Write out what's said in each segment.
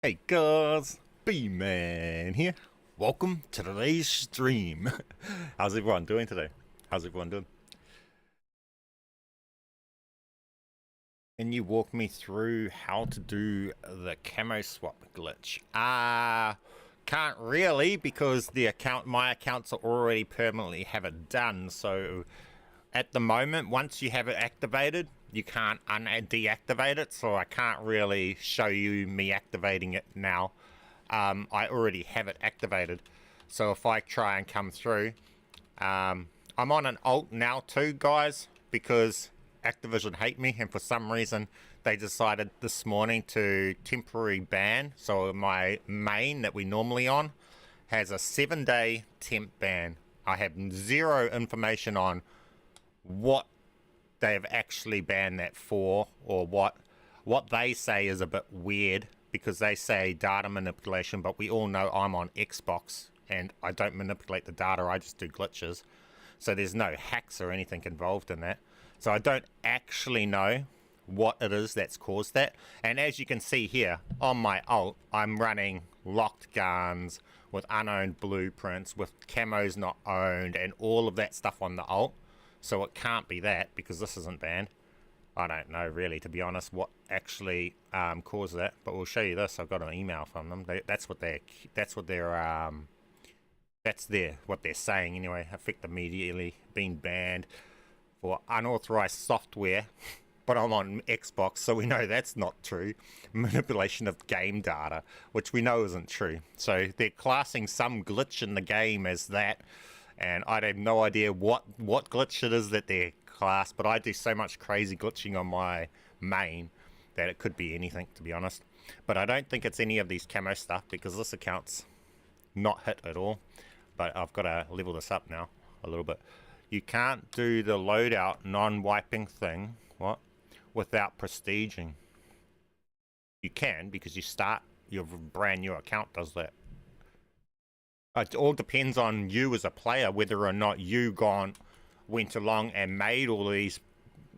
Hey guys, Bman here. Welcome to today's stream. How's everyone doing today? How's everyone doing? Can you walk me through how to do the camo swap glitch? Can't really because my accounts are already permanently have it done. So at the moment, once you have it activated, you can't deactivate it, so I can't really show you me activating it now. I already have it activated, so if I try and come through, I'm on an alt now too, guys, because Activision hate me, and for some reason they decided this morning to temporary ban. So my main that we normally on has a 7-day temp ban. I have zero information on what they have actually banned that for, or what they say is a bit weird, because they say data manipulation, but we all know I'm on Xbox and I don't manipulate the data, I just do glitches. So there's no hacks or anything involved in that. So I don't actually know what it is that's caused that. And as you can see here on my alt, I'm running locked guns with unowned blueprints, with camos not owned, and all of that stuff on the alt. So it can't be that, because this isn't banned. I don't know really, to be honest, what actually caused that, but we'll show you this. I've got an email from them. What they're saying anyway. Effect immediately being banned for unauthorized software. But I'm on Xbox, so we know that's not true. Manipulation of game data, which we know isn't true. So they're classing some glitch in the game as that. And I have no idea what glitch it is that they're classed, but I do so much crazy glitching on my main that it could be anything, to be honest. But I don't think it's any of these camo stuff, because this account's not hit at all. But I've got to level this up now a little bit. You can't do the loadout non-wiping thing, without prestiging. You can, because you start your brand new account does that. It all depends on you as a player, whether or not you went along and made all these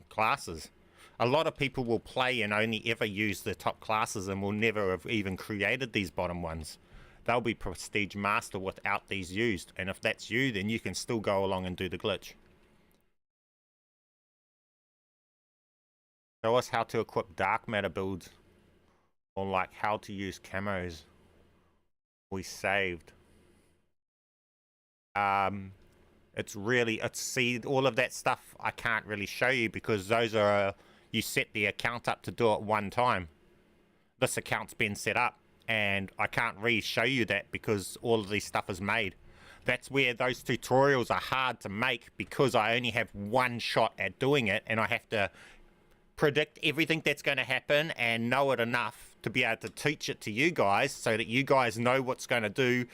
classes. A lot of people will play and only ever use the top classes and will never have even created these bottom ones. They'll be prestige master without these used, and if that's you, then you can still go along and do the glitch. Show us how to equip dark matter builds, or like how to use camos. We saved. See, all of that stuff I can't really show you, because those are, you set the account up to do it one time. This account's been set up, and I can't really show you that because all of this stuff is made. That's where those tutorials are hard to make, because I only have one shot at doing it, and I have to predict everything that's going to happen and know it enough to be able to teach it to you guys, so that you guys know what's going to do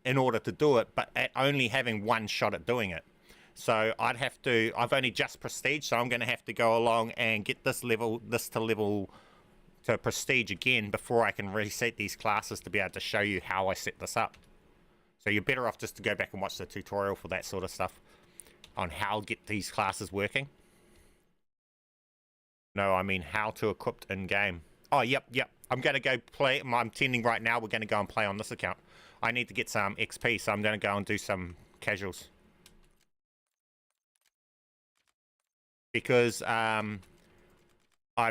in order to do it, but at only having one shot at doing it. So I've only just prestige, so I'm going to have to go along and get this to prestige again before I can reset these classes to be able to show you how I set this up. So you're better off just to go back and watch the tutorial for that sort of stuff on how to get these classes working. No, I mean how to equip in game. Oh, yep. I'm going to go play. I'm tending right now. We're going to go and play on this account. I need to get some XP, so I'm going to go and do some casuals. Because I've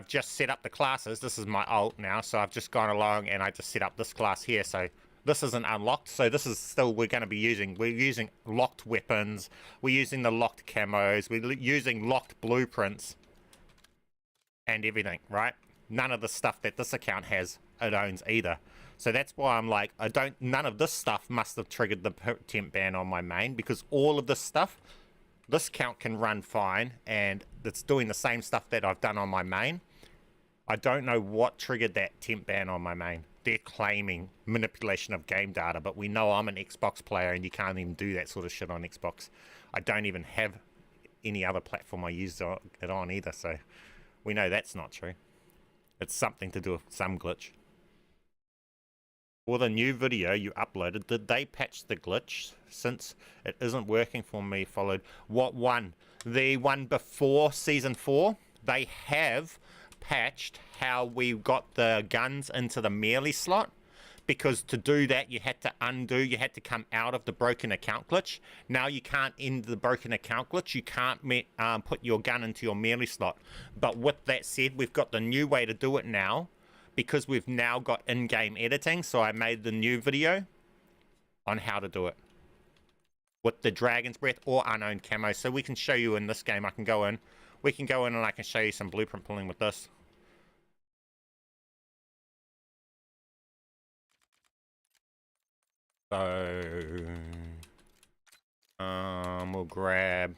just set up the classes. This is my alt now, so I've just gone along and I just set up this class here. So this isn't unlocked, so this is still, we're using locked weapons, we're using the locked camos, we're using locked blueprints and everything, right? None of the stuff that this account has, it owns either. So that's why I'm like, none of this stuff must have triggered the temp ban on my main, because all of this stuff, this count can run fine, and it's doing the same stuff that I've done on my main. I don't know what triggered that temp ban on my main. They're claiming manipulation of game data, but we know I'm an Xbox player and you can't even do that sort of shit on Xbox. I don't even have any other platform I use it on either, so we know that's not true. It's something to do with some glitch. For the new video you uploaded, did they patch the glitch? Since it isn't working for me, followed. What one? The one before Season 4? They have, patched how we got the guns into the melee slot, because to do that you had to you had to come out of the broken account glitch. Now you can't end the broken account glitch, you can't put your gun into your melee slot. But with that said, we've got the new way to do it now, because we've now got in-game editing. So I made the new video on how to do it with the Dragon's Breath or unowned camo. So we can show you in this game. We can go in and I can show you some blueprint pulling with this. So we'll grab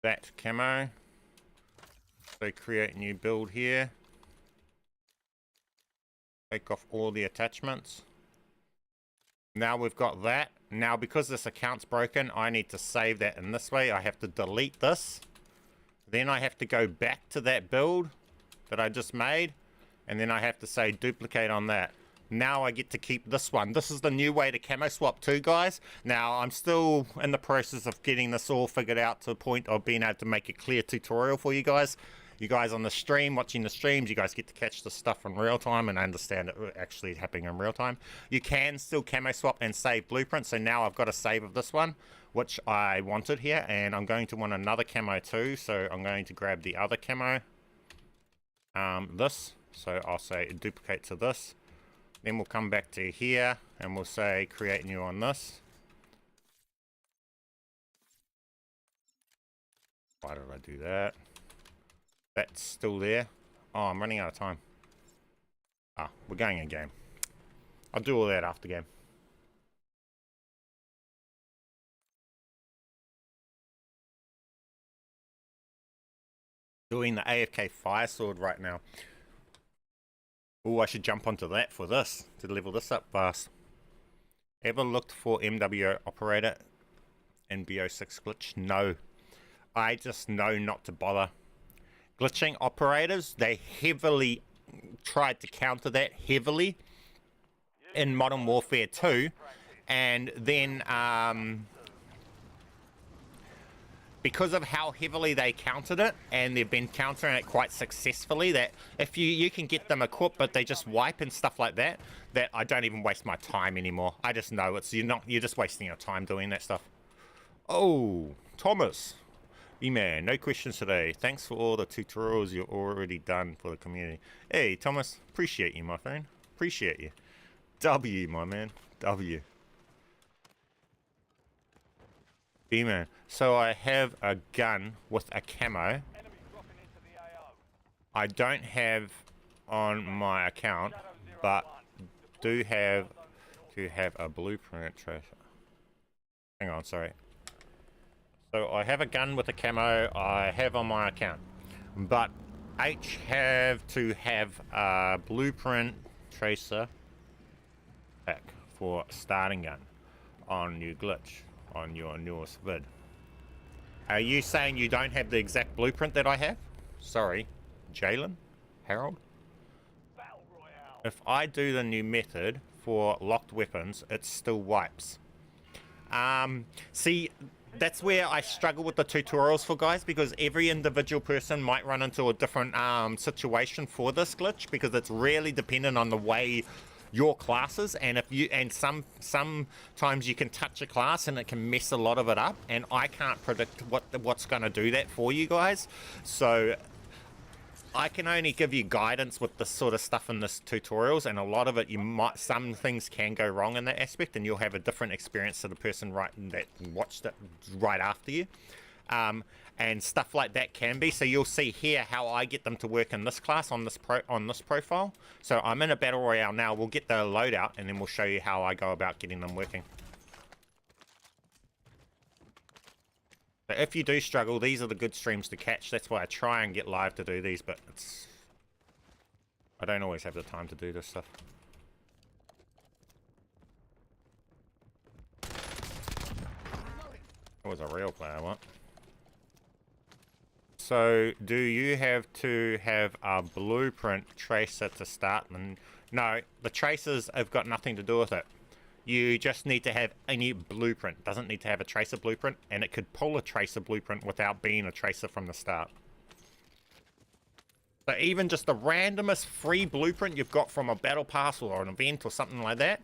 that camo. So create new build here. Take off all the attachments. Now we've got that. Now because this account's broken, I need to save that in this way. I have to delete this. Then I have to go back to that build that I just made. And then I have to say duplicate on that. Now I get to keep this one. This is the new way to camo swap too, guys. Now I'm still in the process of getting this all figured out to the point of being able to make a clear tutorial for you guys. You guys on the stream, watching the streams, you guys get to catch the stuff in real time and understand it actually happening in real time. You can still camo swap and save blueprints. So now I've got a save of this one, which I wanted here, and I'm going to want another camo too. So I'm going to grab the other camo, this. So I'll say duplicate to this. Then we'll come back to here and we'll say create new on this. Why did I do that? That's still there. Oh, I'm running out of time. Ah, we're going in game. I'll do all that after game. Doing the AFK fire sword right now. Oh, I should jump onto that for this, to level this up fast. Ever looked for MWO operator in B06 glitch? No. I just know not to bother. Glitching operators, they heavily tried to counter that heavily in Modern Warfare 2. And then, because of how heavily they countered it, and they've been countering it quite successfully, that if you can get them equipped but they just wipe and stuff like that, that I don't even waste my time anymore. I just know it's you're just wasting your time doing that stuff. Oh, Thomas, Bman, no questions today. Thanks for all the tutorials you've already done for the community. Hey Thomas, appreciate you, my friend. Appreciate you. W, my man. W. Bman, so I have a gun with a camo. I don't have on my account, but do have to have a blueprint tracer. Hang on, sorry. So I have a gun with a camo I have on my account, but H have to have a blueprint tracer pack for starting gun on your glitch, on your newest vid. Are you saying you don't have the exact blueprint that I have? Sorry, Jalen? Harold? If I do the new method for locked weapons, it still wipes. See, that's where I struggle with the tutorials for guys, because every individual person might run into a different situation for this glitch, because it's really dependent on the way your classes, and if you sometimes you can touch a class and it can mess a lot of it up, and I can't predict what's going to do that for you guys. So I can only give you guidance with this sort of stuff in this tutorials, and a lot of it some things can go wrong in that aspect, and you'll have a different experience to the person that watched it right after you. And stuff like that can be. So you'll see here how I get them to work in this class on this profile. So I'm in a battle royale now. We'll get the loadout and then we'll show you how I go about getting them working. But if you do struggle, these are the good streams to catch. That's why I try and get live to do these, but I don't always have the time to do this stuff. It was a real player, what? So, do you have to have a blueprint tracer to start? And no, the tracers have got nothing to do with it. You just need to have any blueprint. Doesn't need to have a tracer blueprint, and it could pull a tracer blueprint without being a tracer from the start. So even just the randomest free blueprint you've got from a battle pass or an event or something like that,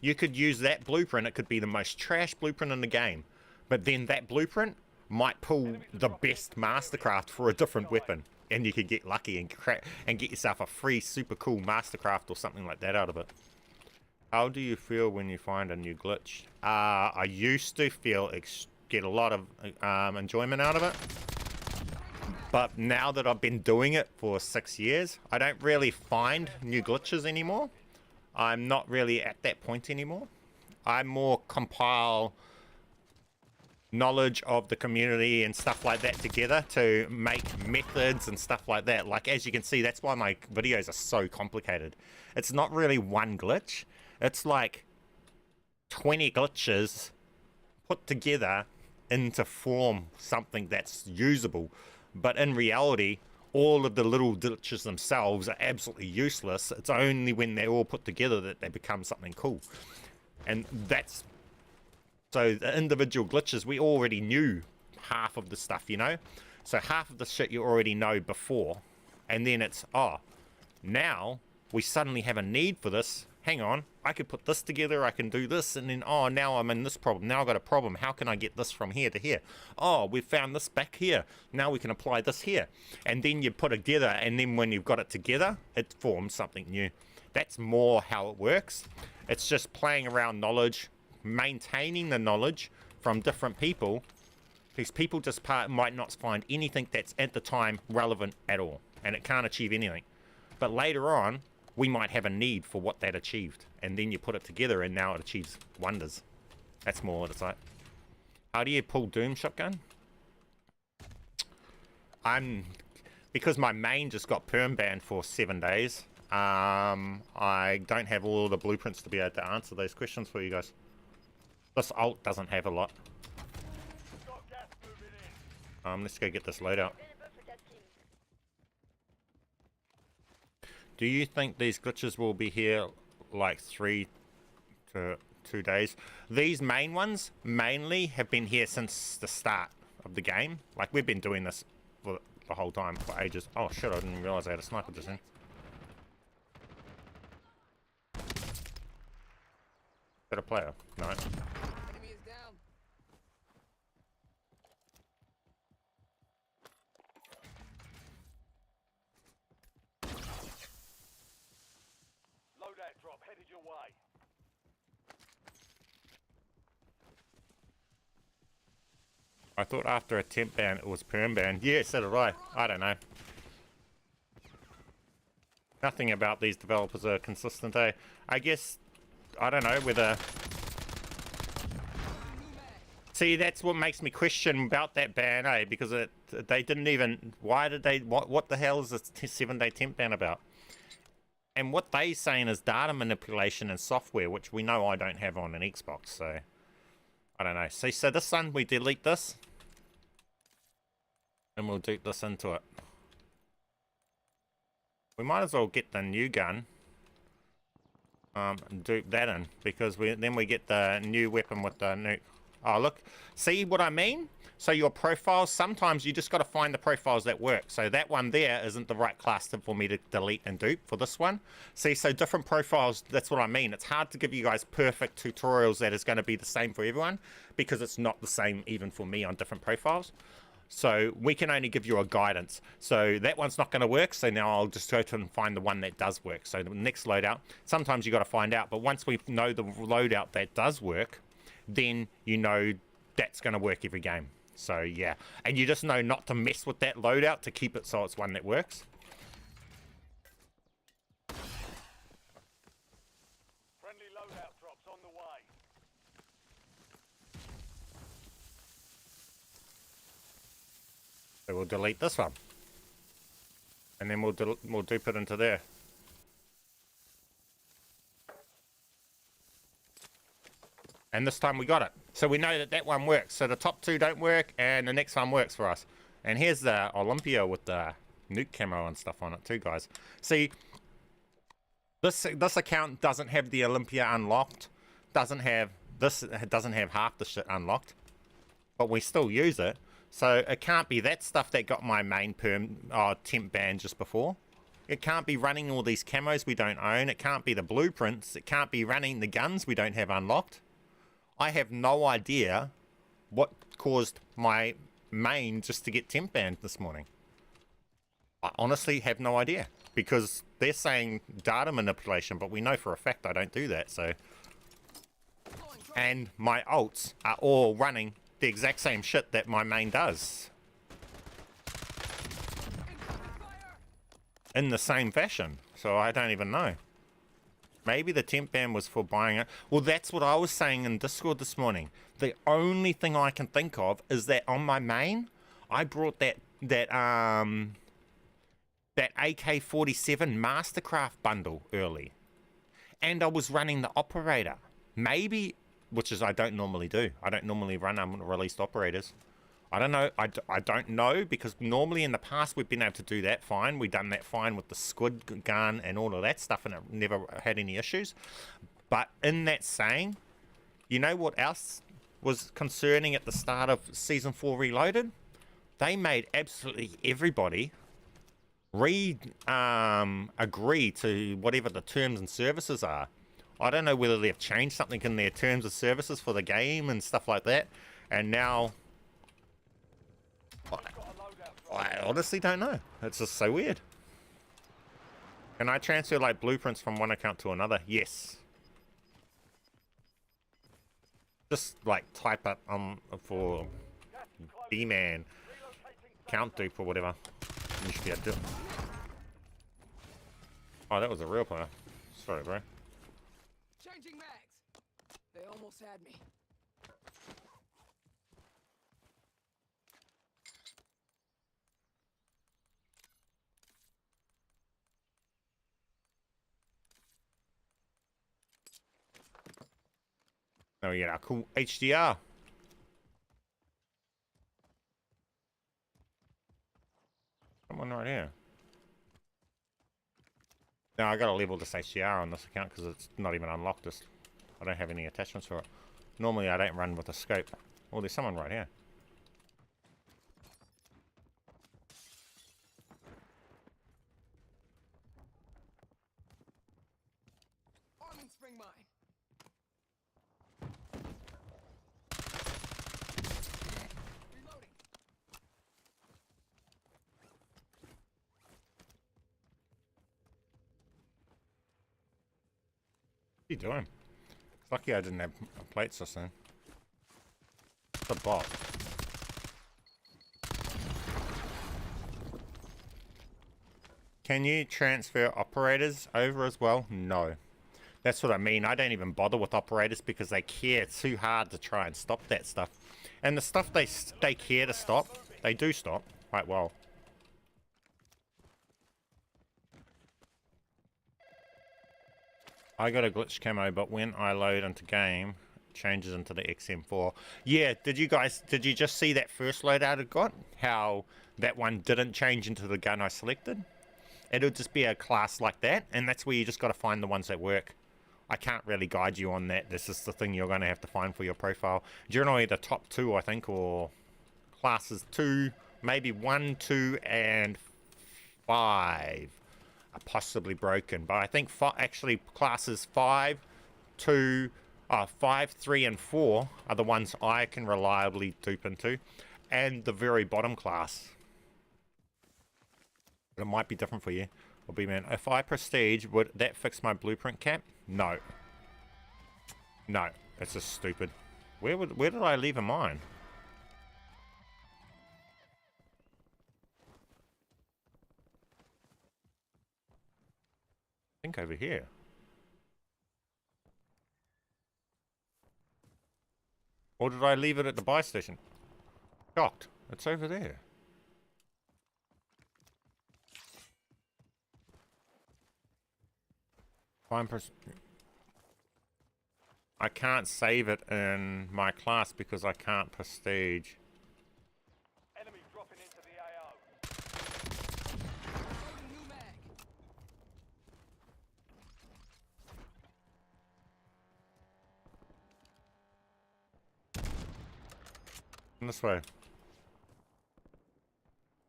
you could use that blueprint. It could be the most trash blueprint in the game, but then that blueprint might pull the best mastercraft for a different weapon, and you could get lucky and crack and get yourself a free super cool mastercraft or something like that out of it. How do you feel when you find a new glitch? I used to get a lot of enjoyment out of it, but now that I've been doing it for 6 years, I don't really find new glitches anymore. I'm not really at that point anymore. I more compile knowledge of the community and stuff like that together to make methods and stuff like that. Like, as you can see, that's why my videos are so complicated. It's not really one glitch. It's like 20 glitches put together into form something that's usable. But in reality, all of the little glitches themselves are absolutely useless. It's only when they're all put together that they become something cool. And that's... So the individual glitches, we already knew half of the stuff, you know? So half of the shit you already know before. And then it's, oh, now we suddenly have a need for this. Hang on, I could put this together, I can do this, and then, oh, now I'm in this problem. Now I've got a problem. How can I get this from here to here? Oh, we've found this back here. Now we can apply this here. And then you put it together, and then when you've got it together, it forms something new. That's more how it works. It's just playing around knowledge, maintaining the knowledge from different people, because people just might not find anything that's at the time relevant at all, and it can't achieve anything. But later on, we might have a need for what that achieved, and then you put it together and now it achieves wonders. That's more what it's like. How do you pull Doom shotgun? Because my main just got perm banned for 7 days, I don't have all the blueprints to be able to answer those questions for you guys. This ult doesn't have a lot. Let's go get this loadout. Do you think these glitches will be here like 3 to 2 days? These main ones mainly have been here since the start of the game. Like, we've been doing this for the whole time, for ages. Oh shit, I didn't realize I had a sniper just then. Is that a player? No. Headed your way. I thought after a temp ban it was perm ban. Yeah, so did I. I don't know. Nothing about these developers are consistent, eh? I guess, I don't know whether... See, that's what makes me question about that ban, eh? Because they didn't even... Why did they... What the hell is this 7-day temp ban about? And what they saying is data manipulation and software, which we know I don't have on an Xbox, so I don't know. See, so this one, we delete this, and we'll dupe this into it. We might as well get the new gun, and dupe that in, because then we get the new weapon with the new... Oh, look, see what I mean? So your profiles, sometimes you just got to find the profiles that work. So that one there isn't the right class for me to delete and dupe for this one. See, so different profiles, that's what I mean. It's hard to give you guys perfect tutorials that is going to be the same for everyone, because it's not the same even for me on different profiles. So we can only give you a guidance. So that one's not going to work. So now I'll just go to and find the one that does work. So the next loadout, sometimes you got to find out. But once we know the loadout that does work, then you know that's going to work every game. So yeah, and you just know not to mess with that loadout to keep it so it's one that works. Friendly loadout drops on the way. So we'll delete this one, and then we'll dupe it into there. And this time we got it. So we know that that one works. So the top two don't work, and the next one works for us. And here's the Olympia with the nuke camo and stuff on it too, guys. See, this account doesn't have the Olympia unlocked doesn't have half the shit unlocked, but we still use it. So it can't be that stuff that got my main temp ban just before. It can't be running all these camos we don't own. It can't be the blueprints. It can't be running the guns we don't have unlocked. I have no idea what caused my main just to get temp banned this morning. I honestly have no idea, because they're saying data manipulation, but we know for a fact I don't do that, so. And my ults are all running the exact same shit that my main does. In the same fashion, so I don't even know. Maybe the temp ban was for buying it. Well, that's what I was saying in Discord this morning. The only thing I can think of is that on my main, I brought that AK-47 Mastercraft bundle early, and I was running the operator. Maybe, which is I don't normally do. I don't normally run unreleased operators. I don't know. I don't know, because normally in the past we've been able to do that fine. We've done that fine with the squid gun and all of that stuff, and it never had any issues. But in that saying, you know what else was concerning at the start of Season 4 Reloaded? They made absolutely everybody agree to whatever the terms and services are. I don't know whether they've changed something in their terms of services for the game and stuff like that, and now I honestly don't know. It's just so weird. Can I transfer like blueprints from one account to another? Yes. Just like type it for Bman count dupe or whatever. You should be able to do it. Oh, that was a real player. Sorry, bro. Changing mags. They almost had me. Oh yeah, cool HDR. Someone right here. Now I gotta level this HDR on this account because it's not even unlocked. I don't have any attachments for it. Normally I don't run with a scope. Oh, there's someone right here. Arming spring mine. Reloading. What are you doing? It's lucky I didn't have plates or something. It's a bot. Can you transfer operators over as well? No. That's what I mean. I don't even bother with operators because they care too hard to try and stop that stuff. And the stuff they care to stop, they do stop quite well. I got a glitch camo, but when I load into game, it changes into the XM4. Yeah, did you just see that first loadout it got? How that one didn't change into the gun I selected? It'll just be a class like that, and that's where you just got to find the ones that work. I can't really guide you on that. This is the thing you're going to have to find for your profile. Generally the top two, I think, or classes 2, maybe 1, 2, and 5 are possibly broken. But I think actually classes 5, 2, 5, 3, and 4 are the ones I can reliably dupe into. And the very bottom class. But it might be different for you. Or Bman. If I prestige, would that fix my blueprint cap? No. No. That's just stupid. Where did I leave a mine? I think over here. Or did I leave it at the buy station? Shocked. It's over there. I can't save it in my class because I can't prestige. Enemy dropping into the AO. Loading new mag. Come this way.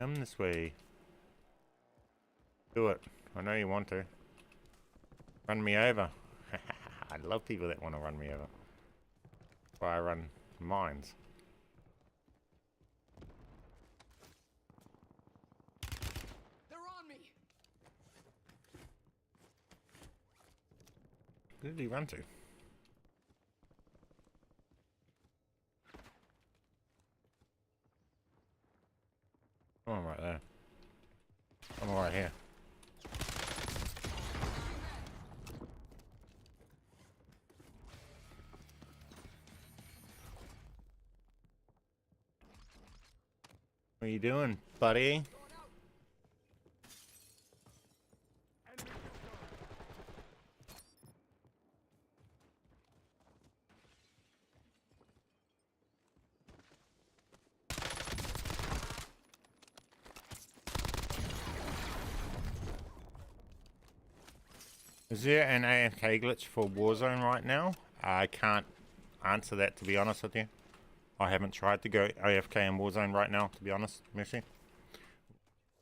Come this way. Do it. I know you want to. Run me over. I love people that want to run me over. That's why I run mines. They're on me. Where did he run to? Come on, right there. Come on, right here. What are you doing, buddy? Is there an AFK glitch for Warzone right now? I can't answer that, to be honest with you. I haven't tried to go AFK in Warzone right now, to be honest, Messi.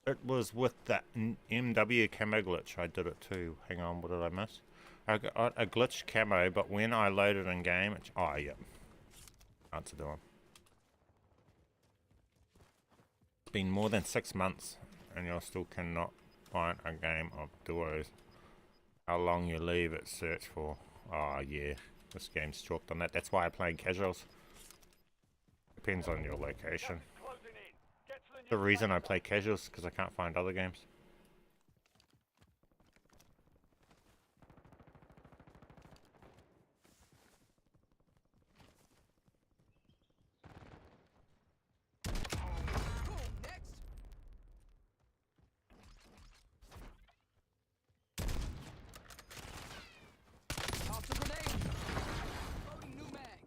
It was with the MW camo glitch. I did it too. Hang on, what did I miss? I got a glitch camo, but when I loaded in game, it's... Oh, yeah. Answer to him. It's been more than 6 months, and you still cannot find a game of duos. How long you leave it search for. Oh yeah, this game's chalked on that. That's why I play casuals. Depends on your location. The reason I play casuals is because I can't find other games. Cool. Next. Toss a grenade. Loading new mag.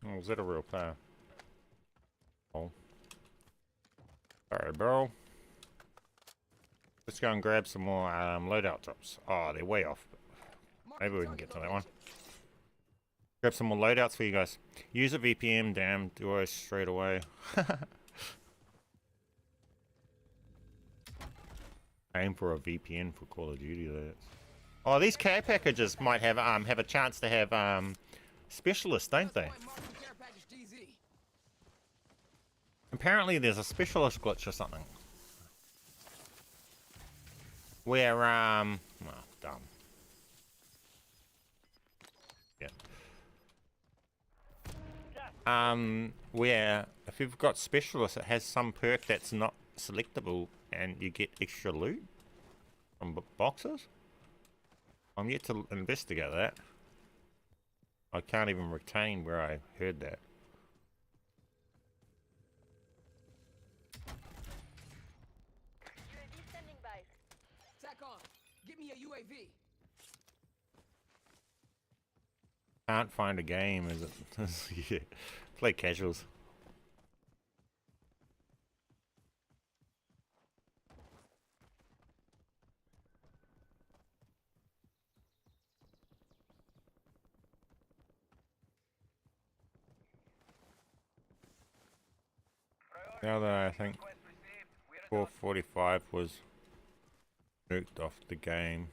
Oh, is that a real player? Oh. Alright, bro. Let's go and grab some more loadout drops. Oh, they're way off. Maybe we can get to that one. Grab some more loadouts for you guys. Use a VPN, damn, duo straight away. Aim for a VPN for Call of Duty. That's... Oh, these care packages might have a chance to have specialists, don't they? Apparently, there's a specialist glitch or something. Where oh, dumb. Yeah. Where if you've got specialists, it has some perk that's not selectable, and you get extra loot from boxes. I'm yet to investigate that. I can't even retain where I heard that. Tack on. Give me a UAV. Can't find a game, is it? Yeah. Play casuals. The other, I think, 445 was nuked off the game.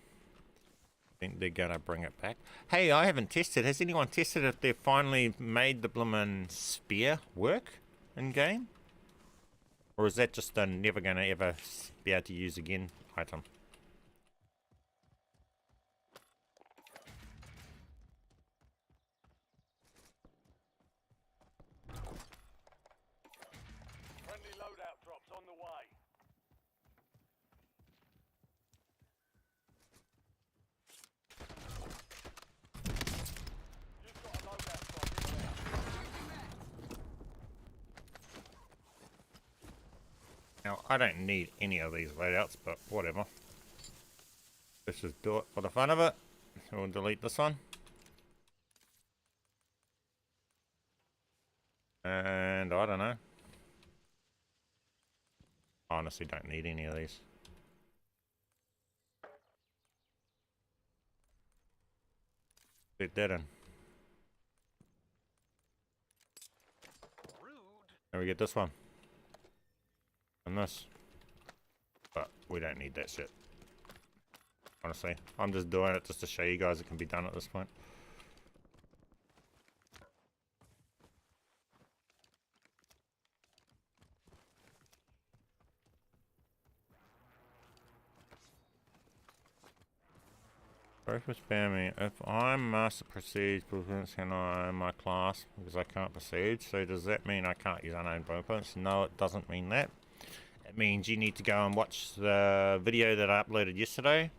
I think they're gonna bring it back. Hey, I haven't tested. Has anyone tested if they've finally made the bloomin' spear work in game? Or is that just a never gonna ever be able to use again item? Friendly loadout drops on the way. You've got a loadout drop in there. Changing mags. Now, I don't need any of these loadouts, but whatever. Let's just do it for the fun of it. So we'll delete this one. And I don't know. Honestly, don't need any of these. Let that in. Then we get this one. And this. But we don't need that shit. Honestly. I'm just doing it just to show you guys it can be done at this point. Sorry for spamming. If I'm master proceed, can I my class because I can't proceed? So does that mean I can't use unowned blueprints? No, it doesn't mean that. It means you need to go and watch the video that I uploaded yesterday,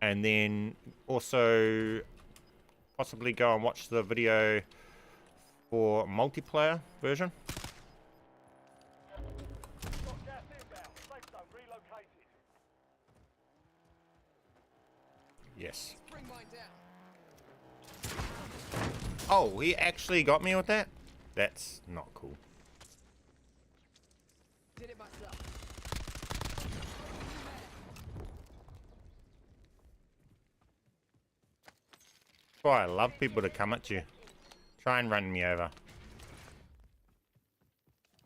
and then also possibly go and watch the video for multiplayer version. Got gas inbound. Safe zone relocated. Yes. Bring mine down. Oh, he actually got me with that? That's not cool. Did it myself. That's why I love people to come at you. Try and run me over.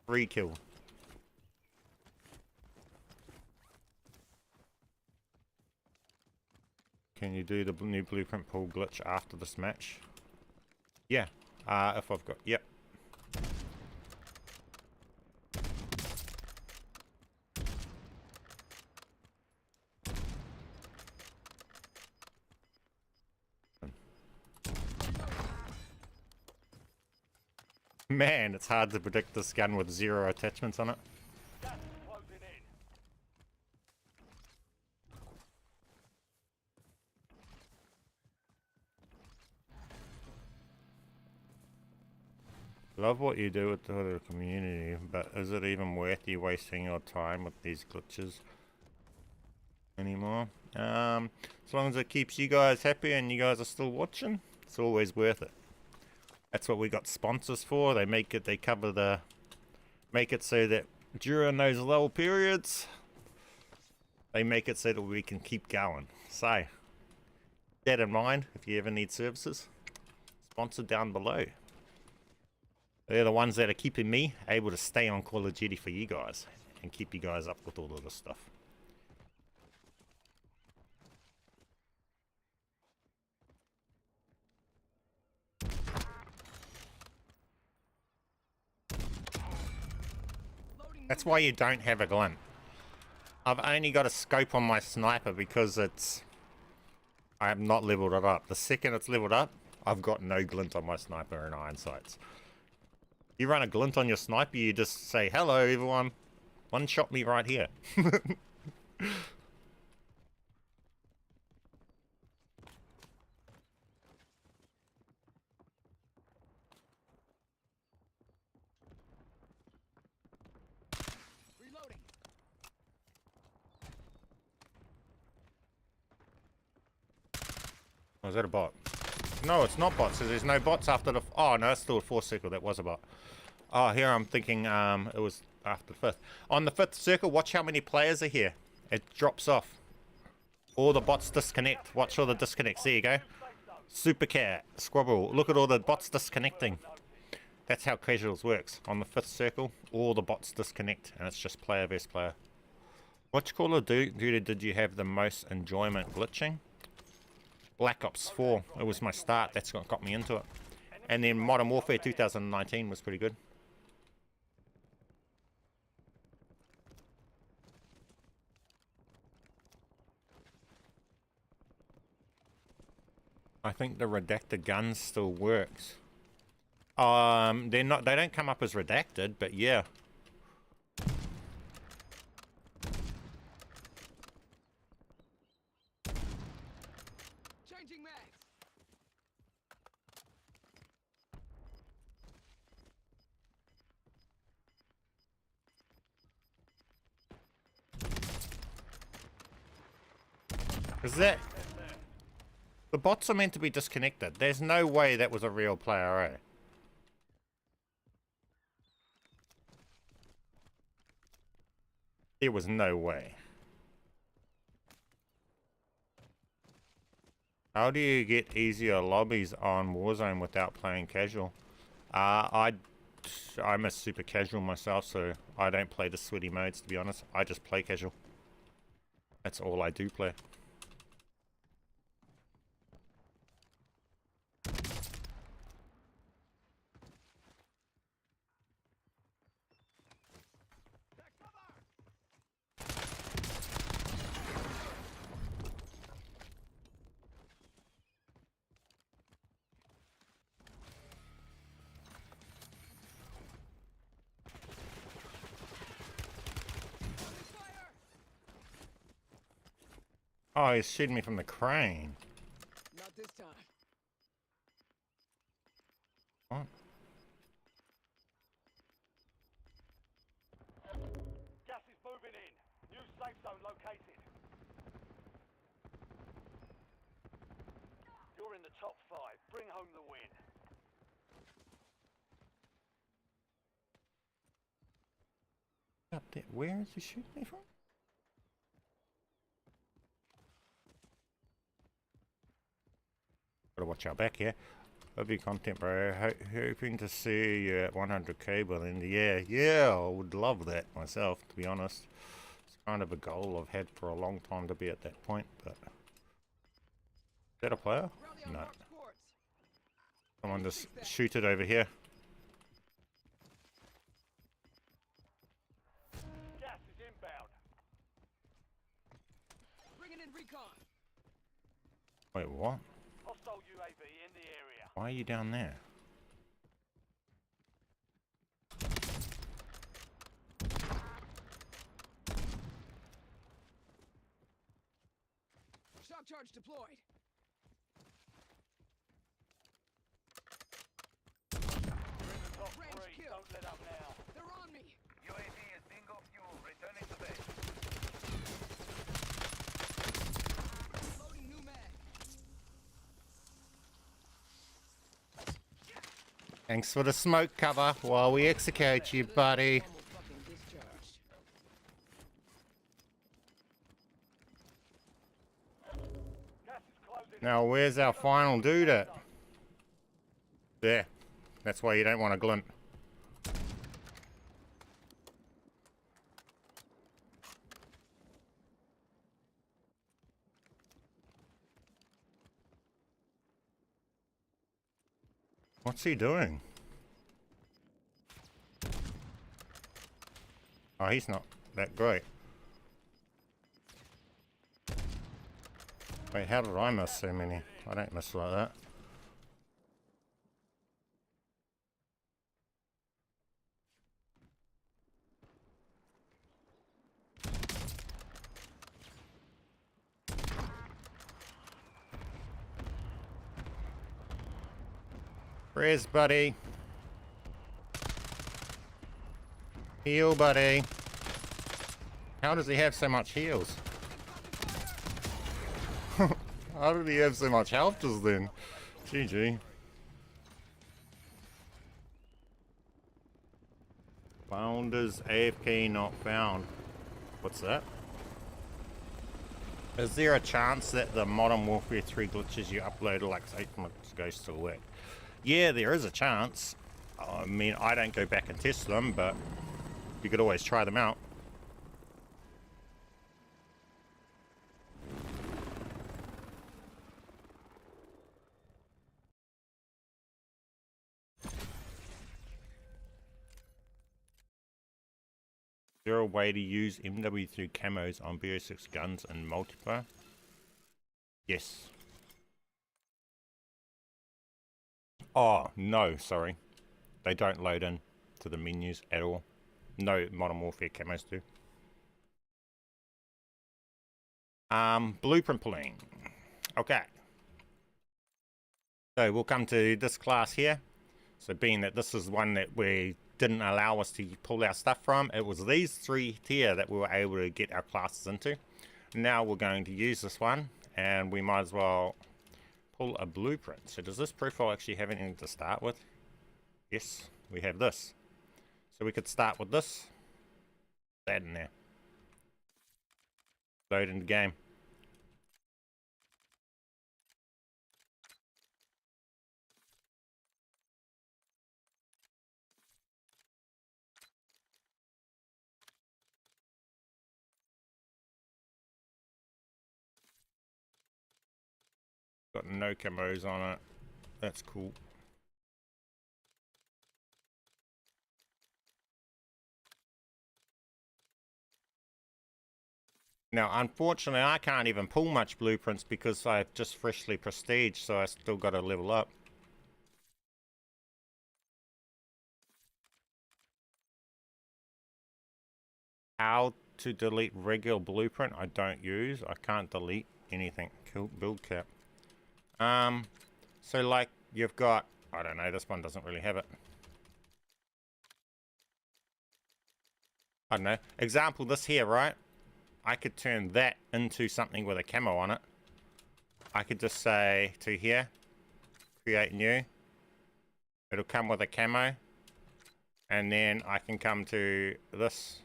3 kill. Can you do the new blueprint pull glitch after this match? Yeah. If I've got... Yep. Man, it's hard to predict this gun with 0 attachments on it. Gas is closing in. Love what you do with the community, but is it even worth you wasting your time with these glitches anymore? As long as it keeps you guys happy and you guys are still watching, it's always worth it. That's what we got sponsors for. They make it, they cover the, make it so that during those lull periods, they make it so that we can keep going. So, that in mind, if you ever need services, sponsor down below. They're the ones that are keeping me able to stay on Call of Duty for you guys and keep you guys up with all of this stuff. That's why you don't have a glint. I've only got a scope on my sniper because it's... I have not leveled it up. The second it's leveled up, I've got no glint on my sniper and iron sights. You run a glint on your sniper, you just say, hello everyone, one shot me right here. Reloading. Oh, is that a bot? No, it's not bots. So there's no bots after the... Oh, no, it's still a 4th circle. That was a bot. Oh, here I'm thinking it was after the 5th. On the 5th circle, watch how many players are here. It drops off. All the bots disconnect. Watch all the disconnects. There you go. Supercat, Squabble. Look at all the bots disconnecting. That's how casuals works. On the 5th circle, all the bots disconnect. And it's just player versus player. Which Call of Duty did you have the most enjoyment glitching? Black Ops 4, it was my start, that's what got me into it. And then Modern Warfare 2019 was pretty good. I think the redacted gun still works. They don't come up as redacted, but yeah. Changing mags. Is that... The bots are meant to be disconnected. There's no way that was a real player, eh? There was no way. How do you get easier lobbies on Warzone without playing casual? I I'm a super casual myself, so I don't play the sweaty modes, to be honest. I just play casual. That's all I do play. Oh, he's shooting me from the crane. Not this time. What? Gas is moving in. New safe zone located. You're in the top 5. Bring home the win. Up there. Where is he shooting me from? Gotta watch our back here. Love your content, bro. Hoping to see you at 100k by the end of the year. Yeah, I would love that myself, to be honest. It's kind of a goal I've had for a long time to be at that point, but... Is that a player? No. Someone just shoot it over here. Gas is inbound. Bringing in recon. Wait, what? Hostile UAV in the area. Why are you down there? Shock charge deployed. You're in the top Range 3. kill. Don't let up now. They're on me. UAV is bingo fuel. Returning to base. Loading new mag. Thanks for the smoke cover while we execute you, buddy. Almost fucking discharged. Gas is closing. Now, where's our final dude at? There. That's why you don't want to glint. What's he doing? Oh, he's not that great. Wait, how did I miss so many? I don't miss like that. Where's buddy? Heal, buddy. How does he have so much heals? How did he have so much health just then? GG. Founders AFK not found. What's that? Is there a chance that the Modern Warfare 3 glitches you uploaded like 8 months ago still work? Yeah, there is a chance. I mean, I don't go back and test them, but you could always try them out. Is there a way to use MW3 camos on B06 guns in multiplayer? Yes. Oh, no, sorry. They don't load in to the menus at all. No Modern Warfare camos do. Blueprint pulling. Okay. So we'll come to this class here. So being that this is one that we didn't allow us to pull our stuff from, it was these 3 here that we were able to get our classes into. Now we're going to use this one, and we might as well pull a blueprint. So does this profile actually have anything to start with? Yes, we have this. So we could start with this. That in there. Load into game. Got no camos on it. That's cool. Now, unfortunately, I can't even pull much blueprints because I've just freshly prestige, so I still got to level up. How to delete regular blueprint? I don't use. I can't delete anything. Build cap. So like you've got, I don't know, this one doesn't really have it. I don't know. Example, this here, right? I could turn that into something with a camo on it. I could just say to here, create new. It'll come with a camo. And then I can come to this.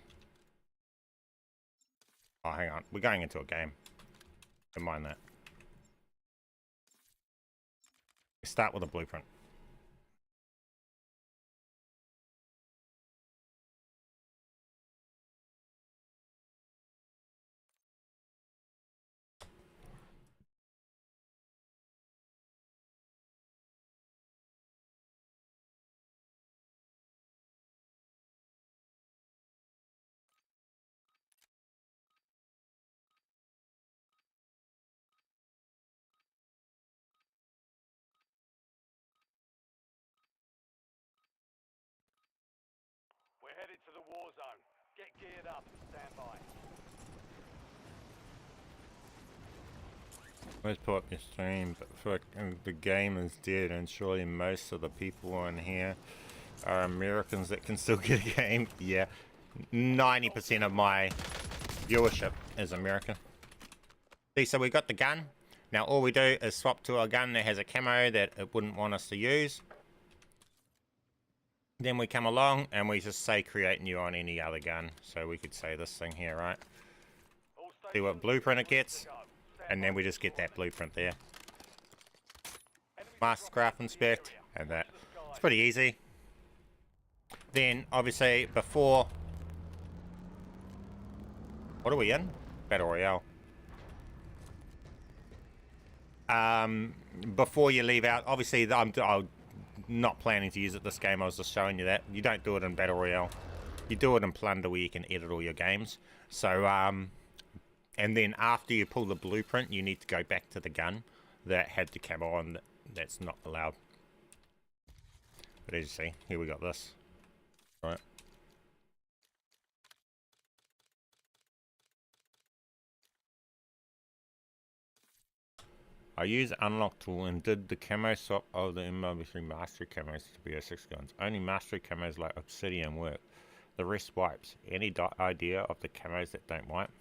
Oh, hang on. We're going into a game. Don't mind that. We start with a blueprint. We're headed to the war zone. Get geared up and stand by. Let's pull up your stream, but for the game is dead, and surely most of the people on here are Americans that can still get a game. Yeah, 90% of my viewership is American. See, so we got the gun. Now all we do is swap to a gun that has a camo that it wouldn't want us to use. Then we come along and we just say create new on any other gun. So we could say this thing here, right? See what blueprint it gets. And then we just get that blueprint there. Mastercraft inspect and that. It's pretty easy. Then obviously before, what are we in? Battle Royale. Before you leave out, obviously I'm not planning to use it this game. I was just showing you that you don't do it in Battle Royale. You do it in Plunder where you can edit all your games. So and then after you pull the blueprint, you need to go back to the gun that had the camo on. That's not allowed. But as you see, here we got this. Right. I used unlock tool and did the camo swap of the MW3 mastery camos to B06 guns. Only mastery camos like obsidian work. The rest wipes. Any idea of the camos that don't wipe?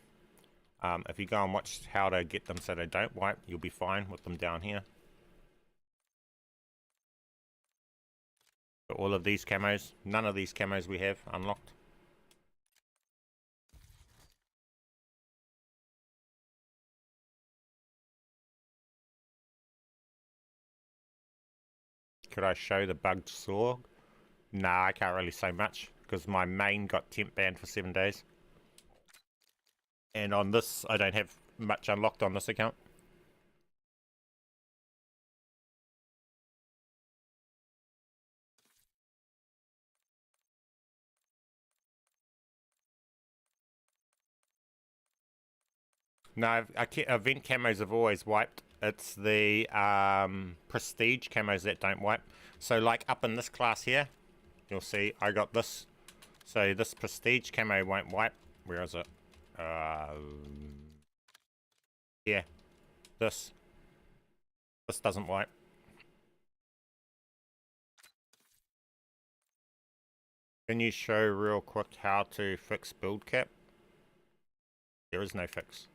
If you go and watch how to get them so they don't wipe, you'll be fine with them down here. But all of these camos, none of these camos we have unlocked. Could I show the bugged saw? Nah, I can't really say much because my main got temp banned for 7 days. And on this, I don't have much unlocked on this account. No, event camos have always wiped. It's the prestige camos that don't wipe. So like up in this class here, you'll see I got this. So this prestige camo won't wipe. Where is it? Yeah, this doesn't wipe. Can you show real quick how to fix build cap? There is no fix.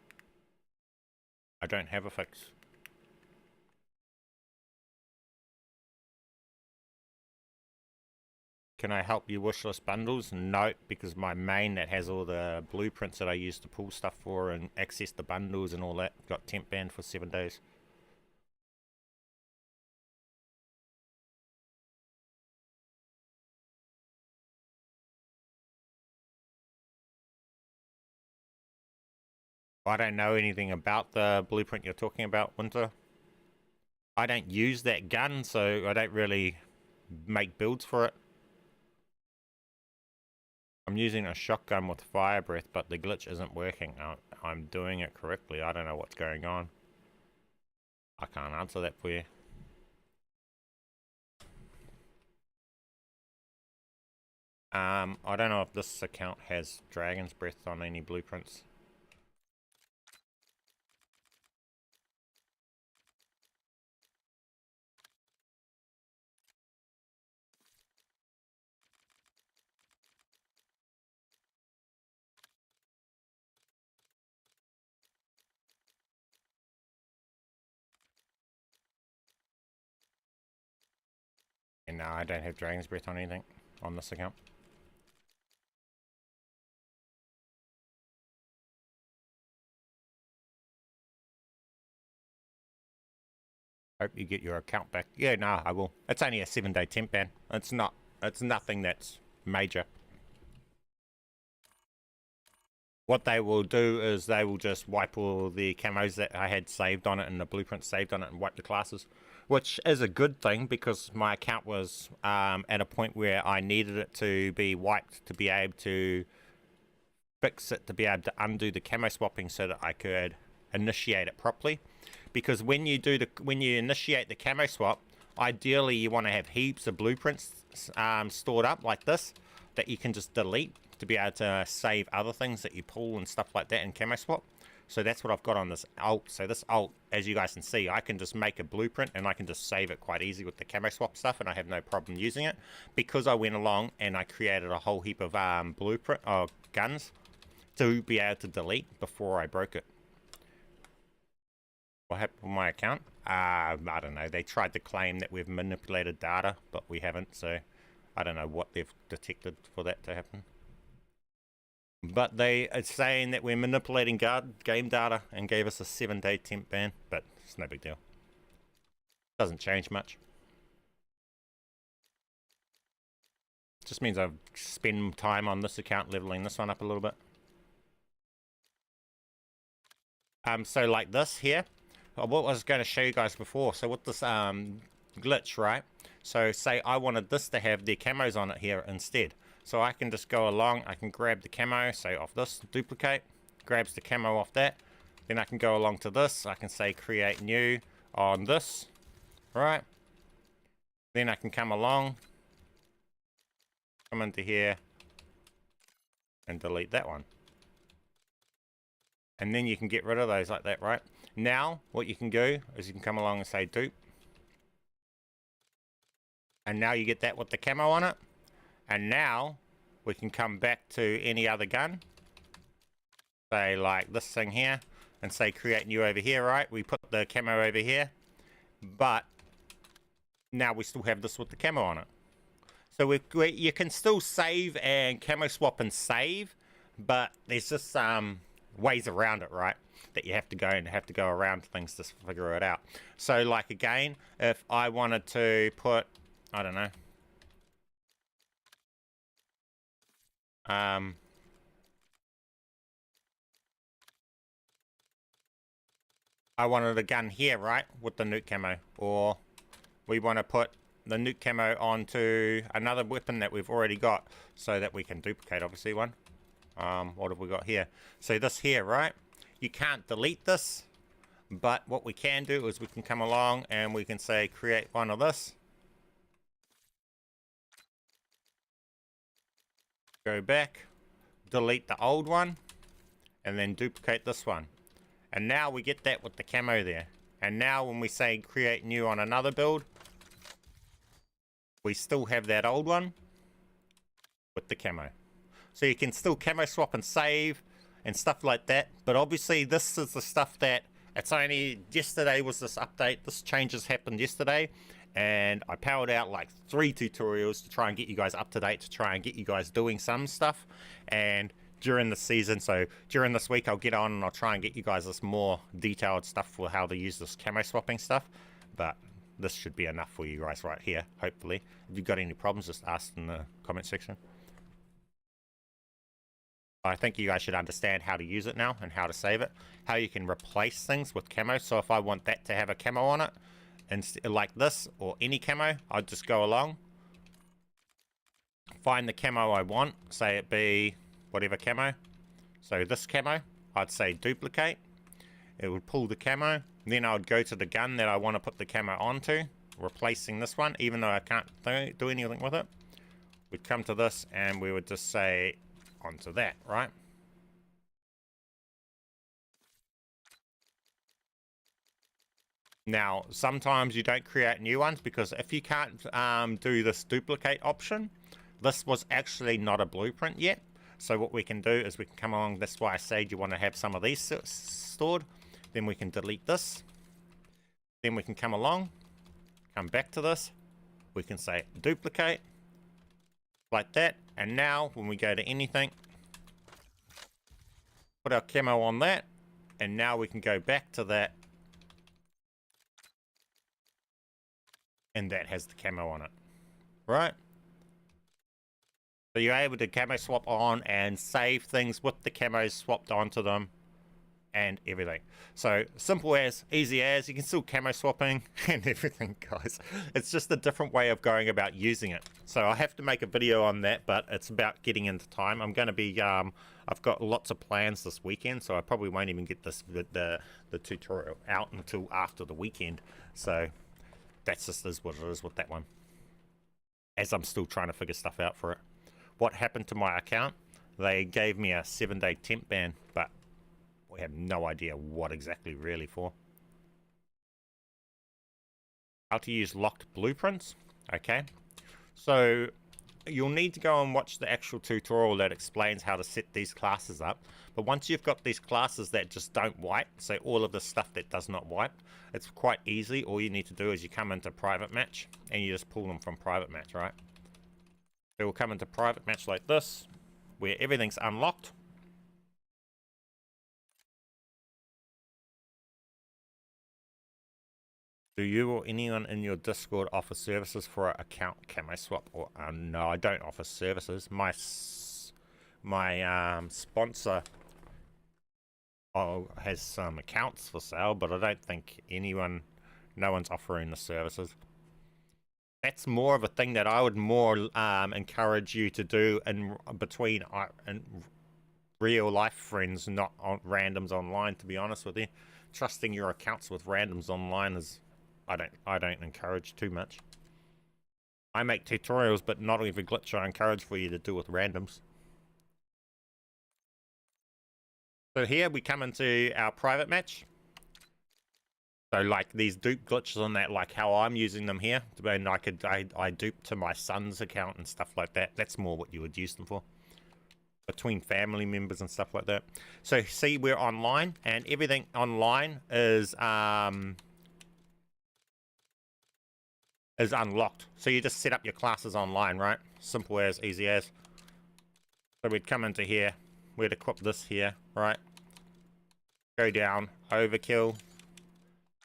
I don't have a fix. Can I help you wishlist bundles? No, because my main that has all the blueprints that I use to pull stuff for and access the bundles and all that got temp banned for 7 days. I don't know anything about the blueprint you're talking about, Winter. I don't use that gun, so I don't really make builds for it. I'm using a shotgun with fire breath, but the glitch isn't working. I'm doing it correctly. I don't know what's going on. I can't answer that for you. I don't know if this account has Dragon's Breath on any blueprints. And no, I don't have Dragon's Breath on anything on this account. Hope you get your account back. Yeah, no, I will. It's only a 7-day temp ban. It's nothing that's major. What they will do is they will just wipe all the camos that I had saved on it and the blueprint saved on it and wipe the classes, which is a good thing because my account was at a point where I needed it to be wiped to be able to fix it, to be able to undo the camo swapping so that I could initiate it properly. Because when you initiate the camo swap, ideally you want to have heaps of blueprints stored up like this that you can just delete to be able to save other things that you pull and stuff like that in camo swap. So that's what I've got on this alt. So this alt, as you guys can see, I can just make a blueprint and I can just save it quite easy with the camo swap stuff, and I have no problem using it because I went along and I created a whole heap of blueprint guns to be able to delete before I broke it. What happened with my account? I don't know. They tried to claim that we've manipulated data, but we haven't, so I don't know what they've detected for that to happen. But they are saying that we're manipulating game data and gave us a 7-day temp ban, but it's no big deal. Doesn't change much. Just means I've spent time on this account leveling this one up a little bit. So like this here. What I was going to show you guys before, so with this glitch, right, so say I wanted this to have the camos on it here instead, so I can just go along, I can grab the camo, say off this, duplicate, grabs the camo off that, then I can go along to this, I can say create new on this, right, then I can come along, come into here and delete that one, and then you can get rid of those like that, right? Now, what you can do is you can come along and say dupe. And now you get that with the camo on it. And now, we can come back to any other gun. Say like this thing here. And say create new over here, right? We put the camo over here. But, now we still have this with the camo on it. So you can still save and camo swap and save. But there's just ways around it, right? That you have to go around things to figure it out. So like again, if I wanted to put, I don't know, I wanted a gun here, right, with the nuke camo, or we want to put the nuke camo onto another weapon that we've already got so that we can duplicate obviously one. What have we got here? So this here, right? You can't delete this, but what we can do is we can come along and we can say create one of this. Go back, delete the old one, and then duplicate this one. And now we get that with the camo there. And now when we say create new on another build, we still have that old one with the camo. So you can still camo swap and save and stuff like that, but obviously this is the stuff that it's only yesterday was this update. This changes happened yesterday, and I powered out like 3 tutorials to try and get you guys up to date, to try and get you guys doing some stuff. And during the season, so during this week, I'll get on and I'll try and get you guys this more detailed stuff for how to use this camo swapping stuff. But this should be enough for you guys right here, hopefully. If you've got any problems, just ask in the comment section. I think you guys should understand how to use it now and how to save it, how you can replace things with camo. So if I want that to have a camo on it and like this or any camo, I'd just go along, find the camo I want, say it be whatever camo. So this camo, I'd say duplicate. It would pull the camo. Then I would go to the gun that I want to put the camo onto, replacing this one, even though I can't do anything with it. We'd come to this and we would just say onto that, right? Now, sometimes you don't create new ones because if you can't do this duplicate option, this was actually not a blueprint yet. So what we can do is we can come along. That's why I said you want to have some of these stored. Then we can delete this. Then we can come along, come back to this. We can say duplicate like that. And now when we go to anything, put our camo on that. And now we can go back to that. And that has the camo on it, right? So you're able to camo swap on and save things with the camos swapped onto them and everything. So simple as, easy as, you can still camo swapping and everything, guys. It's just a different way of going about using it. So I have to make a video on that, but it's about getting into time. I'm going to be, I've got lots of plans this weekend, so I probably won't even get this the tutorial out until after the weekend. So that's just is what it is with that one, as I'm still trying to figure stuff out for it. What happened to my account? They gave me a 7-day temp ban, but we have no idea what exactly really for. How to use locked blueprints. Okay, so you'll need to go and watch the actual tutorial that explains how to set these classes up. But once you've got these classes that just don't wipe, so all of the stuff that does not wipe, it's quite easy. All you need to do is you come into private match and you just pull them from private match, right? So we'll come into private match like this, where everything's unlocked. Do you or anyone in your Discord offer services for an account camo swap? Or no, I don't offer services. My sponsor has some accounts for sale, but I don't think no one's offering the services. That's more of a thing that I would more encourage you to do in between real life friends, not on randoms online. To be honest with you, trusting your accounts with randoms online is I don't encourage too much. I make tutorials, but not every glitch I encourage for you to do with randoms. So here we come into our private match. So like these dupe glitches on that, like how I'm using them here, and I dupe to my son's account and stuff like that. That's more what you would use them for, between family members and stuff like that. So see, we're online, and everything online is unlocked. So you just set up your classes online, right? Simple as, easy as. So we'd come into here, we'd equip this here, right? Go down, overkill.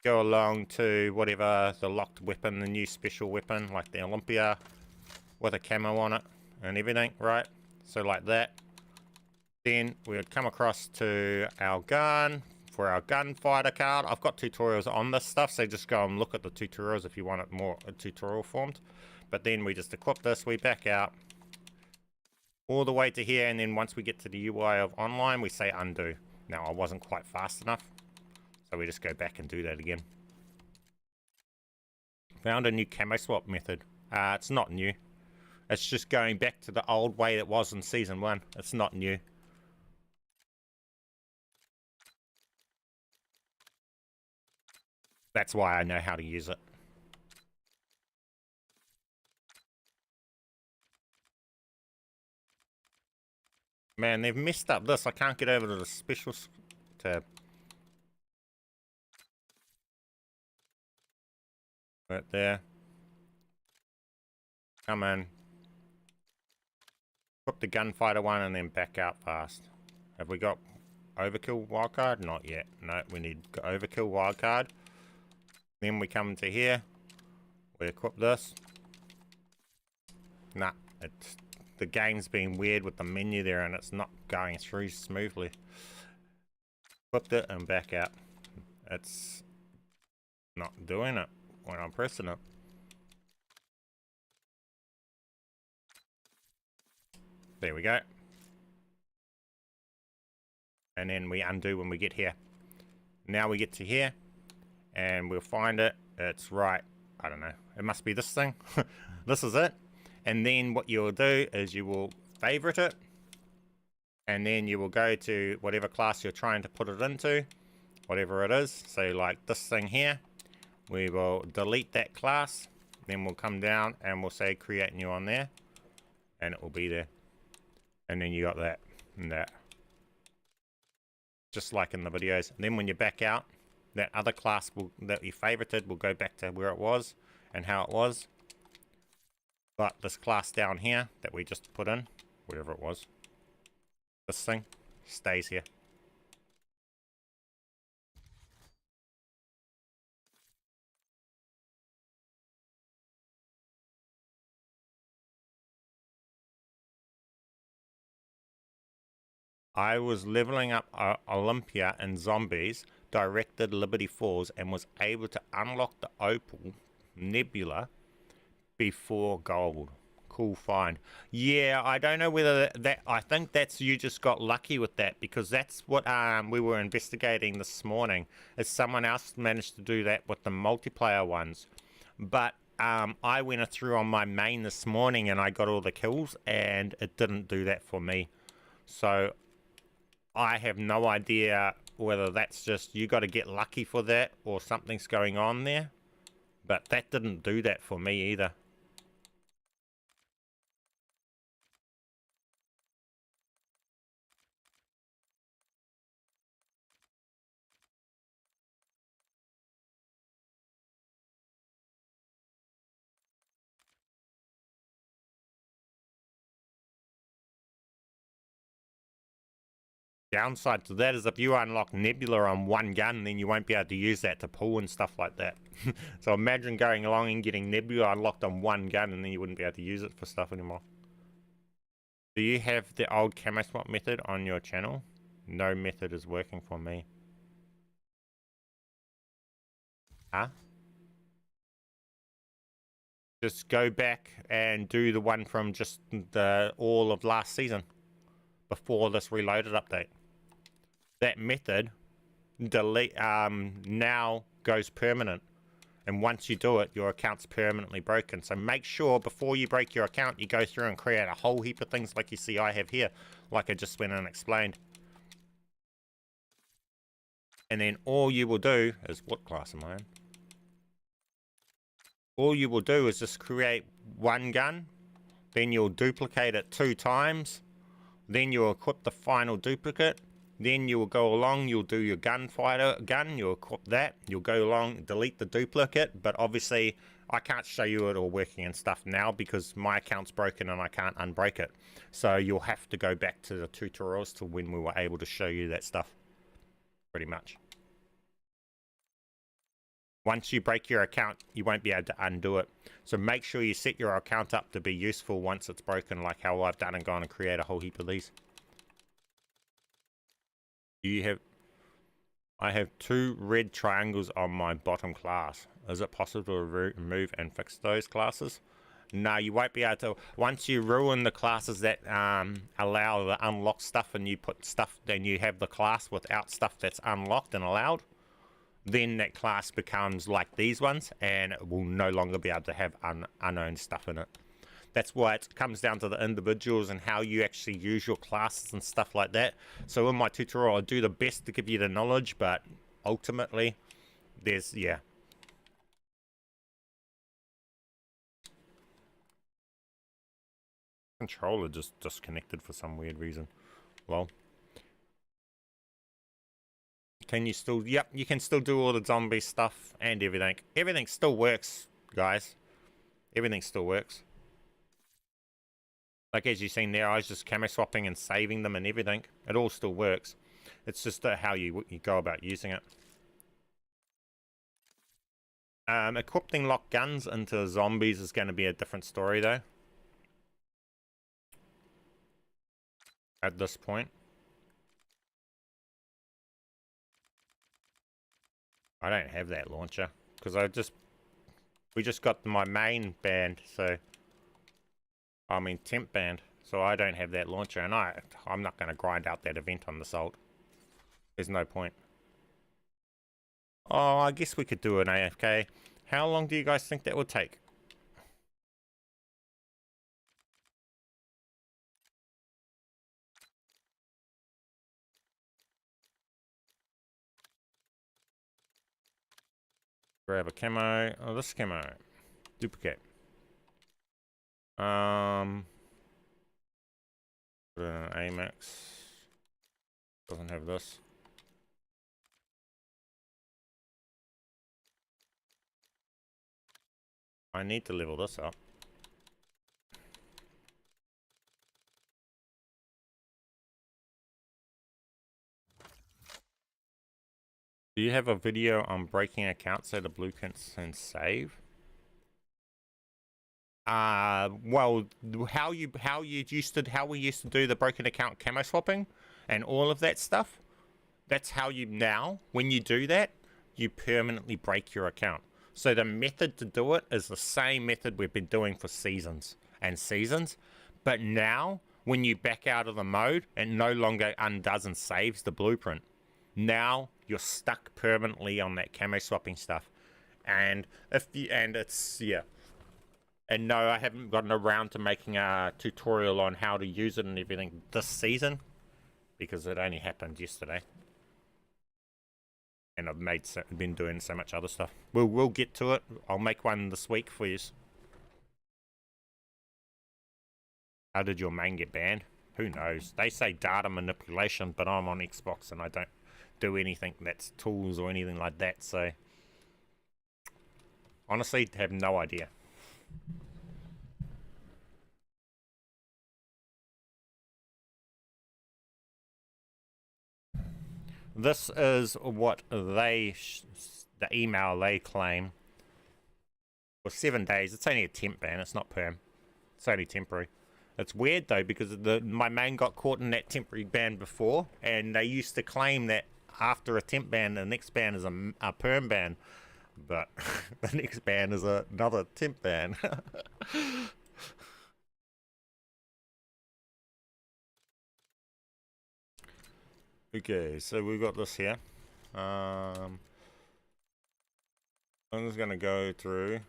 Go along to whatever the locked weapon, the new special weapon, like the Olympia, with a camo on it and everything, right? So like that. Then we would come across to our gun for our gunfighter card. I've got tutorials on this stuff, so just go and look at the tutorials if you want it more tutorial formed. But then we just equip this, we back out all the way to here, and then once we get to the UI of online, we say undo. Now I wasn't quite fast enough, so we just go back and do that again. Found a new camo swap method. It's not new. It's just going back to the old way it was in Season 1. It's not new. That's why I know how to use it. Man, they've messed up this. I can't get over to the specials tab. Right there. Come in. Put the gunfighter one and then back out fast. Have we got overkill wildcard? Not yet. No, we need overkill wildcard. Then we come to here. We equip this. Nah, the game's been weird with the menu there and it's not going through smoothly. Equipped it and back out. It's not doing it. when I'm pressing it. There we go. And then we undo when we get here. Now we get to here, and we'll find it. It's right, I don't know, it must be this thing. This is it. And then what you'll do is you will favorite it, and then you will go to whatever class you're trying to put it into, whatever it is. So like this thing here, we will delete that class, then we'll come down and we'll say create new on there, and it will be there. And then you got that and that, just like in the videos. And then when you back out, that other class that you favorited will go back to where it was and how it was. But this class down here that we just put in, wherever it was, this thing stays here. I was leveling up Olympia and zombies, directed Liberty Falls, and was able to unlock the Opal Nebula before gold. Cool find. Yeah, I don't know whether that, I think that's, you just got lucky with that, because that's what we were investigating this morning, is someone else managed to do that with the multiplayer ones. But I went through on my main this morning and I got all the kills, and it didn't do that for me. So I have no idea whether that's just you got to get lucky for that or something's going on there. But that didn't do that for me either. Downside to that is if you unlock Nebula on one gun, then you won't be able to use that to pull and stuff like that. So imagine going along and getting Nebula unlocked on one gun, and then you wouldn't be able to use it for stuff anymore. Do you have the old camo swap method on your channel? No method is working for me. Huh? Just go back and do the one from just the all of last season, before this reloaded update. That method delete now goes permanent, and once you do it, your account's permanently broken. So make sure before you break your account, you go through and create a whole heap of things like you see I have here, like I just went and explained. And then all you will do is, what class am I in? All you will do is just create one gun, then you'll duplicate it 2 times, then you'll equip the final duplicate, then you will go along, you'll do your gunfighter gun, you'll equip that, you'll go along, delete the duplicate, but obviously I can't show you it all working and stuff now because my account's broken and I can't unbreak it. So you'll have to go back to the tutorials to when we were able to show you that stuff, pretty much. Once you break your account, you won't be able to undo it. So make sure you set your account up to be useful once it's broken, like how I've done and gone and create a whole heap of these. I have 2 red triangles on my bottom class. Is it possible to remove and fix those classes? No, you won't be able to. Once you ruin the classes that allow the unlocked stuff, and you put stuff, then you have the class without stuff that's unlocked and allowed, then that class becomes like these ones, and it will no longer be able to have unowned stuff in it. That's why it comes down to the individuals and how you actually use your classes and stuff like that. So in my tutorial, I do the best to give you the knowledge, but ultimately, there's, yeah. Controller just disconnected for some weird reason. Lol. Can you still, yep, you can still do all the zombie stuff and everything. Everything still works, guys. Everything still works. Like as you've seen there, I was just camo swapping and saving them and everything. It all still works. It's just how you go about using it. Equipping locked guns into zombies is going to be a different story though. At this point. I don't have that launcher because I just We just got my main banned, so... I mean, temp banned. So I don't have that launcher, and I'm not going to grind out that event on the Salt. There's no point. Oh, I guess we could do an AFK. How long do you guys think that would take? Grab a camo. Oh, this camo. Duplicate. Put an AMAX. Doesn't have this. I need to level this up. Do you have a video on breaking accounts so the blueprints can save? Well, how we used to do the broken account camo swapping and all of that stuff. That's how you now, when you do that, you permanently break your account. So the method to do it is the same method we've been doing for seasons and seasons. But now, when you back out of the mode, it no longer undoes and saves the blueprint. Now you're stuck permanently on that camo swapping stuff. And it's, yeah. And no, I haven't gotten around to making a tutorial on how to use it and everything this season, because it only happened yesterday. And I've been doing so much other stuff. We'll get to it. I'll make one this week for you. How did your main get banned? Who knows? They say data manipulation, but I'm on Xbox and I don't do anything that's tools or anything like that, so honestly, have no idea. This is what the email they claim for 7 days. It's only a temp ban, it's not perm. It's only temporary. It's weird though, because my main got caught in that temporary ban before, and they used to claim that after a temp ban, the next ban is a perm ban, but the next ban is another temp ban. Okay, so we've got this here. I'm just gonna go through.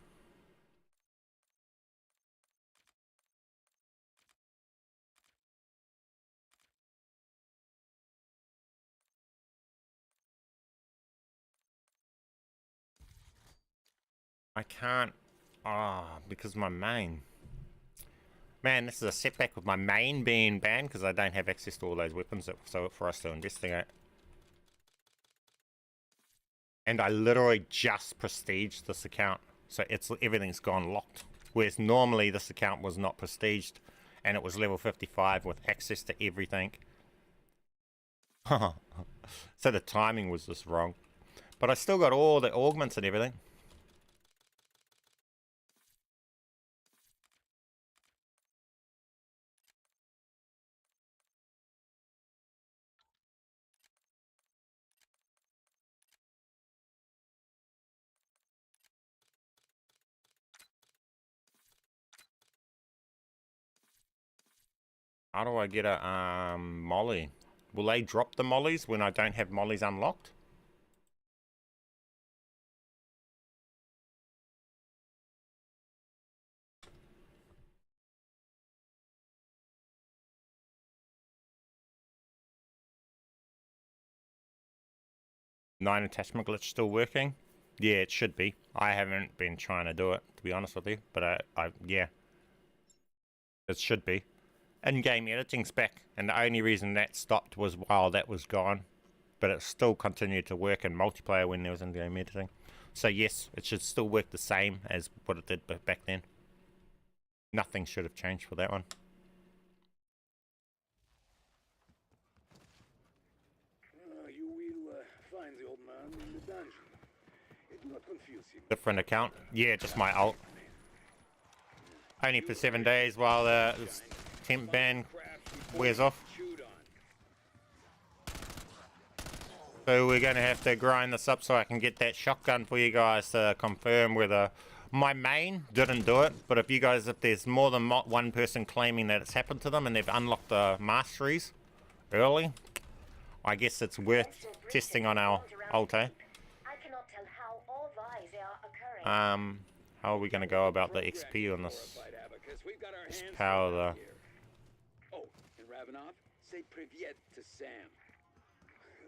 I can't, because my main. Man, this is a setback with my main being banned because I don't have access to all those weapons so for us to investigate. And I literally just prestiged this account, so everything's gone locked. Whereas normally this account was not prestiged, and it was level 55 with access to everything. So the timing was just wrong. But I still got all the augments and everything. How do I get a molly? Will they drop the mollies when I don't have mollies unlocked? Nine attachment glitch still working? Yeah, it should be. I haven't been trying to do it, to be honest with you, but yeah. It should be. In-game editing's back, and the only reason that stopped was while that was gone, but it still continued to work in multiplayer when there was in-game editing. So yes, it should still work the same as what it did back then. Nothing should have changed for that one. You will find the old man in the dungeon. It will not confuse him. Different account? Yeah, just my alt. Only for 7 days while the temp ban wears off. So we're going to have to grind this up so I can get that shotgun for you guys to confirm whether My main didn't do it, but if there's more than one person claiming that it's happened to them and they've unlocked the masteries early, I guess it's worth testing on our altar. How are we going to go about the XP on this? Just power the... Oh, and Ravenov, say privyet to Sam.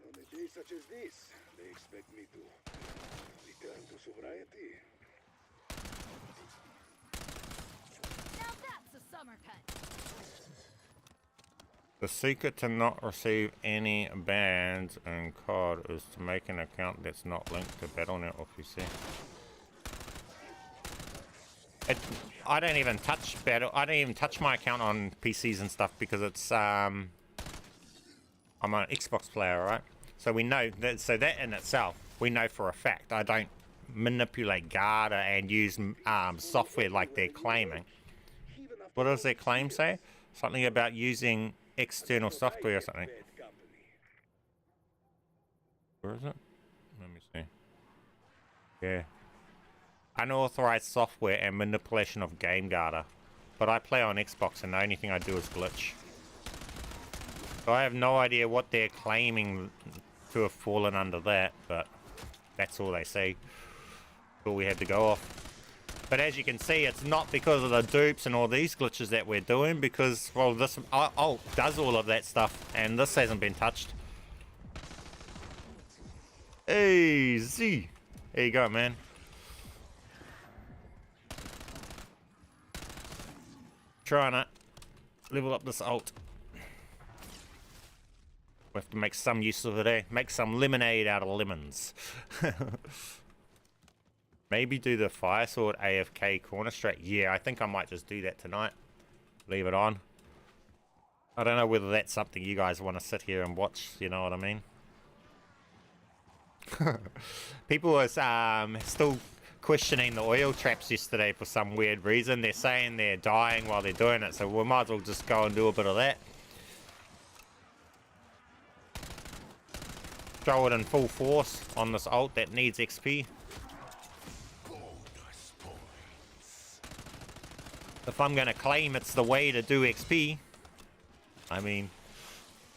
On a day such as this, they expect me to return to sobriety. Now that's a summer cut. The secret to not receive any bans in COD is to make an account that's not linked to Battle.net or PC. I don't even touch my account on PCs and stuff because it's I'm an Xbox player, right? So we know that. So that in itself, we know for a fact. I don't manipulate Garda and use software like they're claiming. What does their claim say? Something about using external software or something. Where is it? Let me see. Yeah. Unauthorized software and manipulation of game data. But I play on Xbox and the only thing I do is glitch. So I have no idea what they're claiming to have fallen under that, but that's all they say. All we had to go off. But as you can see, it's not because of the dupes and all these glitches that we're doing, because, well, this alt does all of that stuff, and this hasn't been touched. Easy. There you go, man. Trying to level up this alt. We have to make some use of it, eh? Make some lemonade out of lemons. Maybe do the fire sword AFK corner straight. Yeah, I think I might just do that tonight. Leave it on. I don't know whether that's something you guys want to sit here and watch, you know what I mean? People were still questioning the oil traps yesterday for some weird reason. They're saying they're dying while they're doing it, so we might as well just go and do a bit of that. Throw it in full force on this alt that needs XP. If I'm going to claim it's the way to do XP, I mean,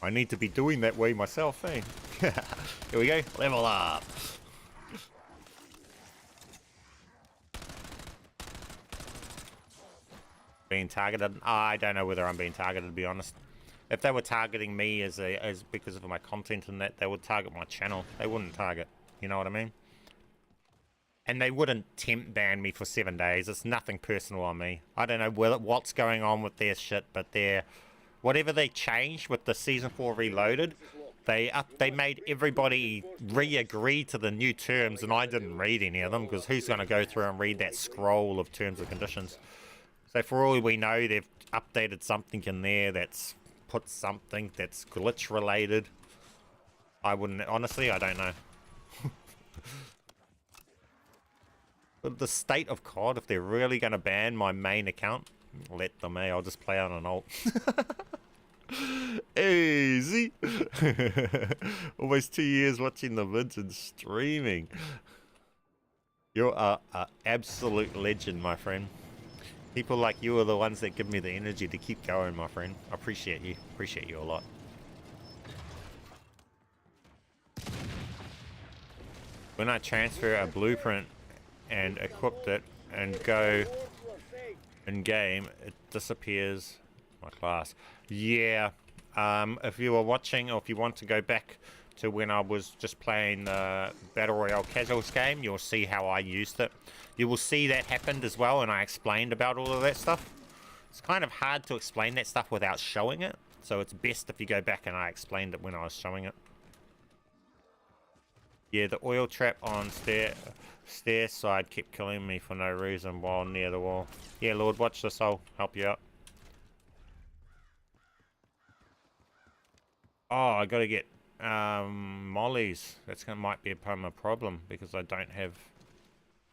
I need to be doing that way myself, eh? Here we go, level up. Being targeted? I don't know whether I'm being targeted, to be honest. If they were targeting me as because of my content and that, they would target my channel. They wouldn't target, you know what I mean? And they wouldn't temp ban me for 7 days. It's nothing personal on me. I don't know what's going on with their shit, but whatever they changed with the Season 4 Reloaded, they made everybody re-agree to the new terms, and I didn't read any of them, because who's going to go through and read that scroll of terms and conditions? So for all we know, they've updated something in there that's put something that's glitch related. I wouldn't, honestly, I don't know. But the state of COD, if they're really going to ban my main account, let them, eh? I'll just play on an alt. Easy. Almost 2 years watching the vids and streaming. You're an absolute legend, my friend. People like you are the ones that give me the energy to keep going, my friend. I appreciate you. Appreciate you a lot. When I transfer a blueprint and equipped it and go in game, it disappears my class. Yeah, if you were watching, or if you want to go back to when I was just playing the Battle Royale Casuals game, you'll see how I used it. You will see that happened as well, and I explained about all of that stuff. It's kind of hard to explain that stuff without showing it, so it's best if you go back and I explained it when I was showing it. Yeah, the oil trap on stair side kept killing me for no reason while near the wall. Yeah, Lord, watch this. I'll help you out. Oh, I gotta get mollies. Might be a problem because I don't have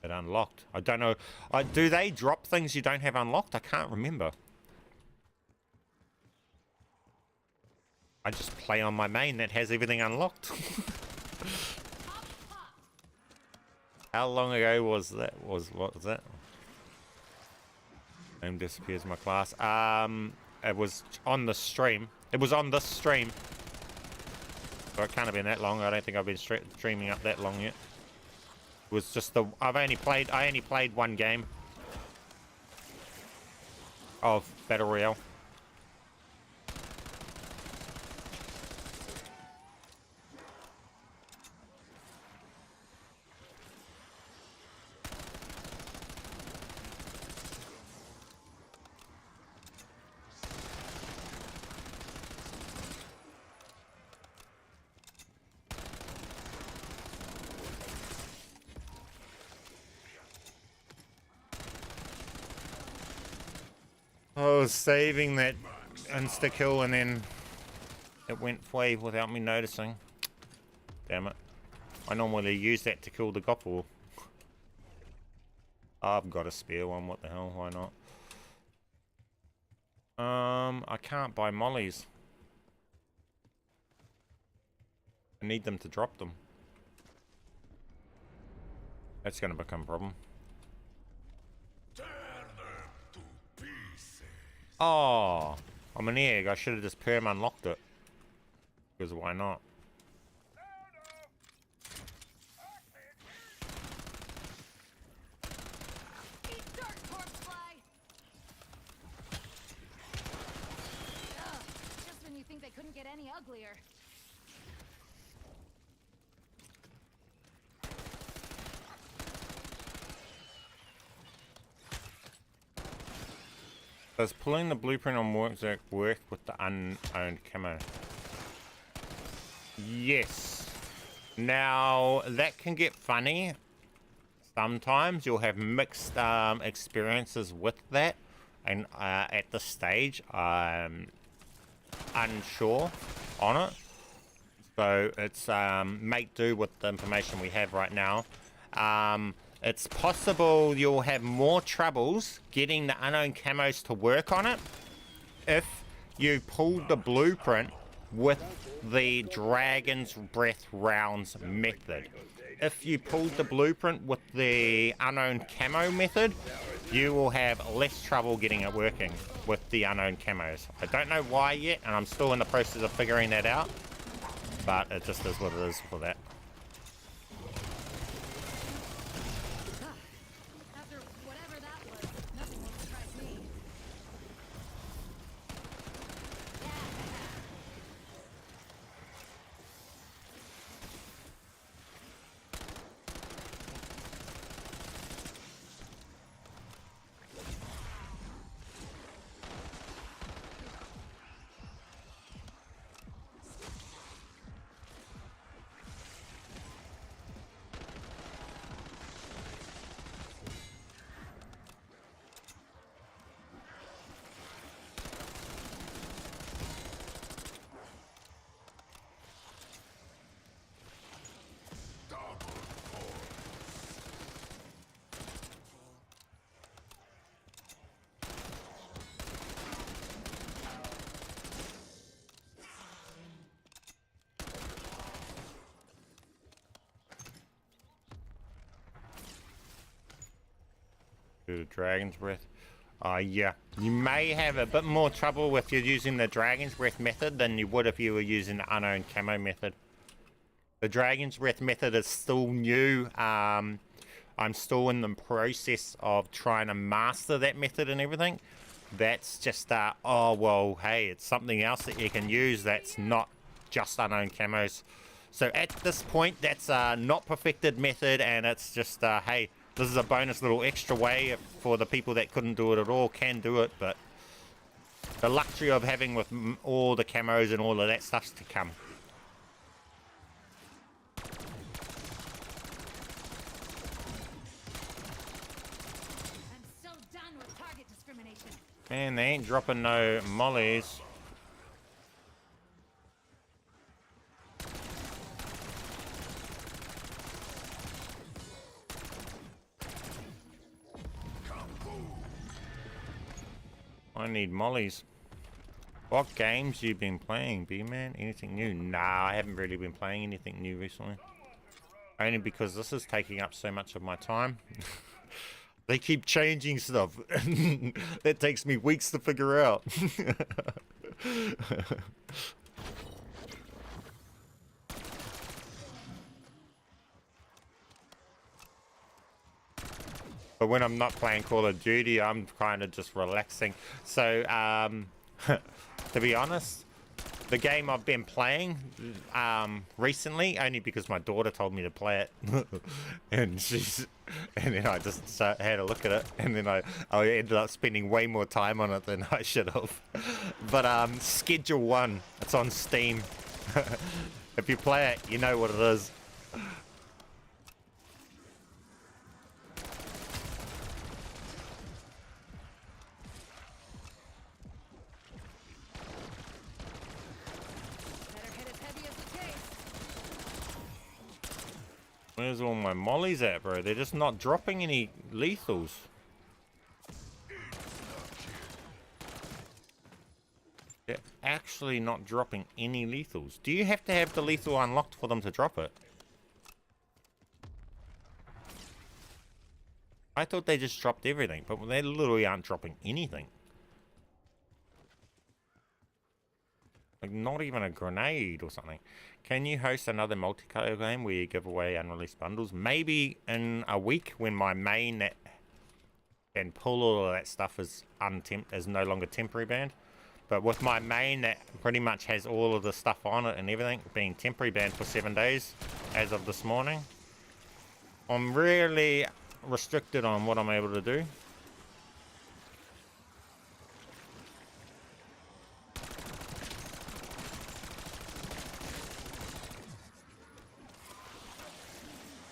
it unlocked. I don't know. Do they drop things you don't have unlocked? I can't remember. I just play on my main that has everything unlocked. How long ago was that? What was that? Name disappears my class. It was on the stream. It was on this stream. So it can't have been that long. I don't think I've been streaming up that long yet. It was just the... I only played one game of Battle Royale. I was saving that insta-kill and then it went wave without me noticing. Damn it. I normally use that to kill the gopple. I've got a spare one, what the hell, why not? I can't buy mollies. I need them to drop them. That's gonna become a problem. Oh, I'm an egg. I should have just perm unlocked it. Because why not? Eat dirt, horsefly! Ugh, just when you think they couldn't get any uglier. Does pulling the blueprint on work with the unowned camo? Yes. Now, that can get funny. Sometimes you'll have mixed experiences with that. And at this stage, I'm unsure on it. So it's make do with the information we have right now. It's possible you'll have more troubles getting the unknown camos to work on it if you pulled the blueprint with the Dragon's Breath rounds method. If you pulled the blueprint with the unknown camo method, you will have less trouble getting it working with the unknown camos. I don't know why yet, and I'm still in the process of figuring that out, but it just is what it is for that. The Dragon's Breath. Yeah. You may have a bit more trouble if you're using the Dragon's Breath method than you would if you were using the unowned camo method. The Dragon's Breath method is still new. I'm still in the process of trying to master that method and everything. That's just, oh, well, hey, it's something else that you can use that's not just unowned camos. So at this point, that's a not perfected method, and it's just, hey, this is a bonus little extra way for the people that couldn't do it at all can do it, but the luxury of having with all the camos and all of that stuff's to come. I'm so done with target discrimination. Man, they ain't dropping no mollies. I need mollies. What games you been playing, Bman? Anything new? Nah, I haven't really been playing anything new recently. Only because this is taking up so much of my time. They keep changing stuff. That takes me weeks to figure out. But when I'm not playing Call of Duty, I'm kind of just relaxing. So, to be honest, the game I've been playing recently, only because my daughter told me to play it, and then I just had a look at it, and then I ended up spending way more time on it than I should have. But Schedule 1, it's on Steam. If you play it, you know what it is. Where's all my mollies at, bro? They're just not dropping any lethals. They're actually not dropping any lethals. Do you have to have the lethal unlocked for them to drop it? I thought they just dropped everything, but they literally aren't dropping anything. Like, not even a grenade or something. Can you host another multiplayer game where you give away unreleased bundles? Maybe in a week when my main that can pull all of that stuff is no longer temporary banned. But with my main that pretty much has all of the stuff on it and everything being temporary banned for 7 days as of this morning, I'm really restricted on what I'm able to do.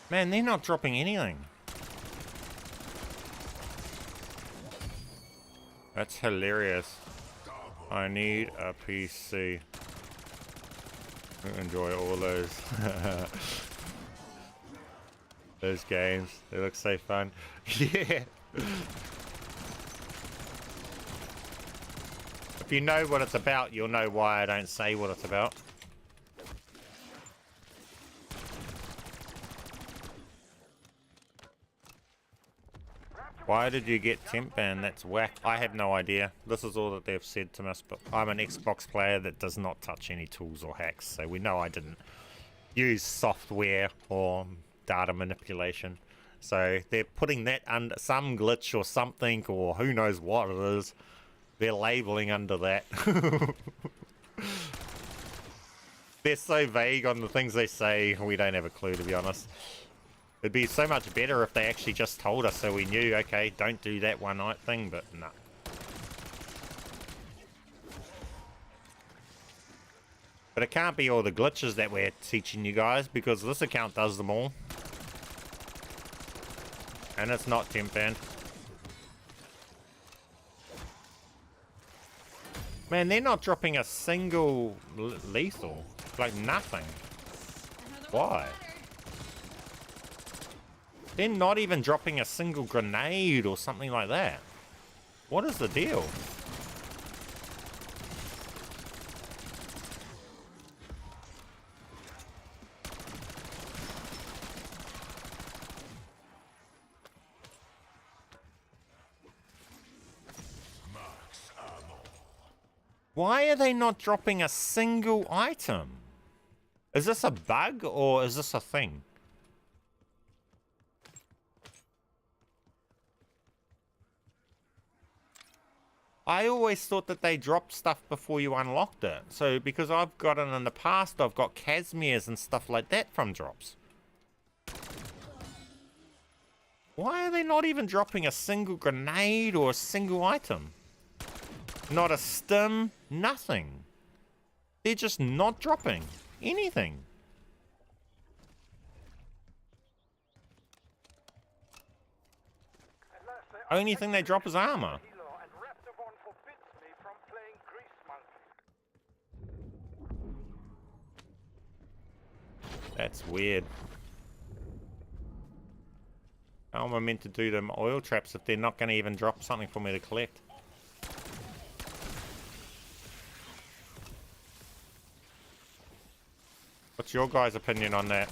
Man, they're not dropping anything. That's hilarious. I need a PC to enjoy all those those games. They look so fun. Yeah. If you know what it's about, you'll know why I don't say what it's about. Why did you get temp ban? That's whack. I have no idea. This is all that they've said to us, but I'm an Xbox player that does not touch any tools or hacks, so we know I didn't use software or data manipulation. So they're putting that under some glitch or something, or who knows what it is. They're labeling under that. They're so vague on the things they say, we don't have a clue, to be honest. It'd be so much better if they actually just told us so we knew, okay, don't do that one night thing, but no. But it can't be all the glitches that we're teaching you guys, because this account does them all. And it's not temp banned. Man, they're not dropping a single lethal. Like nothing. Why? They're not even dropping a single grenade or something like that. What is the deal? Why are they not dropping a single item? Is this a bug or is this a thing? I always thought that they dropped stuff before you unlocked it. So, because I've gotten in the past, I've got Casimirs and stuff like that from drops. Why are they not even dropping a single grenade or a single item? Not a stim, nothing. They're just not dropping anything. Only thing they drop is armor. That's weird. How am I meant to do them oil traps if they're not going to even drop something for me to collect? What's your guys' opinion on that?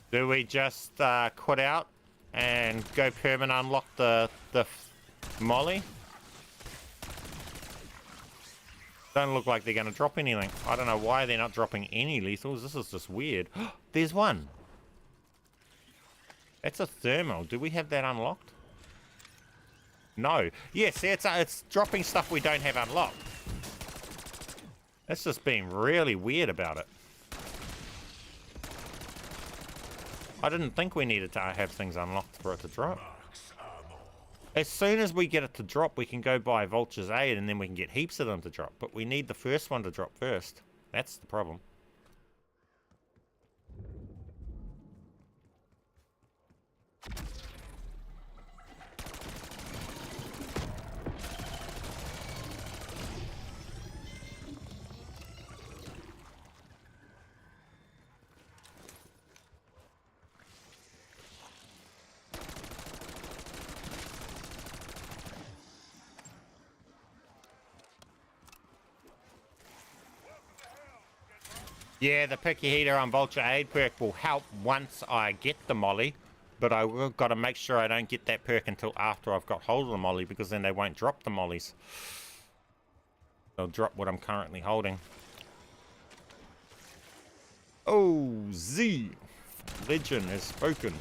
Do we just quit out and go permanent unlock the molly? Don't look like they're going to drop anything. I don't know why they're not dropping any lethals. This is just weird. There's one. That's a thermal. Do we have that unlocked? No. Yes, it's dropping stuff we don't have unlocked. That's just being really weird about it. I didn't think we needed to have things unlocked for it to drop. As soon as we get it to drop, we can go buy Vulture's Aid and then we can get heaps of them to drop. But we need the first one to drop first. That's the problem. Yeah, the picky heater on Vulture Aid perk will help once I get the molly, but I've got to make sure I don't get that perk until after I've got hold of the molly, because then they won't drop the mollies. They'll drop what I'm currently holding. Oh, Z! Legend has spoken.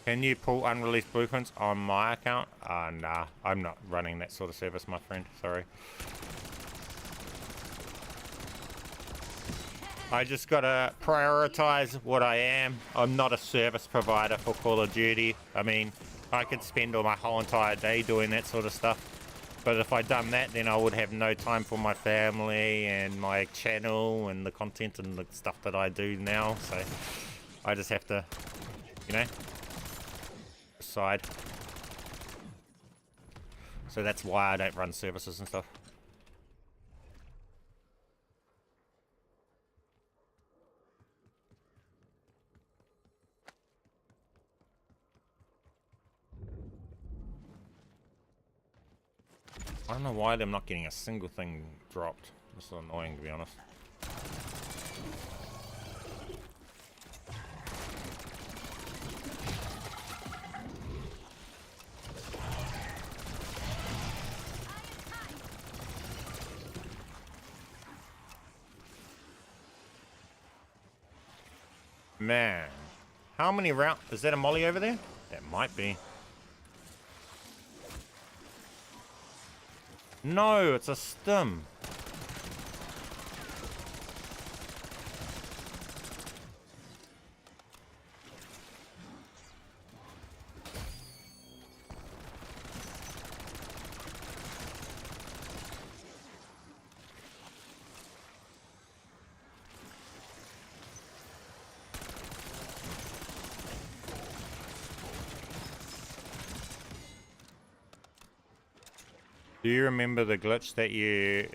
Can you pull unreleased blueprints on my account? Nah, I'm not running that sort of service, my friend. Sorry. I just gotta prioritize what I am. I'm not a service provider for Call of Duty. I mean, I could spend all my whole entire day doing that sort of stuff. But if I'd done that, then I would have no time for my family and my channel and the content and the stuff that I do now. So I just have to, you know, side. So that's why I don't run services and stuff. I don't know why I'm not getting a single thing dropped. This is annoying, to be honest. Man, how many rounds? Is that a molly over there? That might be. No, it's a stim. Do you remember the glitch that you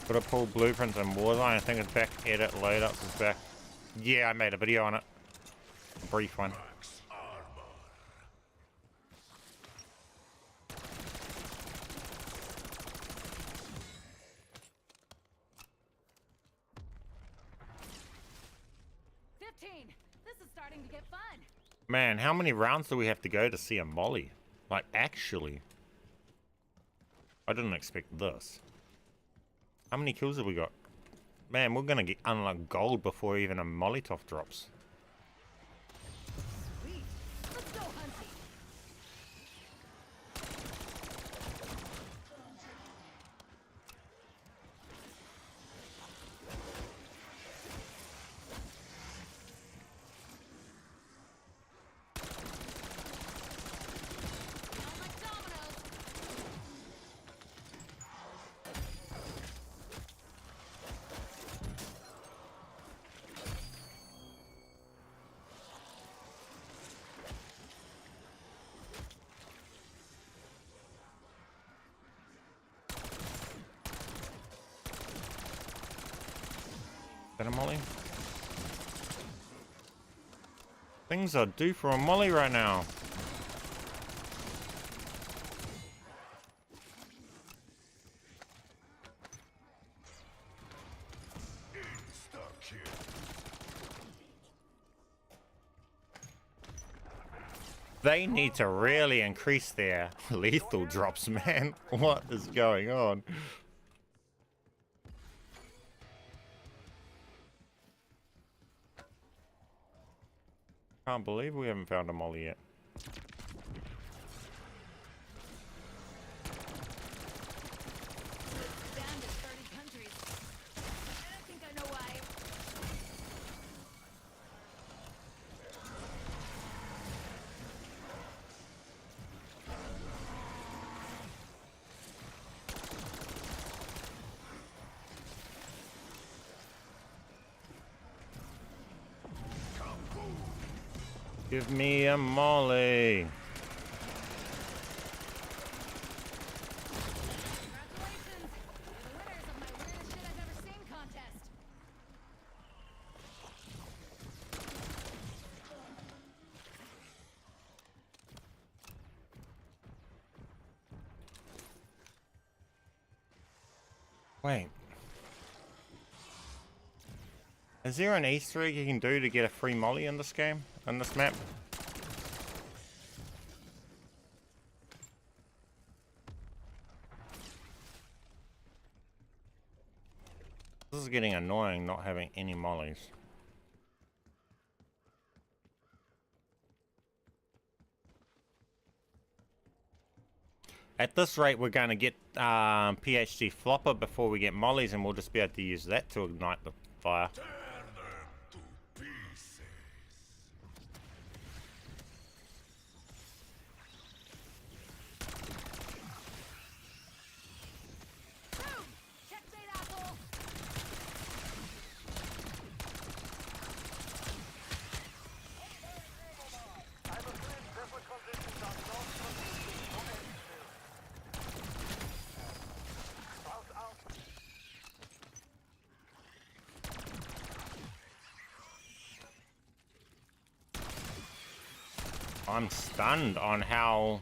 gotta pull blueprints in Warzone? I think it's back. Edit loadouts is back. Yeah, I made a video on it. A brief one. This is starting to get fun. Man, how many rounds do we have to go to see a molly? Like, actually. I didn't expect this. How many kills have we got? Man, we're gonna get unlock gold before even a Molotov drops. Sweet. Let's go hunting. Is that a molly? Things are due for a molly right now. They need to really increase their lethal drops, man. What is going on? Can't believe we haven't found a molly yet. Banned in 30 countries. I think I know why. Give me a molly. Congratulations! You're the winners of my weirdest shit I've ever seen contest. Wait. Is there an Easter egg you can do to get a free molly in this game? In this map? This is getting annoying not having any mollies. At this rate, we're going to get PhD flopper before we get mollies, and we'll just be able to use that to ignite the fire. Boom! Checkmate, asshole! I'm stunned on how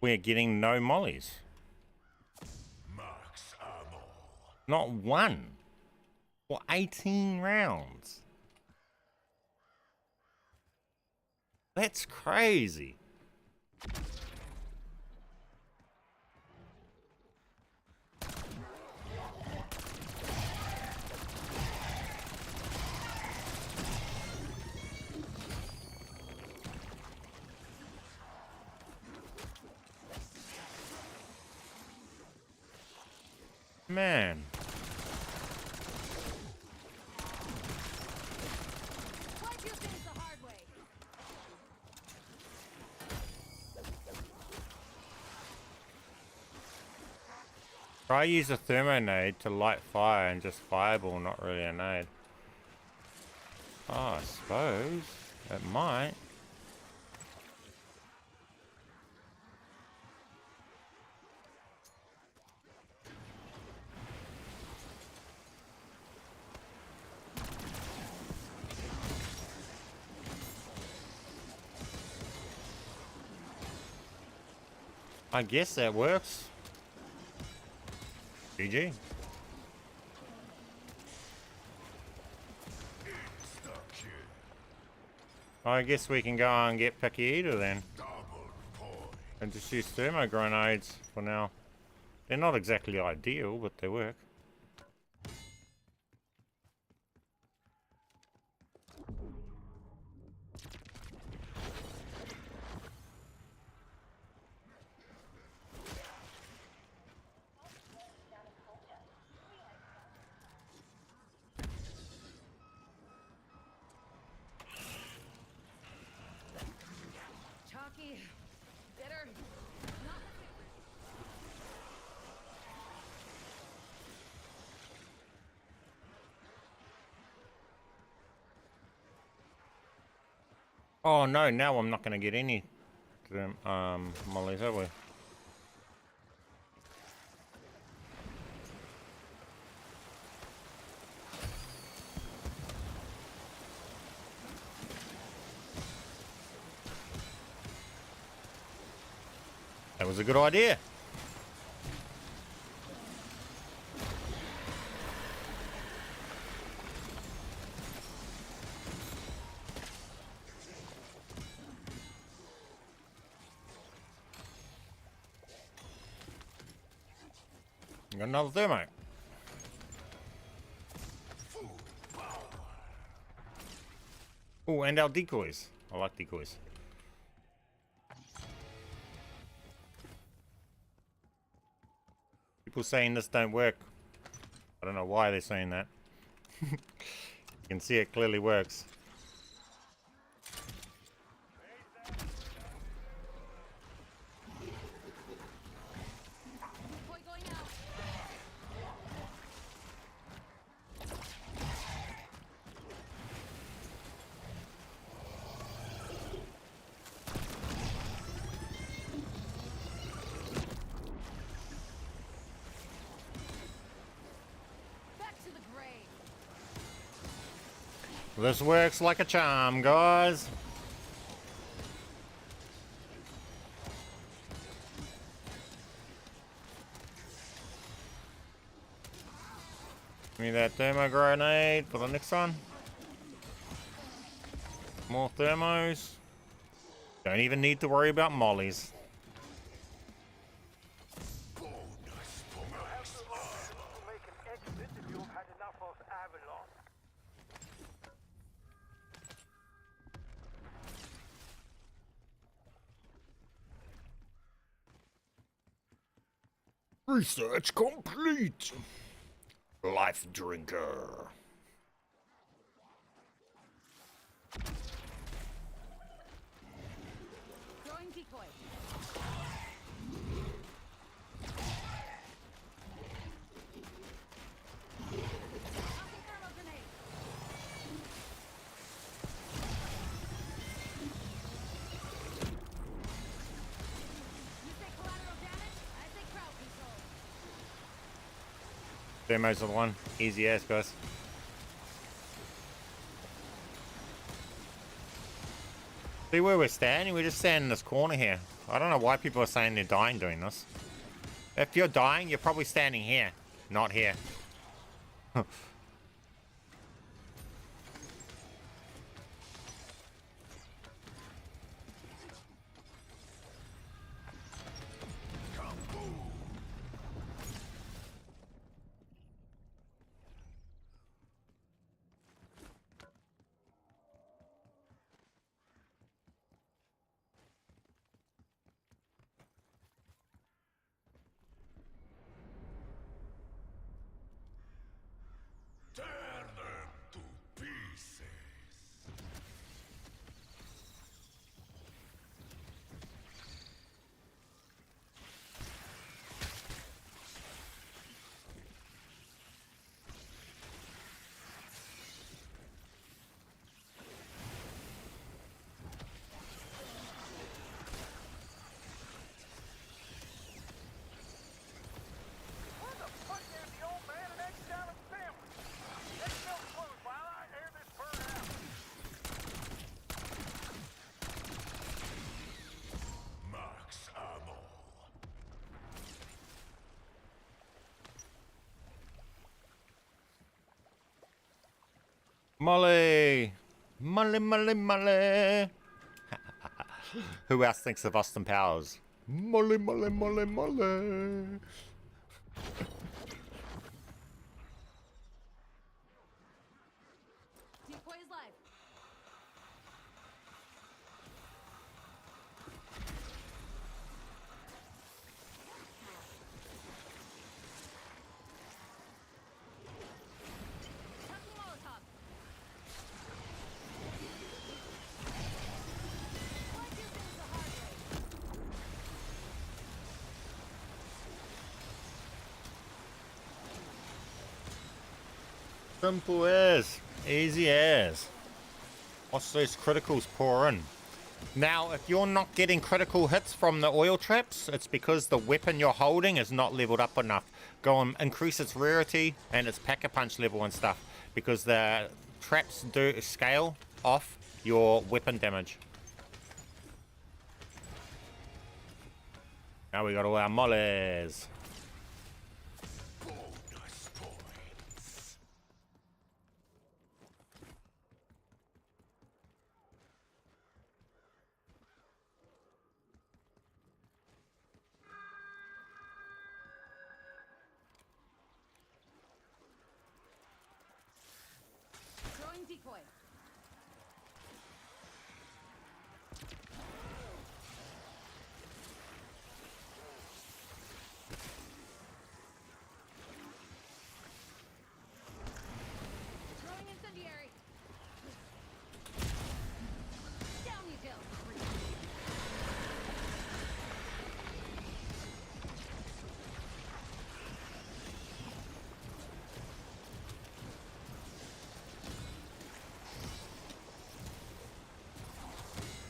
we're getting no mollies. Max ammo. Not one. For 18 rounds. That's crazy. Man. Why'd you things the hard way? Try use a thermo nade to light fire and just fireball, not really a nade. Oh, I suppose it might. I guess that works. GG. I guess we can go and get Picky Eater then. And just use thermo grenades for now. They're not exactly ideal, but they work. Chalky, bitter, not my favorite. Oh no, now I'm not going to get any mollies, are we? That was a good idea. Got another thermo. Oh, and our decoys. I like decoys. People saying this don't work. I don't know why they're saying that. You can see it clearly works. Boy going out. Back to the grave. This works like a charm, guys. Give me that thermo grenade for the next one. More thermos. Don't even need to worry about mollies. Research complete. Life drinker. Throwing decoy. Tossing thermal grenade. You say collateral damage? I say crowd control. Thermos are the one. Easy ass, guys. See where we're standing? We're just standing in this corner here. I don't know why people are saying they're dying doing this. If you're dying, you're probably standing here, not here. Tear them to pieces. Where the fuck is the old man and ex-Dallas family? Let's go close while I air this bird out. Max ammo. Molly! Molly, Molly, Molly! Who else thinks of Austin Powers? Molly, Molly, Molly, Molly! Decoy is live. Tucking Molotov. Why do things the hard way? Simple as. Easy as. Watch those criticals pour in. Now, if you're not getting critical hits from the oil traps, it's because the weapon you're holding is not leveled up enough. Go and increase its rarity and its pack-a-punch level and stuff, because the traps do scale off your weapon damage. Now we got all our mollies. Bonus points.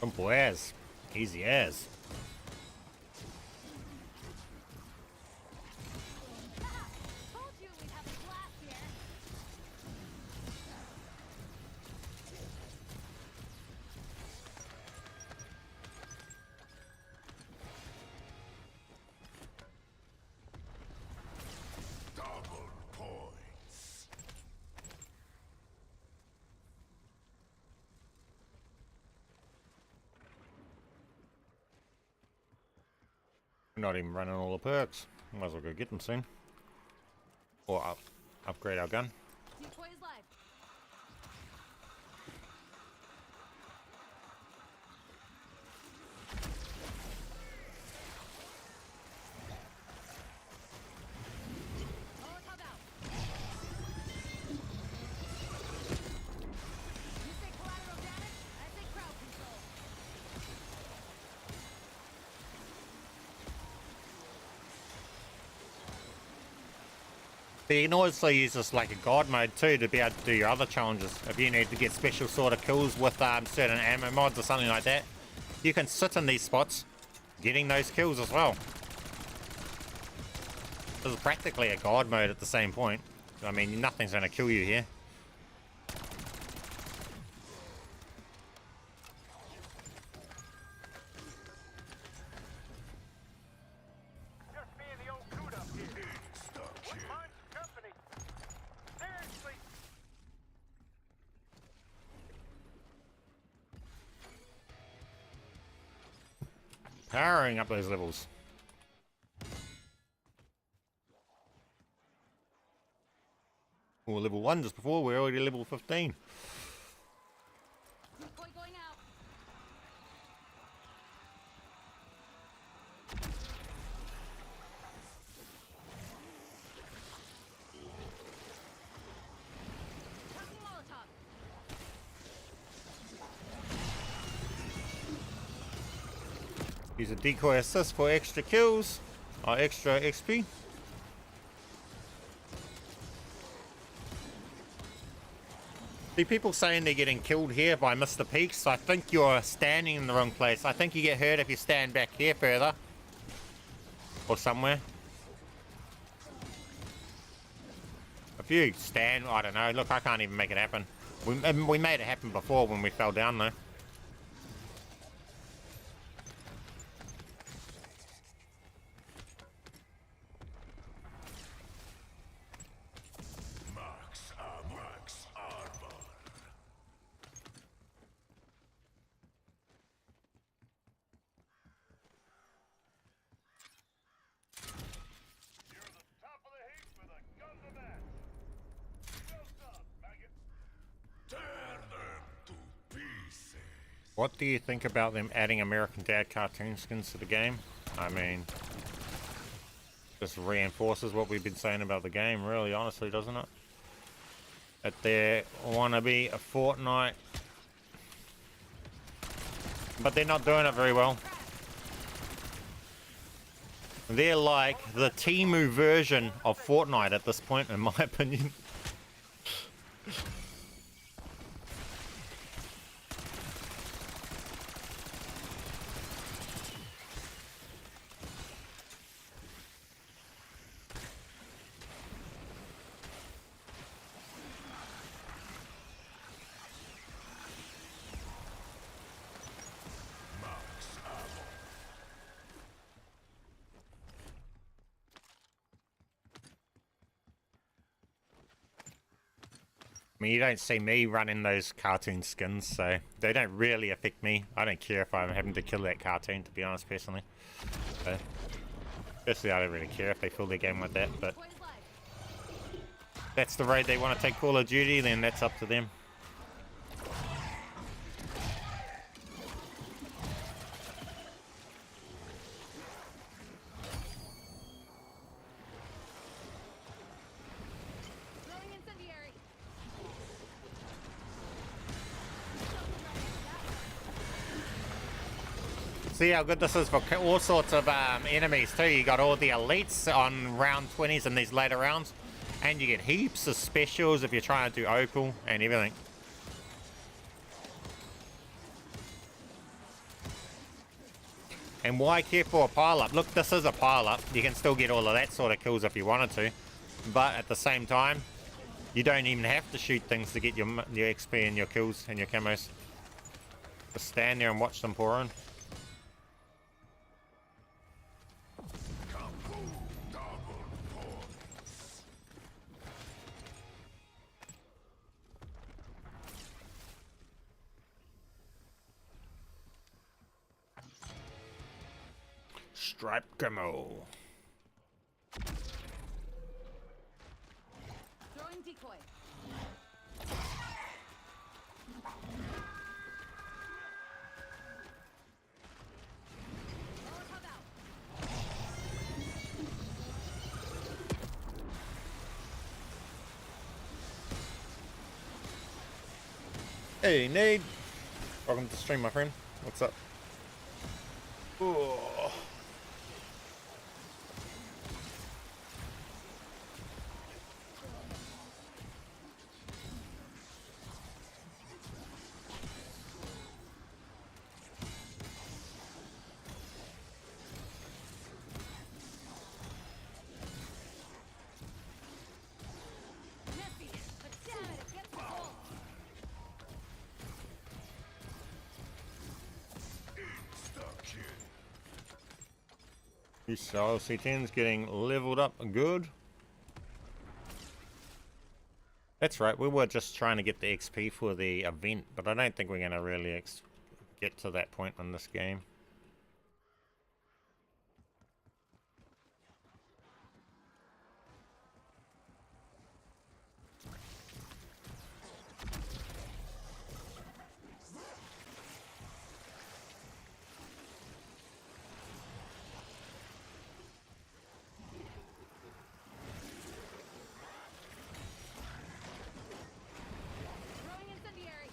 Simple as. Easy as. Told you we'd have a blast here. Double points. We're not even running all the perks. Might as well go get them soon. Or upgrade our gun. Decoy is live. Molotov out. You say collateral damage? I say crowd control. But you can also use this like a god mode too to be able to do your other challenges. If you need to get special sort of kills with certain ammo mods or something like that, you can sit in these spots getting those kills as well. This is practically a god mode at the same point. I mean, nothing's going to kill you here. Just me and the old dude up here. Wouldn't mind some company. Seriously. Powering up those levels. We were level 1 just before, we're already level 15. Decoy going out. Tossing Molotov. Use a decoy assist for extra kills, or extra XP. See, people saying they're getting killed here by Mr. Peaks. I think you're standing in the wrong place. I think you get hurt if you stand back here further. Or somewhere. If you stand, I don't know. Look, I can't even make it happen. We made it happen before when we fell down though. Max armor. You're the top of the heap with a gun to match. Well done, maggot. Tear them to pieces. What do you think about them adding American Dad cartoon skins to the game? I mean, just reinforces what we've been saying about the game, really, honestly, doesn't it? That they want to be a Fortnite, but they're not doing it very well. They're like the Temu version of Fortnite at this point, in my opinion. I mean, you don't see me running those cartoon skins, so they don't really affect me. I don't care if I'm having to kill that cartoon, to be honest, personally. So, personally, I don't really care if they fill their game like that, but Decoy is live. if that's the road they want to take Call of Duty, then that's up to them. Throwing incendiary. See how good this is for all sorts of enemies too. You got all the elites on round 20s in these later rounds, and you get heaps of specials if you're trying to do Opal and everything. And why care for a pile-up? Look, this is a pile-up. You can still get all of that sort of kills if you wanted to. But at the same time, you don't even have to shoot things to get your XP and your kills and your camos. Just stand there and watch them pour in. Striped camo. Throwing decoy. Molotov out. Hey, Nate. Welcome to the stream, my friend. What's up? Oh. Messy, but damn it, it gets cold. These C10's getting leveled up good. That's right, we were just trying to get the XP for the event, but I don't think we're going to really get to that point in this game. Throwing incendiary.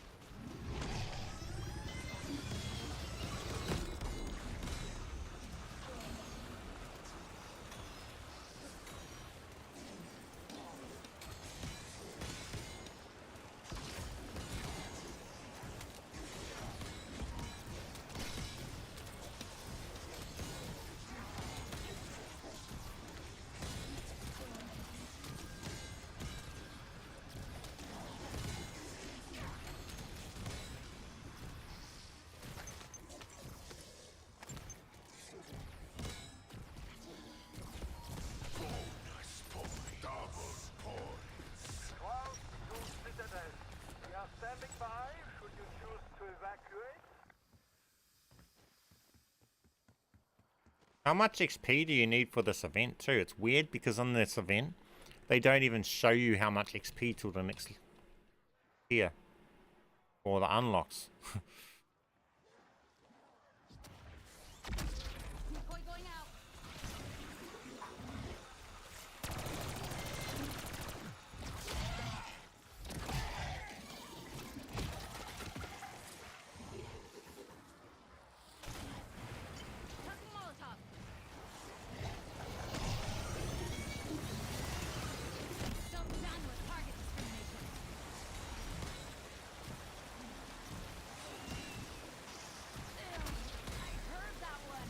Close to Citadel. We are standing by should you choose to evacuate. How much XP do you need for this event too? It's weird because on this event, they don't even show you how much XP till the next tier. Or the unlocks. Decoy going out. Tucking Molotov. Double down with target discrimination. Ew, I heard that one.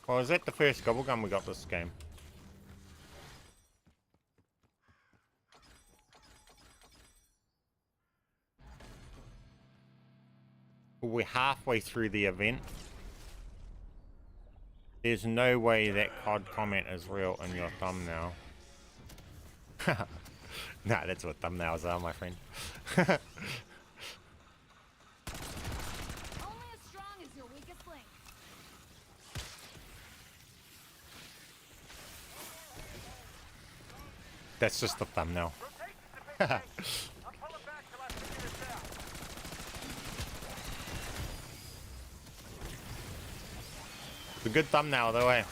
Well, is that the first gobblegum we got this game? We're halfway through the event. There's no way that COD comment is real in your thumbnail. Nah, that's what thumbnails are, my friend. Only as strong as your weakest link. That's just the thumbnail. Rotate to defend the base. I'm pulling back till I figure this out. a good thumbnail though, eh?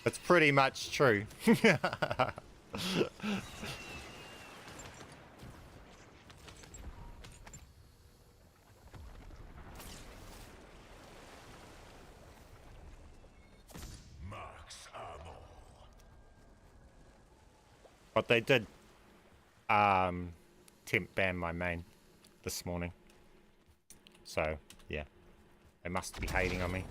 It's pretty much true. Max ammo. But they did temp ban my main this morning. So, yeah. They must be hating on me.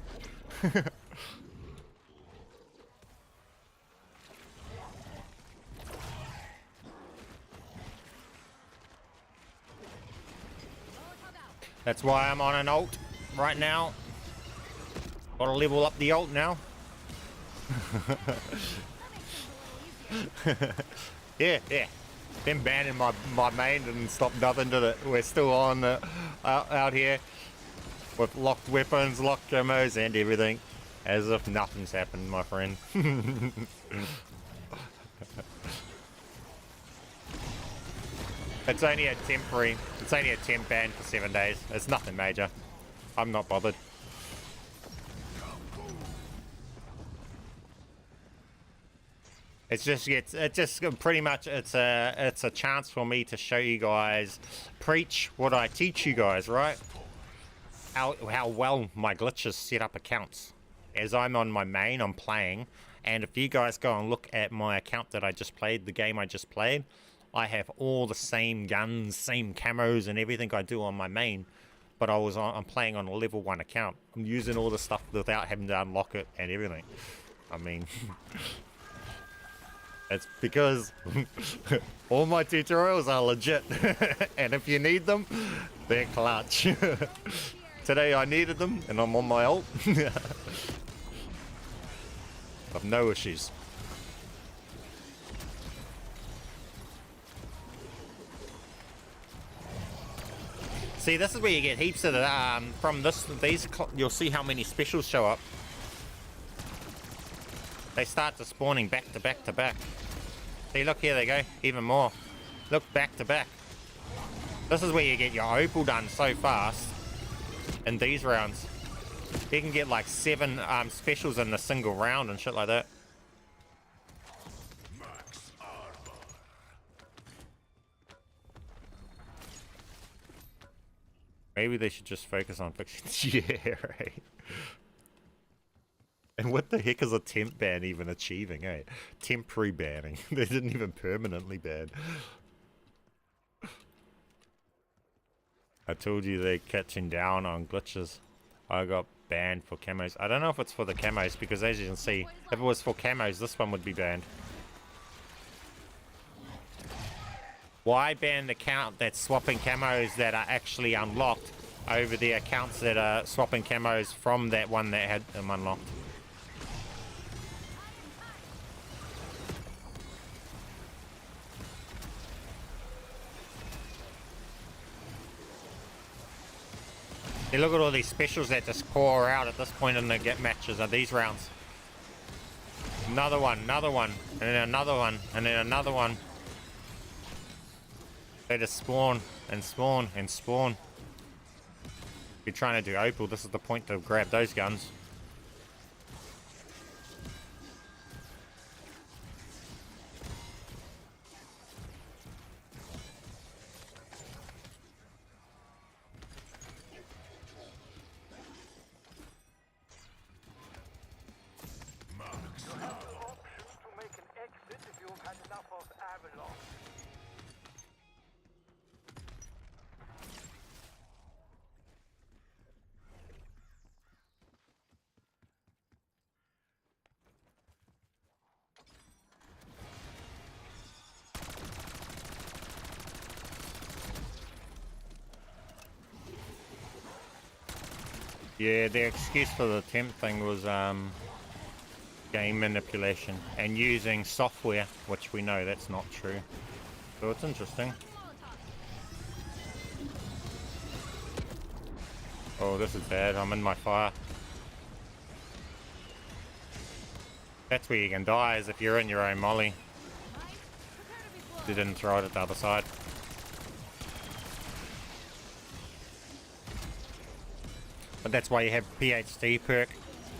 That's why I'm on an alt right now. Gotta level up the alt now. Yeah. Them banning my main didn't stop nothing, did it? We're still on the, out here with locked weapons, locked camos and everything. As if nothing's happened, my friend. It's only a temp ban for 7 days. It's nothing major. I'm not bothered. It's just pretty much it's a chance for me to show you guys, preach what I teach you guys, right? How well my glitches set up accounts. As I'm on my main, I'm playing, and if you guys go and look at my account that I just played, the game I just played, I have all the same guns, same camos and everything I do on my main, but I'm playing on a level 1 account. I'm using all the stuff without having to unlock it and everything. I mean, it's because all my tutorials are legit, and if you need them, they're clutch. Today I needed them, and I'm on my ult. I've no issues. See, this is where you get heaps of the, from these, you'll see how many specials show up. They start to spawning back to back to back. See, look, here they go, even more. Look, back to back. This is where you get your opal done so fast in these rounds. You can get like 7 specials in a single round and shit like that. Maybe they should just focus on fixing. Yeah, right. And what the heck is a temp ban even achieving, eh? Temporary banning. They didn't even permanently ban. I told you they're catching down on glitches. I got banned for camos. I don't know if it's for the camos, because as you can see, if it was for camos, this one would be banned. Why ban the account that's swapping camos that are actually unlocked over the accounts that are swapping camos from that one that had them unlocked? Hey, look at all these specials that just pour out at this point in the get matches of these rounds. Another one, and then another one, and then another one. They just spawn and spawn and spawn. If you're trying to do opal, this is the point to grab those guns. You have the option to make an exit if you've had enough of Avalon. Yeah, the excuse for the temp thing was game manipulation and using software, which we know that's not true. So it's interesting. Oh, this is bad. I'm in my fire. That's where you can die, is if you're in your own molly. You didn't throw it at the other side. But that's why you have PhD perk,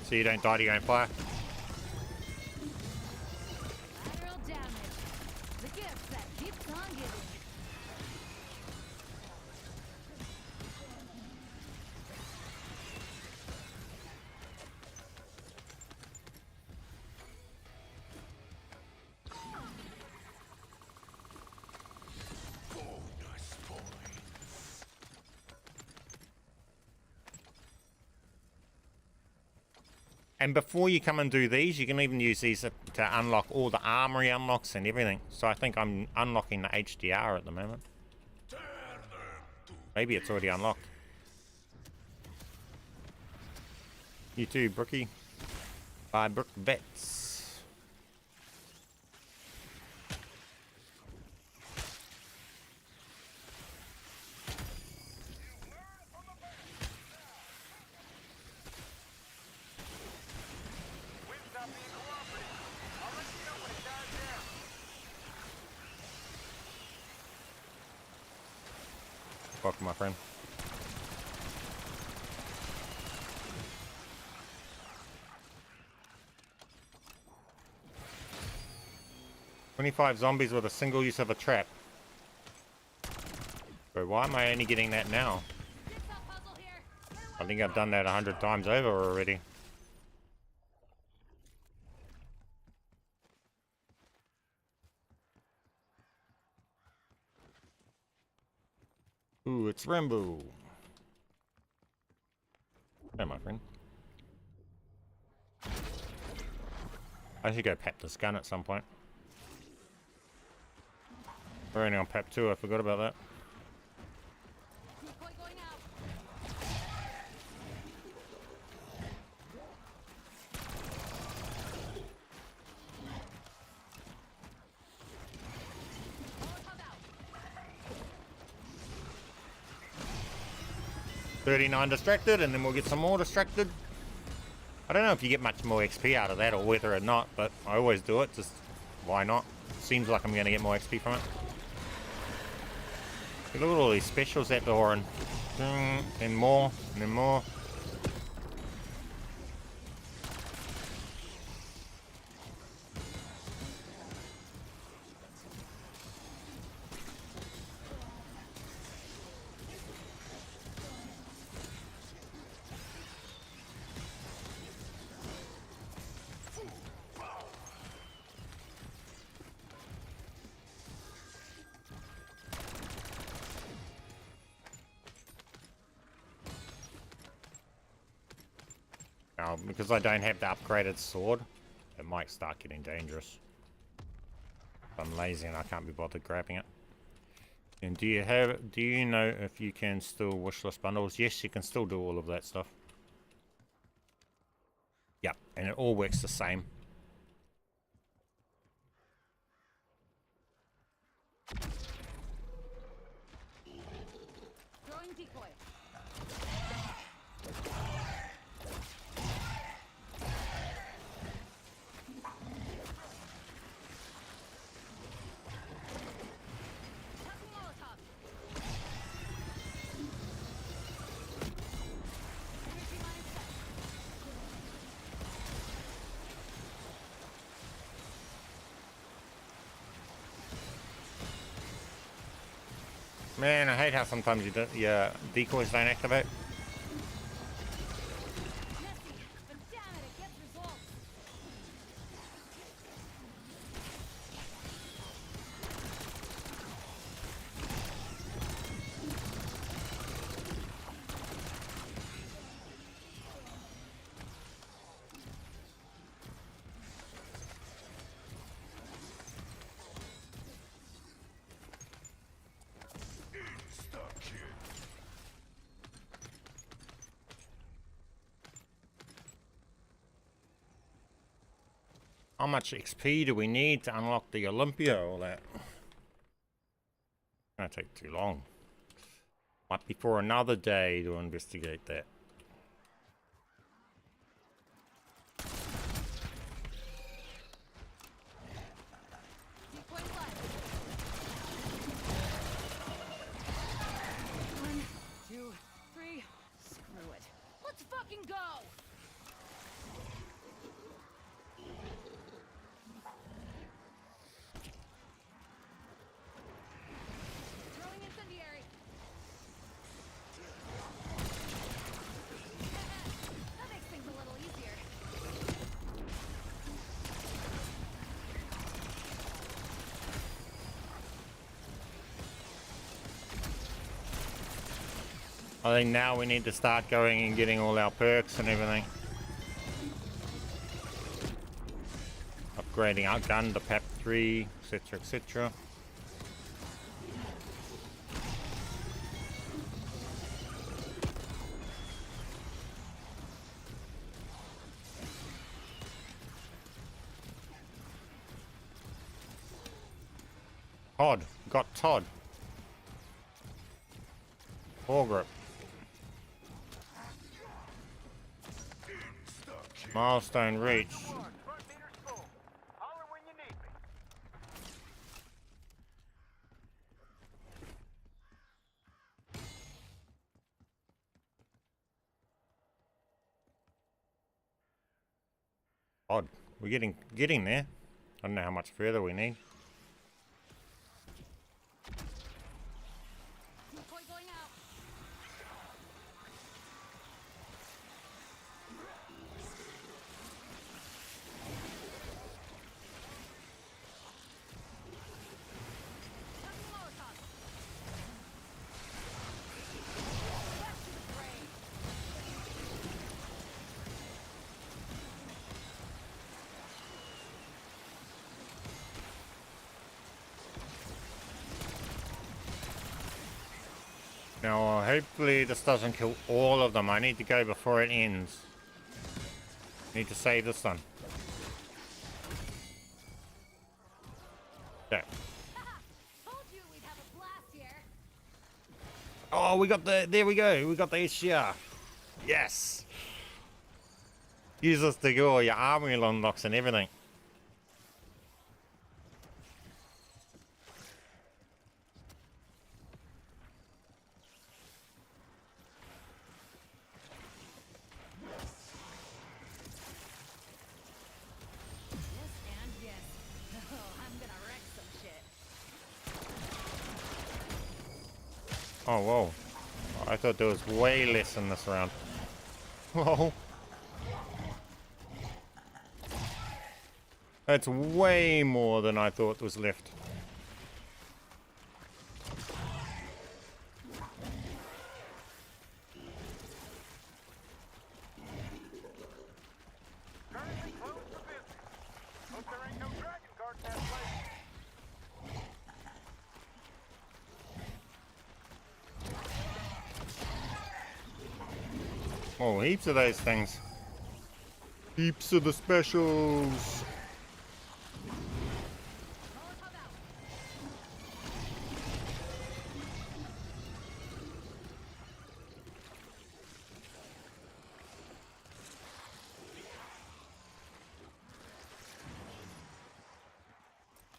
so you don't die to your own fire. Lateral damage. The gift that keeps on giving. Bonus points. And before you come and do these, you can even use these to unlock all the armory unlocks and everything. So I think I'm unlocking the HDR at the moment. Turn them to Maybe it's already unlocked. You too, Brookie. Bye, Brook Vets. Wind's not being cooperative. I'll let you know when it dies down. Welcome, my friend. "25 zombies with a single use of a trap." Bro, why am I only getting that now? Jigsaw puzzle here. I think I've done that 100 times over already. Ooh, it's Rambo. Hey, my friend. I should go pap this gun at some point. We're only on pap 2, I forgot about that. Decoy going out. Molotov out. 39 distracted, and then we'll get some more distracted. I don't know if you get much more XP out of that or whether or not, but I always do it, just why not? Seems like I'm going to get more XP from it. Look at all these specials at the horn. And more, and then more. Now, because I don't have the upgraded sword, it might start getting dangerous. I'm lazy and I can't be bothered grabbing it. And do you know if you can still wishlist bundles? Yes, you can still do all of that stuff. Yep, and it all works the same. Throwing decoy. Tossing Molotov. Energy mine set. Man, I hate how sometimes your decoys don't activate. Messy, but damn it, it gets results. insta-kill. How much XP do we need to unlock the Olympia? All that. Gonna take too long. Might be for another day to investigate that. Decoy left. 1, 2, 3. Screw it. Let's I think now we need to start going and getting all our perks and everything. Upgrading our gun to PAP 3, etc, etc. Todd. Got Todd. Foregrip. Milestone reached. Front meter's full. Holler when you need me. Todd. We're getting there. I don't know how much further we need. Decoy going out. Touching Molotov. Left to the brain. Now, hopefully this doesn't kill all of them. I need to go before it ends. Need to save this one. Okay. Told you we'd have a blast here. Oh, we got the, there we go. We got the HCR. Yes. Use this to get all your armory unlocks and everything. Yes and yes. Oh, I'm gonna wreck some shit. Oh, whoa. I thought there was way less in this round. Whoa. That's way more than I thought was left. Currently closed for business. Hope there ain't no dragon guard in that place. Oh, heaps of those things. Heaps of the specials. Molotov out.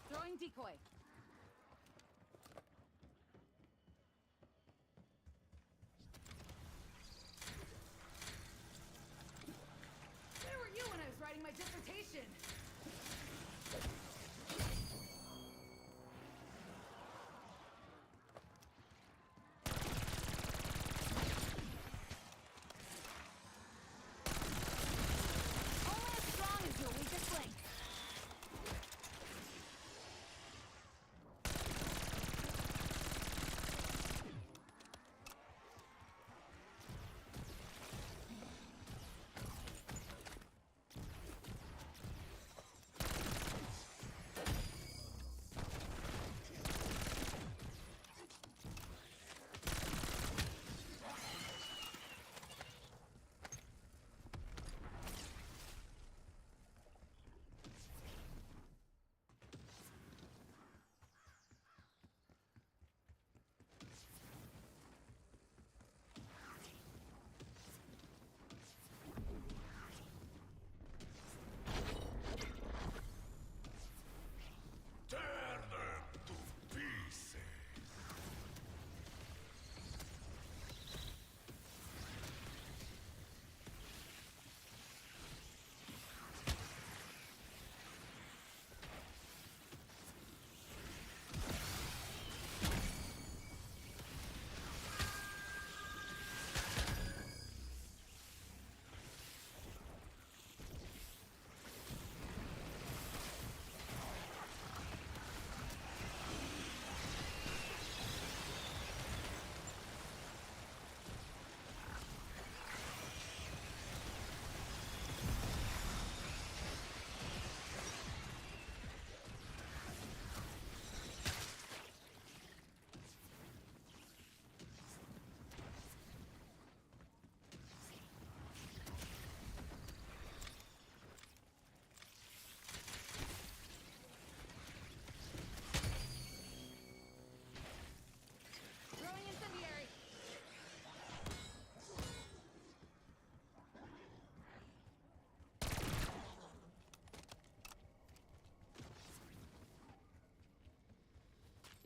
Throwing decoy. Where were you when I was writing my dissertation? Only as strong as your weakest link.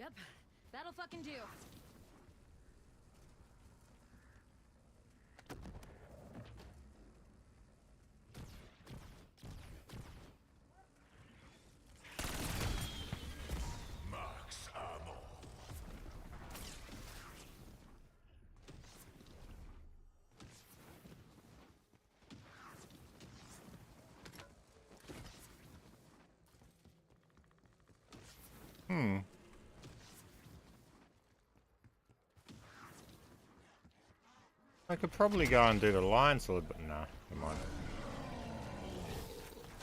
Yep, that'll fucking do. Max ammo. I could probably go and do the lion sword, but no, never mind.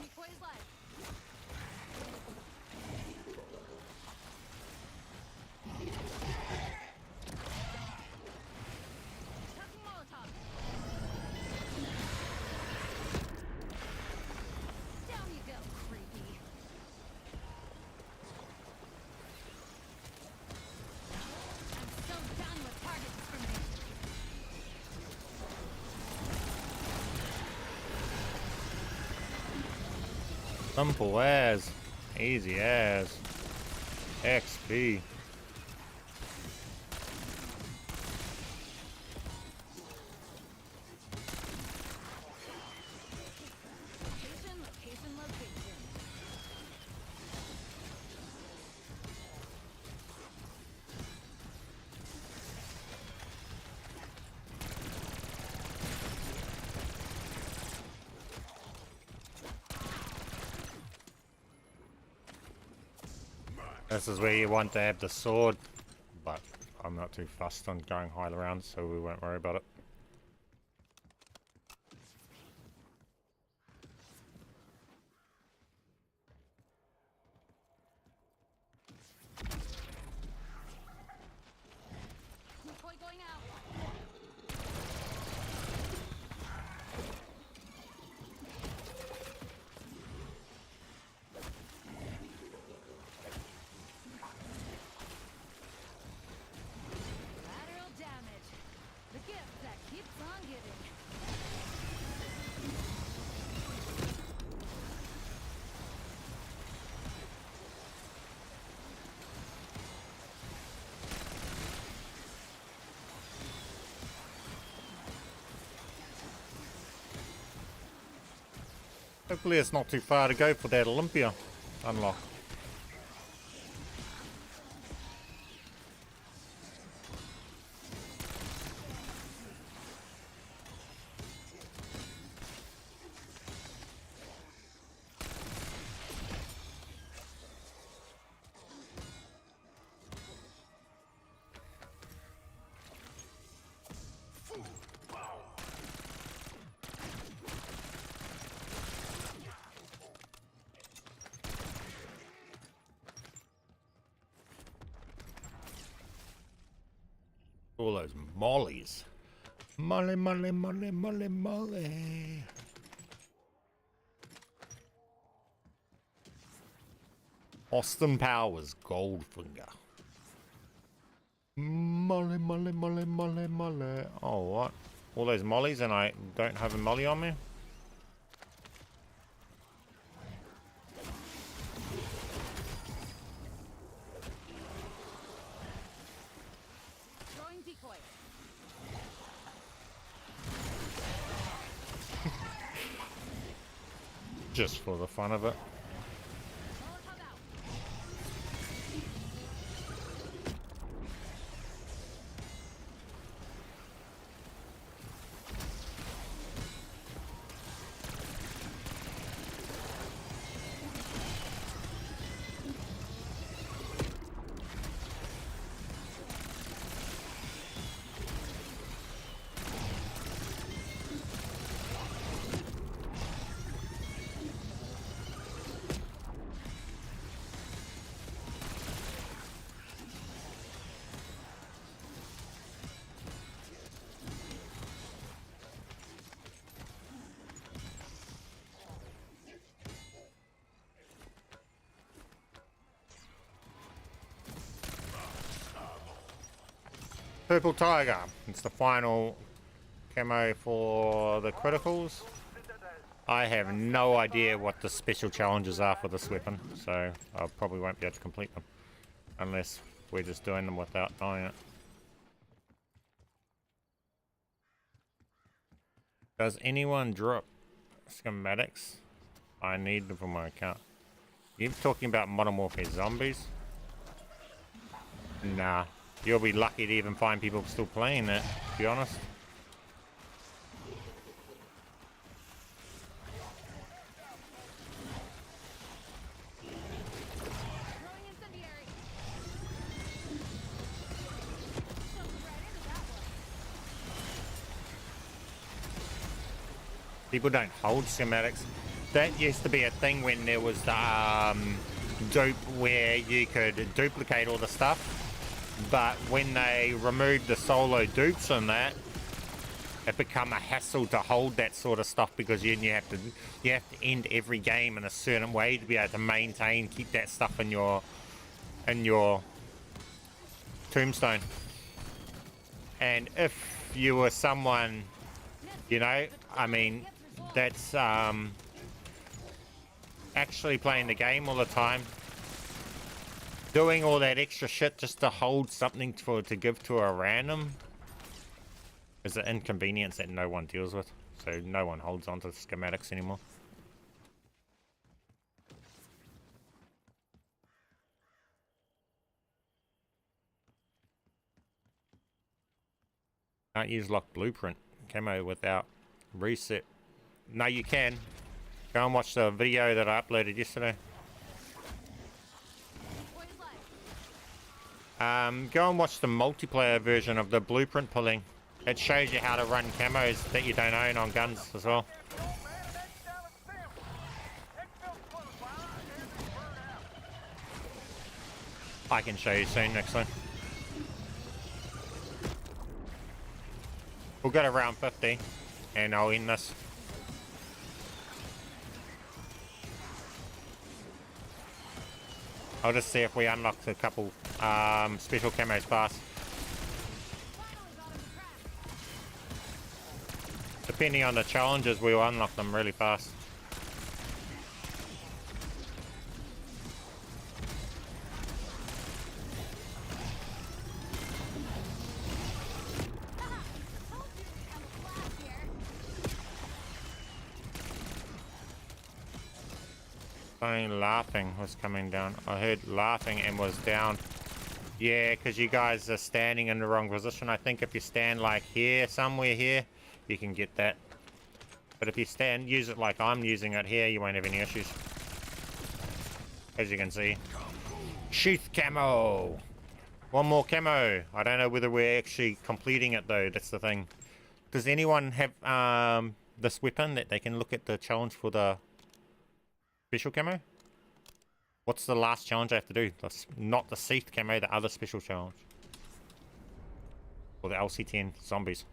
Decoy's live. Chucking Molotov. Down you go, creepy. I'm so done with target discrimination. Simple as, easy as, XP. Location, location, location. This is where you want to have the sword, but I'm not too fussed on going high around, so we won't worry about it. Decoy going out. Lateral damage. The gift that keeps on giving. Hopefully it's not too far to go for that Olympia unlock. All those mollies. Molly, molly, molly, molly, molly. Austin Powers, Goldfinger. Molly, molly, molly, molly, molly. Oh, what? All those mollies and I don't have a molly on me? Throwing decoy. Just for the fun of it. Molotov out. Purple Tiger. It's the final camo for the criticals. I have no idea what the special challenges are for this weapon, so I probably won't be able to complete them unless We're just doing them without knowing it. Does anyone drop schematics? I need them for my account. You talking about Modern Warfare Zombies? Nah. You'll be lucky to even find people still playing that, to be honest. Throwing incendiary. Jumped right into that one. People don't hold schematics. That used to be a thing when there was the dupe where you could duplicate all the stuff. But when they removed the solo dupes on that, it became a hassle to hold that sort of stuff because you have to end every game in a certain way to be able to maintain, keep that stuff in your tombstone. And if you were someone, you know, I mean, that's actually playing the game all the time, doing all that extra shit just to hold something to give to a random is an inconvenience that no one deals with. So no one holds onto schematics anymore. Can't use lock blueprint camo without reset. No, you can. Go and watch the video that I uploaded yesterday. Go and watch the multiplayer version of the blueprint pulling. It shows you how to run camos that you don't own on guns as well. I can show you soon next time. We'll go to round 50 and I'll end this. I'll just see if we unlock a couple special camos fast. Depending on the challenges, we'll unlock them really fast. Laughing was coming down. I heard laughing and was down. Yeah, because you guys are standing in the wrong position. I think if you stand like here, somewhere here, you can get that. But if you use it like I'm using it here, you won't have any issues. As you can see. Sheath camo! One more camo. I don't know whether we're actually completing it though, that's the thing. Does anyone have this weapon that they can look at the challenge for the special camo? What's the last challenge I have to do? Not the Seath camo, the other special challenge. Or the LC10 zombies.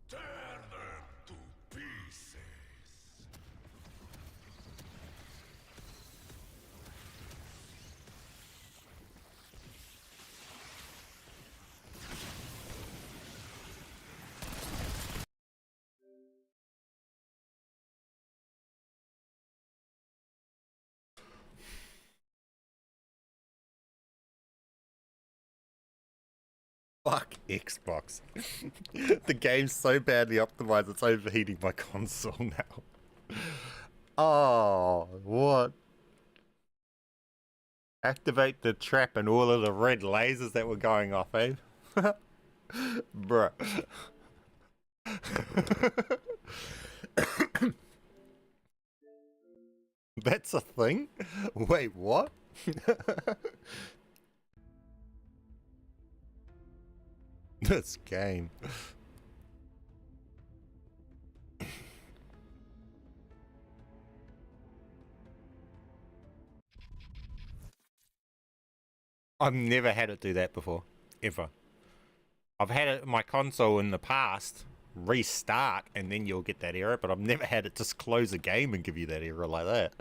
Tear them to pieces. Fuck Xbox. The game's so badly optimized it's overheating my console now. Oh, what? Activate the trap and all of the red lasers that were going off, eh? Bruh. That's a thing? Wait, what? This game. I've never had it do that before, ever. I've had it my console in the past restart and then you'll get that error, but I've never had it just close a game and give you that error like that.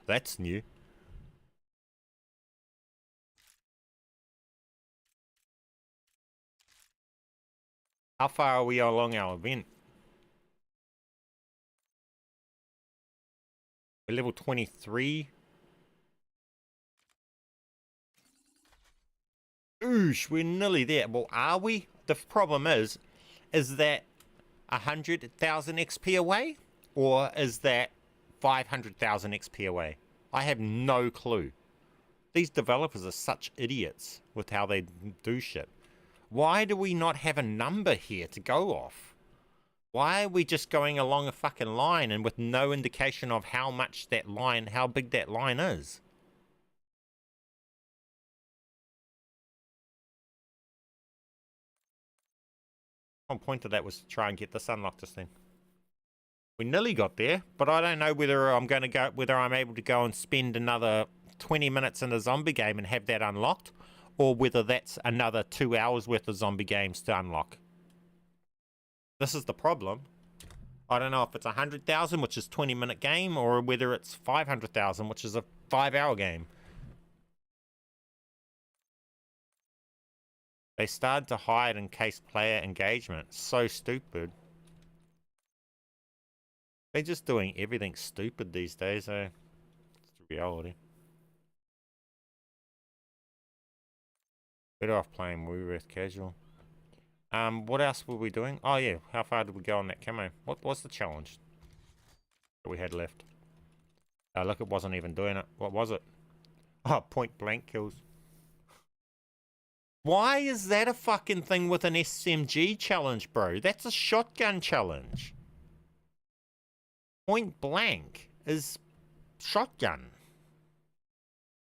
That's new. How far are we along our event? We're level 23. Oosh, we're nearly there. Well, are we? The problem is that 100,000 XP away? Or is that 500,000 XP away? I have no clue. These developers are such idiots with how they do shit. Why do we not have a number here to go off? Why are we just going along a fucking line and with no indication of how much that line, how big that line is? The whole point of that was to try and get this unlocked this thing. We nearly got there, but I don't know whether I'm able to go and spend another 20 minutes in a zombie game and have that unlocked, or whether that's another 2 hours worth of zombie games to unlock. This is the problem. I don't know if it's 100,000, which is a 20-minute game, or whether it's 500,000, which is a 5-hour game. They started to hide in case player engagement. So stupid. They're just doing everything stupid these days, eh? It's the reality. Better off playing Woolworth casual. What else were we doing? Oh yeah, how far did we go on that camo? What was the challenge that we had left? Oh look, it wasn't even doing it. What was it? Oh, point blank kills. Why is that a fucking thing with an SMG challenge, bro? That's a shotgun challenge. Point blank is shotgun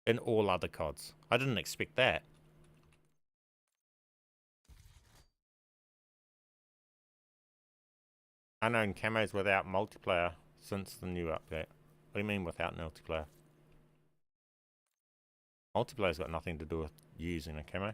in all other CODs. I didn't expect that. Unknown camos without multiplayer since the new update. What do you mean without multiplayer? Multiplayer's got nothing to do with using a camo.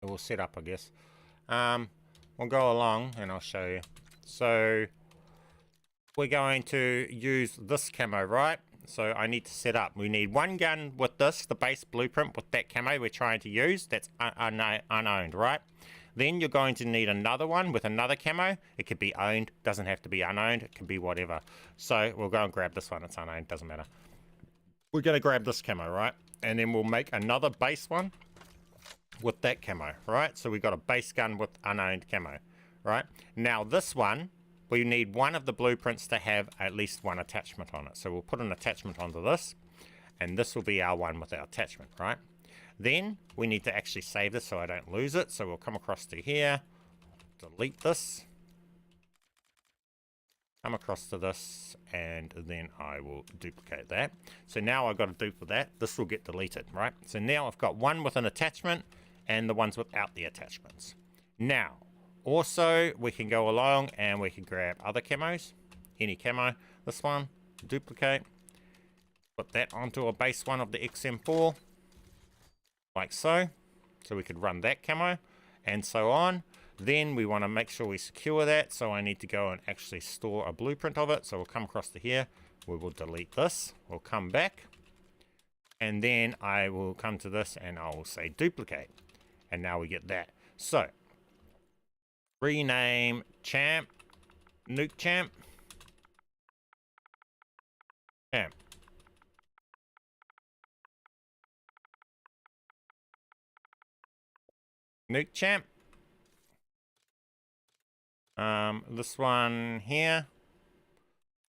We'll set up, I guess. We'll go along and I'll show you. So we're going to use this camo, right? So I need to set up. We need one gun with this, the base blueprint with that camo we're trying to use. That's unowned, right? Then you're going to need another one with another camo. It could be owned, doesn't have to be unowned, it can be whatever. So we'll go and grab this one, it's unowned, doesn't matter. We're going to grab this camo, right? And then we'll make another base one with that camo, right? So we got a base gun with unowned camo, right? Now this one, we need one of the blueprints to have at least one attachment on it. So we'll put an attachment onto this, and this will be our one with our attachment, right? Then we need to actually save this so I don't lose it. So we'll come across to here, delete this, come across to this, and then I will duplicate that. So now I've got a dupe of that. This will get deleted, right? So now I've got one with an attachment and the ones without the attachments. Now, also we can go along and we can grab other camos, any camo, this one, duplicate, put that onto a base one of the XM4, like so. So we could run that camo and so on. Then we want to make sure we secure that, so I need to go and actually store a blueprint of it. So we'll come across to here, we will delete this, we'll come back, and then I will come to this and I will say duplicate, and now we get that. So rename champ, nuke champ, champ. Nuke champ. This one here,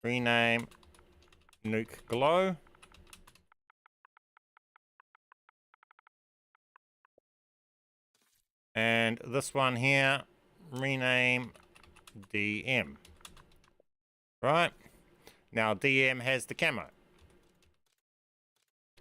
rename nuke glow. And this one here, rename DM. Right, now DM has the camo.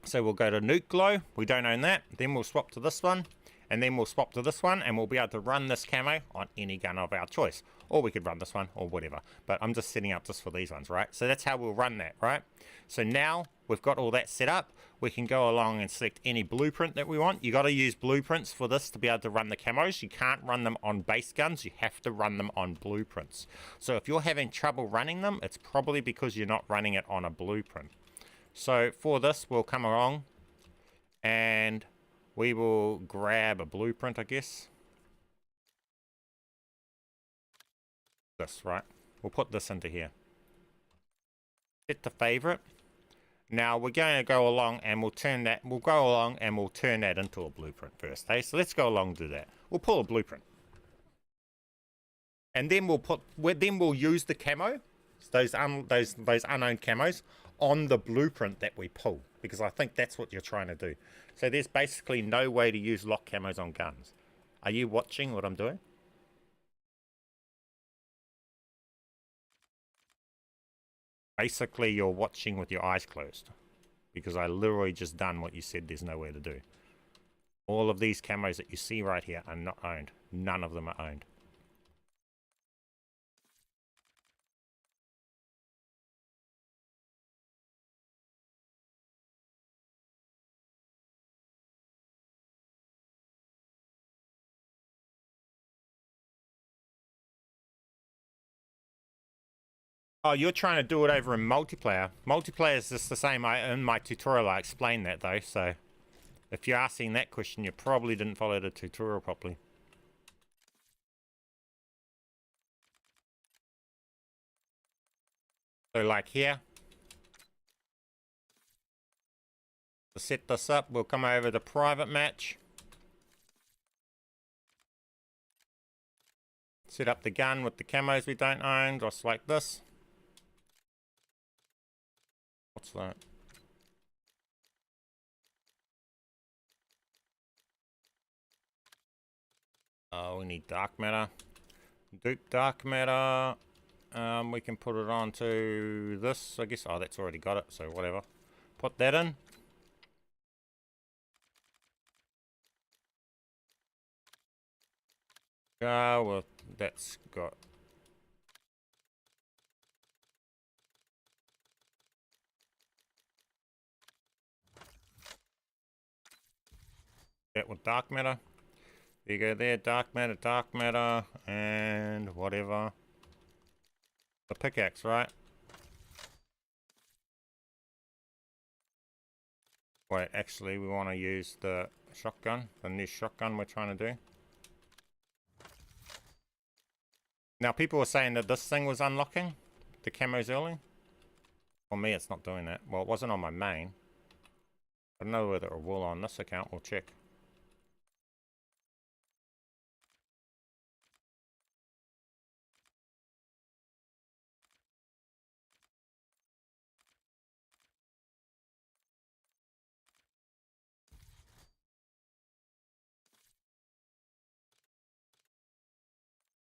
So we'll go to nuke glow, we don't own that. Then we'll swap to this one, and then we'll swap to this one, and we'll be able to run this camo on any gun of our choice. Or we could run this one, or whatever. But I'm just setting up just for these ones, right? So that's how we'll run that, right? So now we've got all that set up. We can go along and select any blueprint that we want. You got to use blueprints for this to be able to run the camos. You can't run them on base guns. You have to run them on blueprints. So if you're having trouble running them, it's probably because you're not running it on a blueprint. So for this, we'll come along and We will grab a blueprint, I guess. This, right? We'll put this into here. Set to favorite. Now we're going to go along and we'll turn that, we'll go along and we'll turn that into a blueprint first. Hey, so let's go along and do that. We'll pull a blueprint. And then we'll use the camo, those unowned camos, on the blueprint that we pull. Because I think that's what you're trying to do. So there's basically no way to use lock camos on guns. Are you watching what I'm doing? Basically, you're watching with your eyes closed. Because I literally just done what you said there's nowhere to do. All of these camos that you see right here are not owned. None of them are owned. Oh, you're trying to do it over in multiplayer. Multiplayer is just the same. In my tutorial, I explained that though. So, if you're asking that question, you probably didn't follow the tutorial properly. So, like here, to set this up, we'll come over to private match. Set up the gun with the camos we don't own, just like this. What's that? Oh, we need dark matter. Dupe dark matter. We can put it onto this, I guess. Oh, that's already got it, so whatever. Put that in. Well, that's got... that with dark matter. There you go there, dark matter, and whatever. The pickaxe, right? Wait, actually we want to use the shotgun, the new shotgun we're trying to do. Now people were saying that this thing was unlocking the camos early. For me it's not doing that. Well, it wasn't on my main. I don't know whether it will on this account, we'll check.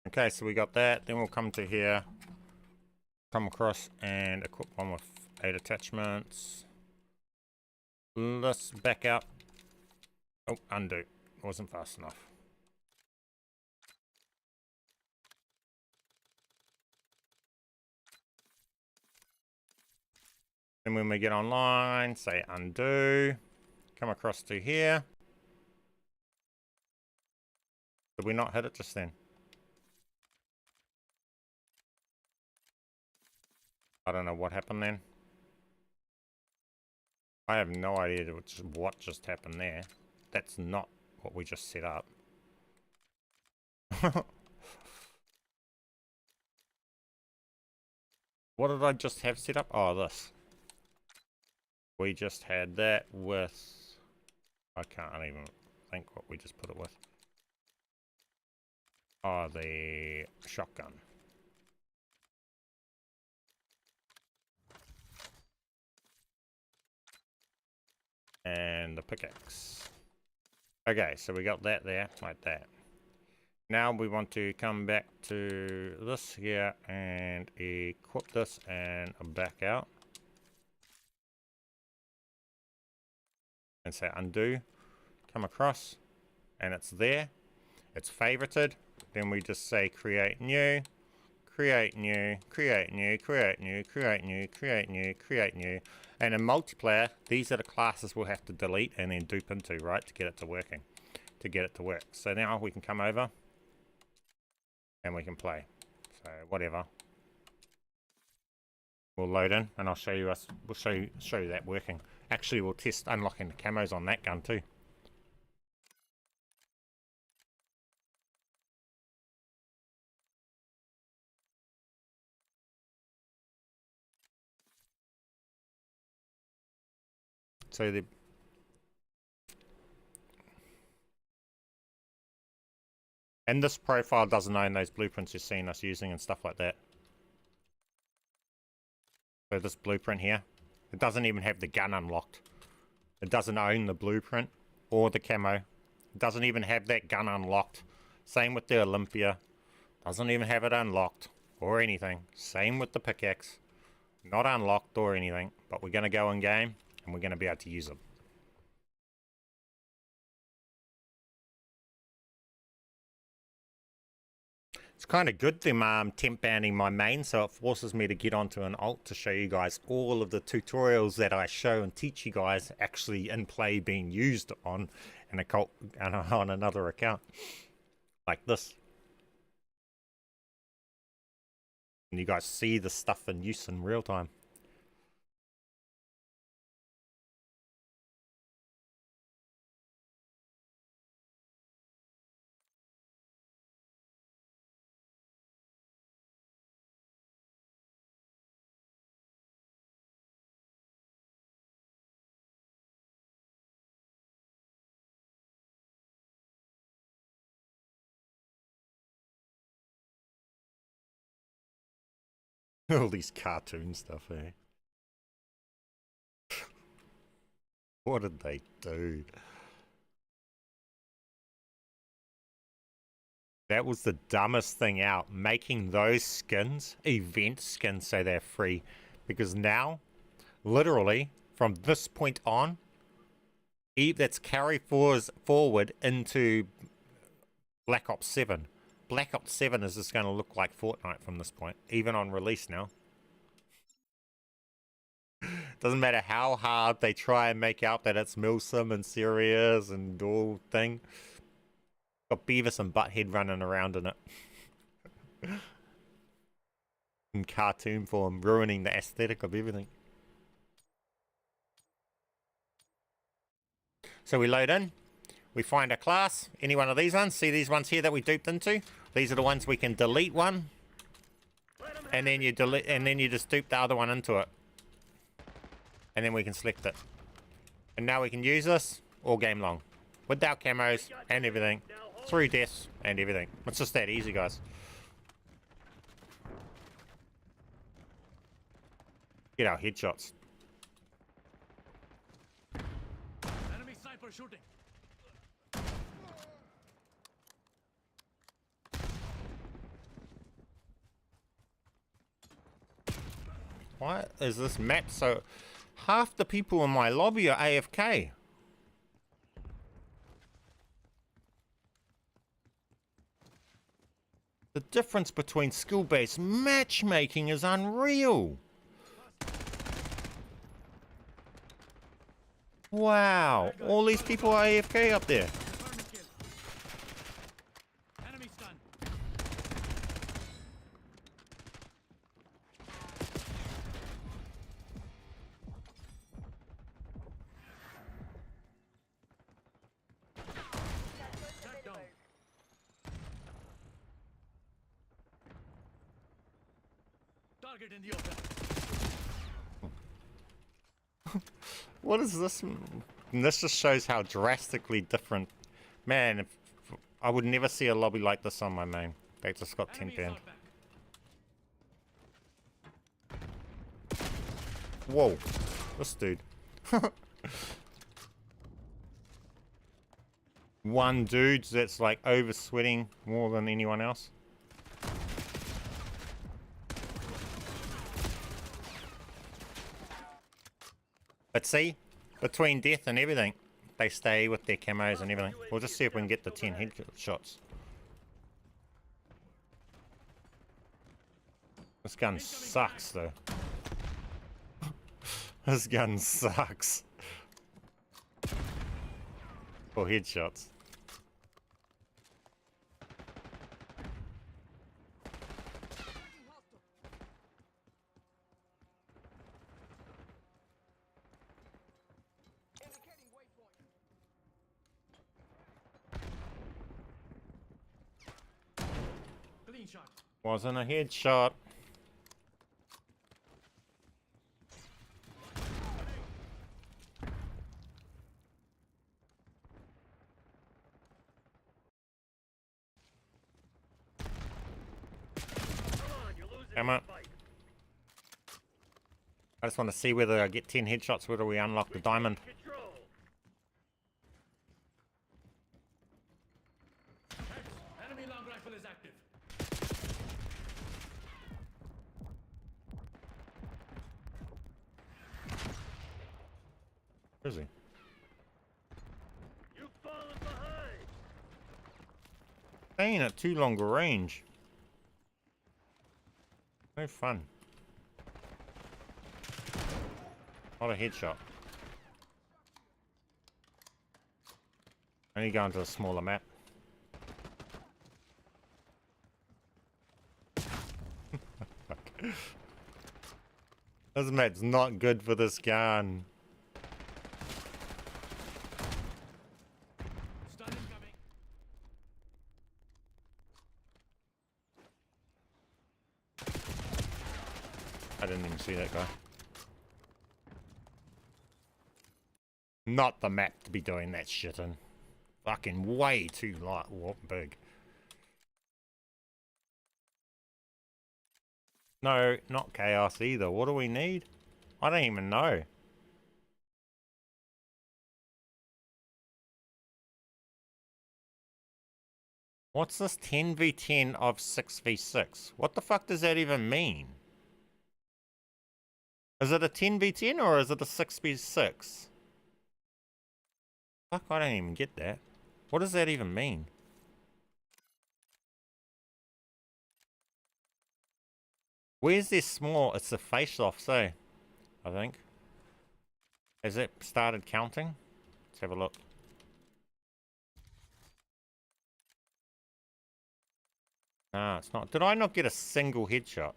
Okay, so we got that. Then we'll come to here, come across and equip one with 8 attachments. Let's back out. Oh, undo. Wasn't fast enough. Then when we get online, say undo. Come across to here. Did we not hit it just then? I don't know what happened then. I have no idea what just happened there. That's not what we just set up. What did I just have set up? Oh, this. We just had that with... I can't even think what we just put it with. Oh, the shotgun. And the pickaxe. Okay, so we got that there, like that. Now we want to come back to this here and equip this and back out. And say undo. Come across. And it's there. It's favorited. Then we just say create new. Create new, create new, create new, create new, create new, create new. And in multiplayer, these are the classes we'll have to delete and then dupe into, right, to get it to working, to get it to work. So now we can come over and we can play. So whatever. We'll load in and I'll show you we'll show you that working. Actually, we'll test unlocking the camos on that gun too. So the and this profile doesn't own those blueprints you're seeing us using and stuff like that. So this blueprint here, it doesn't even have the gun unlocked. It doesn't own the blueprint or the camo. It doesn't even have that gun unlocked. Same with the Olympia. Doesn't even have it unlocked or anything. Same with the pickaxe. Not unlocked or anything. But we're going to go in game and we're going to be able to use it. It's kind of good them temp banning my main, so it forces me to get onto an alt to show you guys all of the tutorials that I show and teach you guys actually in play being used on an account, on another account like this. And you guys see the stuff in use in real time. All these cartoon stuff, eh? What did they do? That was the dumbest thing out. Making those skins, event skins, so they're free. Because now, literally, from this point on, that's carry forward into Black Ops 7. Black Ops 7 is just going to look like Fortnite from this point, even on release now. Doesn't matter how hard they try and make out that it's Milsim and serious and all thing. Got Beavis and Butthead running around in it. In cartoon form, ruining the aesthetic of everything. So we load in. We find a class, any one of these ones. See these ones here that we duped into? These are the ones we can delete one. And then you delete, and then you just dupe the other one into it. And then we can select it. And now we can use this all game long. Without camos and everything. 3 deaths and everything. It's just that easy, guys. Get our headshots. Enemy sniper shooting. Why is this map so... Half the people in my lobby are AFK. The difference between skill-based matchmaking is unreal. Wow, all these people are AFK up there. Enemy stunned. Tag down. Target in the open. What is this? This just shows how drastically different. Man, if, I would never see a lobby like this on my main. They just got 10 Enemy banned. shot back. Whoa, this dude. One dude that's like over sweating more than anyone else. But see, between death and everything, they stay with their camos and everything. We'll just see if we can get the 10 headshots. This gun sucks though. This gun sucks. For headshots. Indicating waypoint. Clean shot. Wasn't a headshot. Come on. I just want to see whether I get 10 headshots, whether we unlock the diamond. Control. Enemy long rifle is active. Where is he? You've fallen behind. Staying at too long a range. No fun. Not a headshot. Only going to a smaller map. This map's not good for this gun. Stun incoming. I didn't even see that guy. Not the map to be doing that shit in. Fucking way too light, big. No, not chaos either. What do we need? I don't even know. What's this 10v10 of 6v6? What the fuck does that even mean? Is it a 10v10 or is it a 6v6? Fuck, I don't even get that. What does that even mean? Where's this small? It's the face-off, say. I think. Has it started counting? Let's have a look. Nah, it's not. Did I not get a single headshot?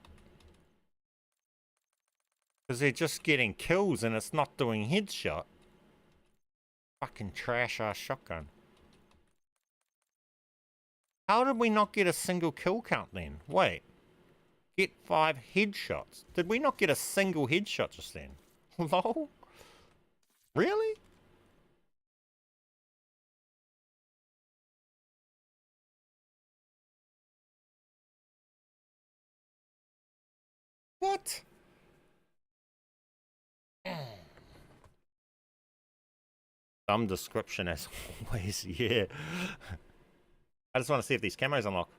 Because they're just getting kills and it's not doing headshot. Fucking trash-ass shotgun. How did we not get a single kill count then? Wait. Get 5 headshots. Did we not get a single headshot just then? Lol? Really? What? Some description as always, yeah. I just want to see if these camos unlock.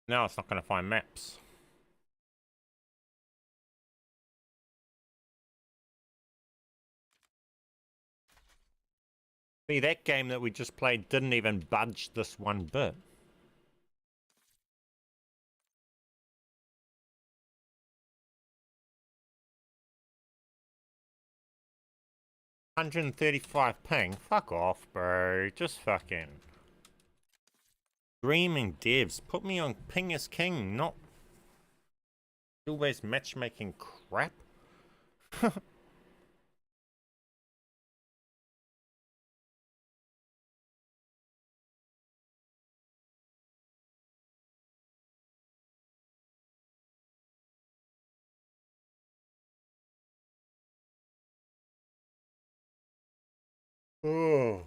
No, it's not going to find maps. See, that game that we just played didn't even budge this one bit. $135 ping? Fuck off, bro. Just fucking... Dreaming devs. Put me on ping is king, not... Always matchmaking crap. Oh.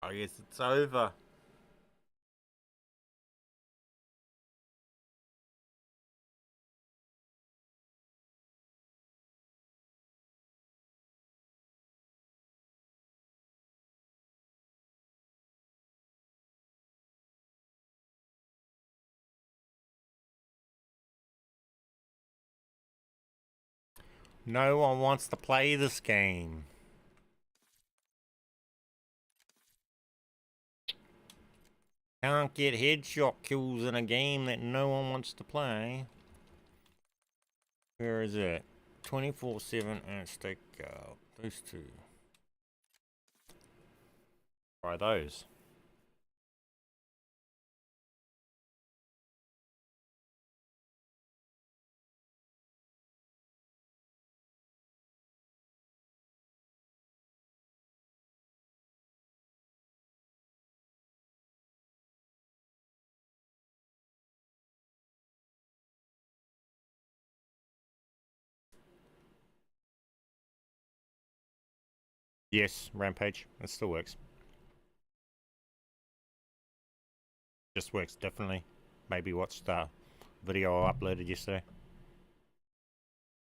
I guess it's over. No one wants to play this game. Can't get headshot kills in a game that no one wants to play. Where is it? 24/7 and stick out. Those two. Try those. Yes, Rampage. It still works. Just works differently. Maybe watch the video I uploaded yesterday.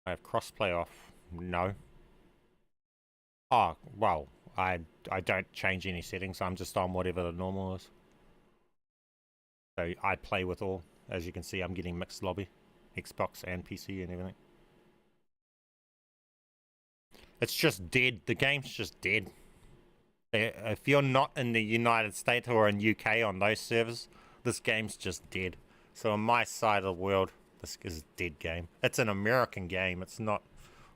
I have crossplay off. No. Oh, well, I don't change any settings. I'm just on whatever the normal is. So I play with all. As you can see, I'm getting mixed lobby. Xbox and PC and everything. It's just dead. The game's just dead. If you're not in the United States or in UK on those servers, this game's just dead. So on my side of the world, this is a dead game. It's an American game. It's not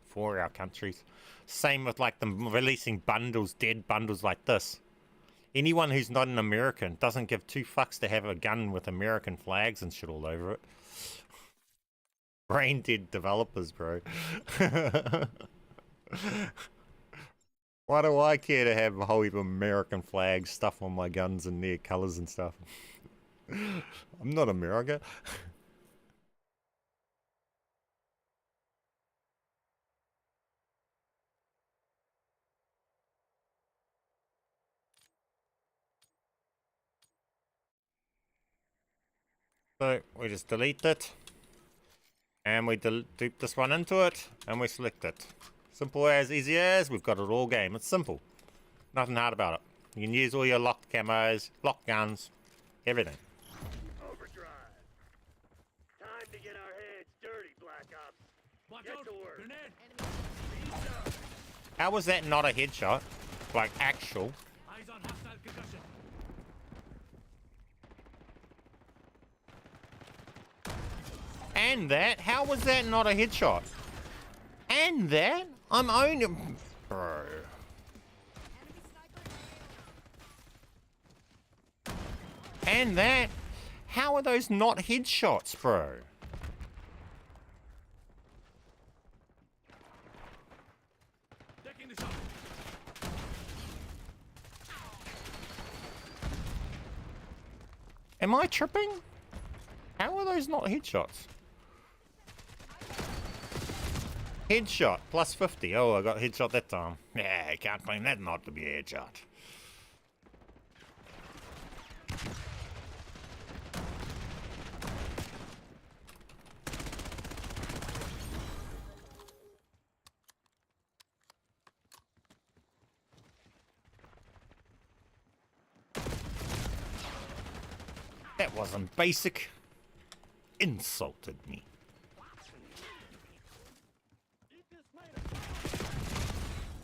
for our countries. Same with like them releasing bundles, dead bundles like this. Anyone who's not an American doesn't give two fucks to have a gun with American flags and shit all over it. Brain dead developers, bro. Why do I care to have a whole heap of American flag stuff on my guns and their colors and stuff? I'm not America. So we just delete it, and we dupe this one into it, and we select it. Simple as, easy as, we've got it all game. It's simple. Nothing hard about it. You can use all your locked camos, locked guns, everything. Overdrive. Time to get our heads dirty, Black Ops. Watch Get out! to work. Grenade! How was that not a headshot? Like actual. Eyes on hostile concussion. And that, how was that not a headshot? And that, I'm owning, bro. And that, how are those not headshots, bro? Taking the shot. Am I tripping? How are those not headshots? Headshot, plus 50. Oh, I got headshot that time. Yeah, I can't claim that not to be a headshot. That wasn't basic. Insulted me.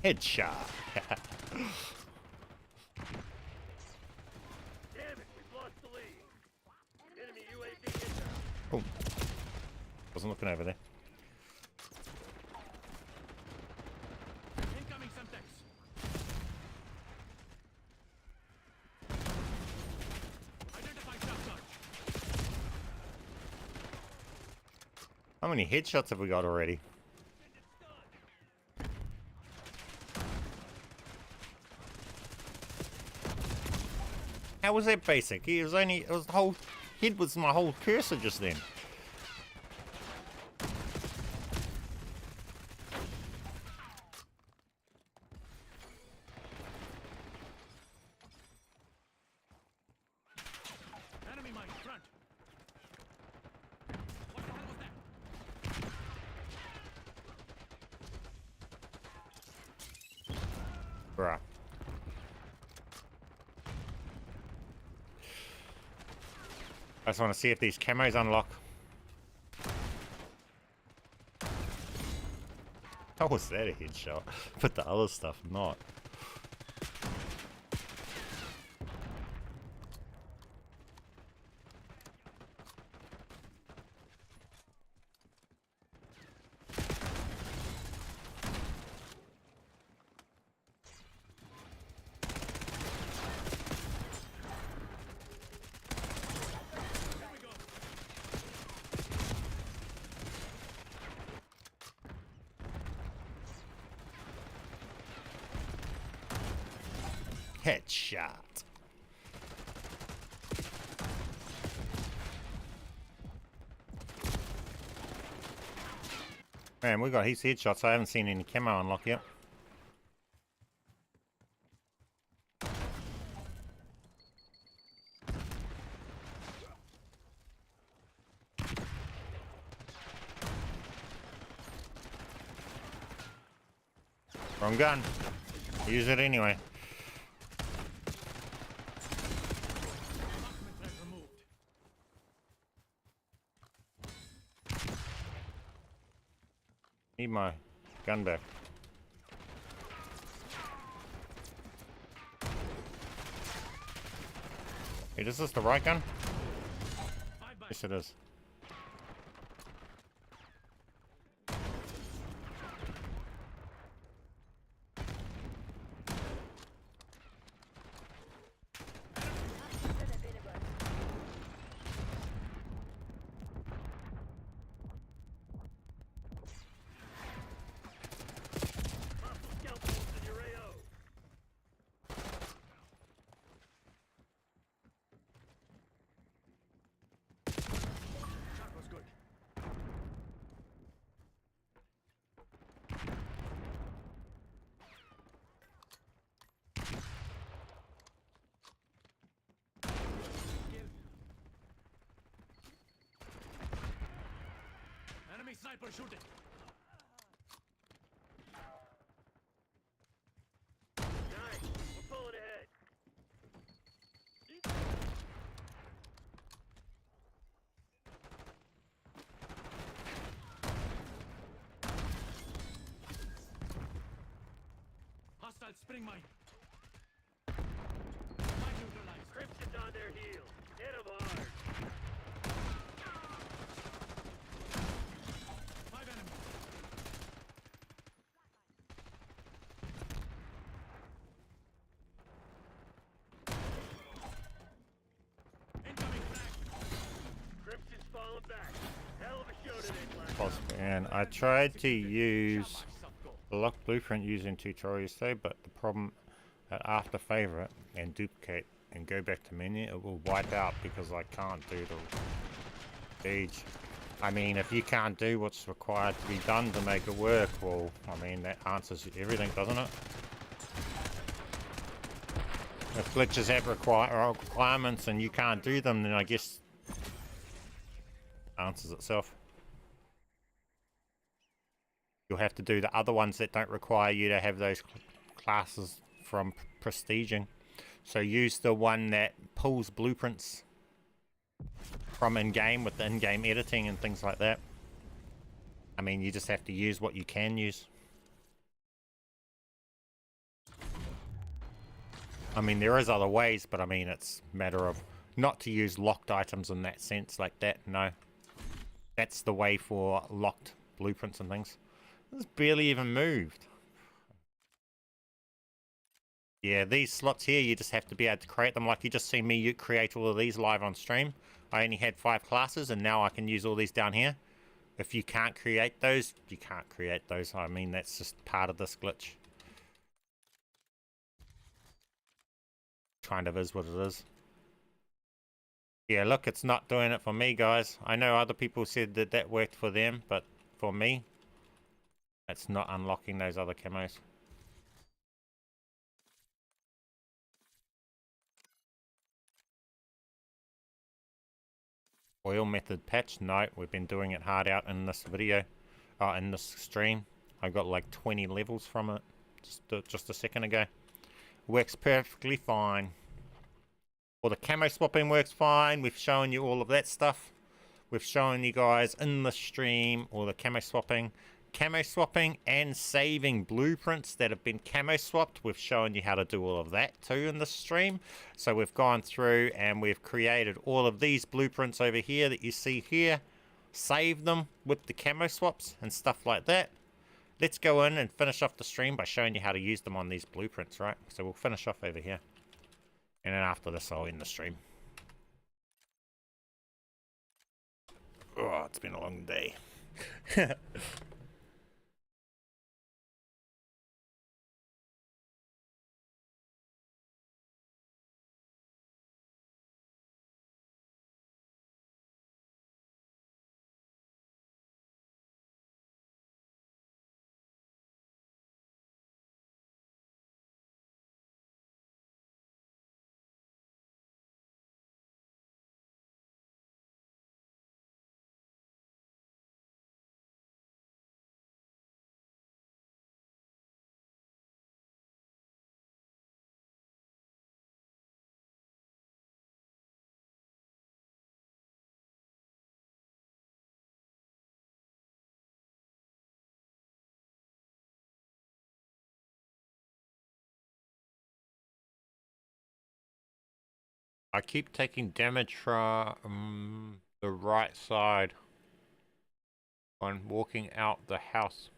Headshot. Damn it, we've lost the lead. Enemy UAV inbound. Oh. Wasn't looking over there. Incoming Semtex. Identify shot charge. How many headshots have we got already? How was that basic? It was only, it was the whole head was my whole cursor just then. Enemy mine, front. What the hell was that? Bruh. I just want to see if these camos unlock. How was that a headshot? But the other stuff not. Headshot. Man, we got heaps of headshots. I haven't seen any camo unlock yet. Wrong gun. Use it anyway. Marksman threat removed. Need my gun back. Hey, is this the right gun? Bye-bye. Yes, it is. Scout bolts in your AO. Shot was good. Kill. Enemy sniper shooting. Nice. We're pulling ahead. Hostile spring mine. Mine neutralized. Crimson's on their heels. Hit 'em hard. 5 enemies. Incoming frag. Crimson's falling back. Hell of a show today, Black. Possible. And I tried to use Shot go. the lock blueprint using tutorials today, but the problem that after favorite and duplicate and go back to menu, it will wipe out because I can't do the page. I mean, if you can't do what's required to be done to make it work, well, I mean, that answers everything, doesn't it? If glitches have requirements and you can't do them, then I guess answers itself. You'll have to do the other ones that don't require you to have those classes from prestiging. So use the one that pulls blueprints from in-game with the in-game editing and things like that. I mean, you just have to use what you can use. I mean, there is other ways, but I mean, it's a matter of not to use locked items in that sense like that, no. That's the way for locked blueprints and things. It's barely even moved. Yeah, these slots here, you just have to be able to create them. Like you just see me create all of these live on stream. I only had 5 classes and now I can use all these down here. If you can't create those, you can't create those. I mean, that's just part of this glitch. Kind of is what it is. Yeah, look, it's not doing it for me, guys. I know other people said that that worked for them, but for me, it's not unlocking those other camos. Oil method patch? No, we've been doing it hard out in this video, in this stream. I got like 20 levels from it just a second ago. Works perfectly fine. Well, the camo swapping works fine. We've shown you all of that stuff. We've shown you guys in the stream all the camo swapping and saving blueprints that have been camo swapped. We've shown you how to do all of that too in the stream. So we've gone through and we've created all of these blueprints over here that you see here, saved them with the camo swaps and stuff like that. Let's go in and finish off the stream by showing you how to use them on these blueprints, right? So we'll finish off over here, and then after this I'll end the stream. Oh, it's been a long day. I keep taking damage from the right side on walking out the house.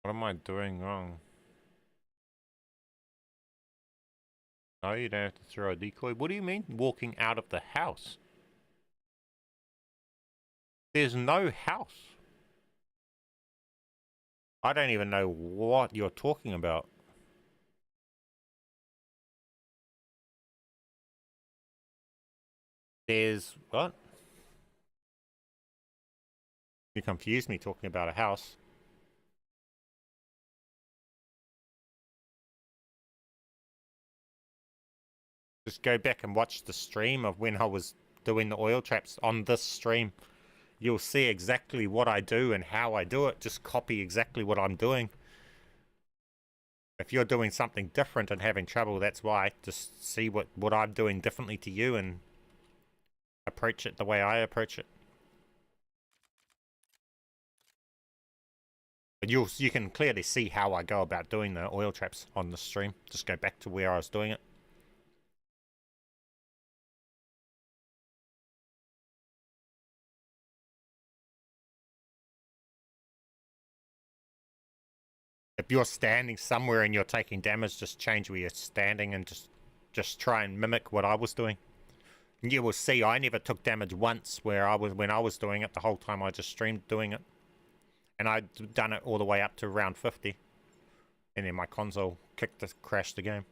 What am I doing wrong? No, you don't have to throw a decoy. What do you mean, walking out of the house? There's no house. I don't even know what you're talking about. There's what? You confused me talking about a house. Just go back and watch the stream of when I was doing the oil traps on this stream. You'll see exactly what I do and how I do it. Just copy exactly what I'm doing. If you're doing something different and having trouble, that's why. Just see what I'm doing differently to you and approach it the way I approach it. But you can clearly see how I go about doing the oil traps on the stream. Just go back to where I was doing it. If you're standing somewhere and you're taking damage, just change where you're standing and just try and mimic what I was doing. And you will see I never took damage once when I was doing it the whole time I just streamed doing it. And I'd done it all the way up to round 50. And then my console crashed the game.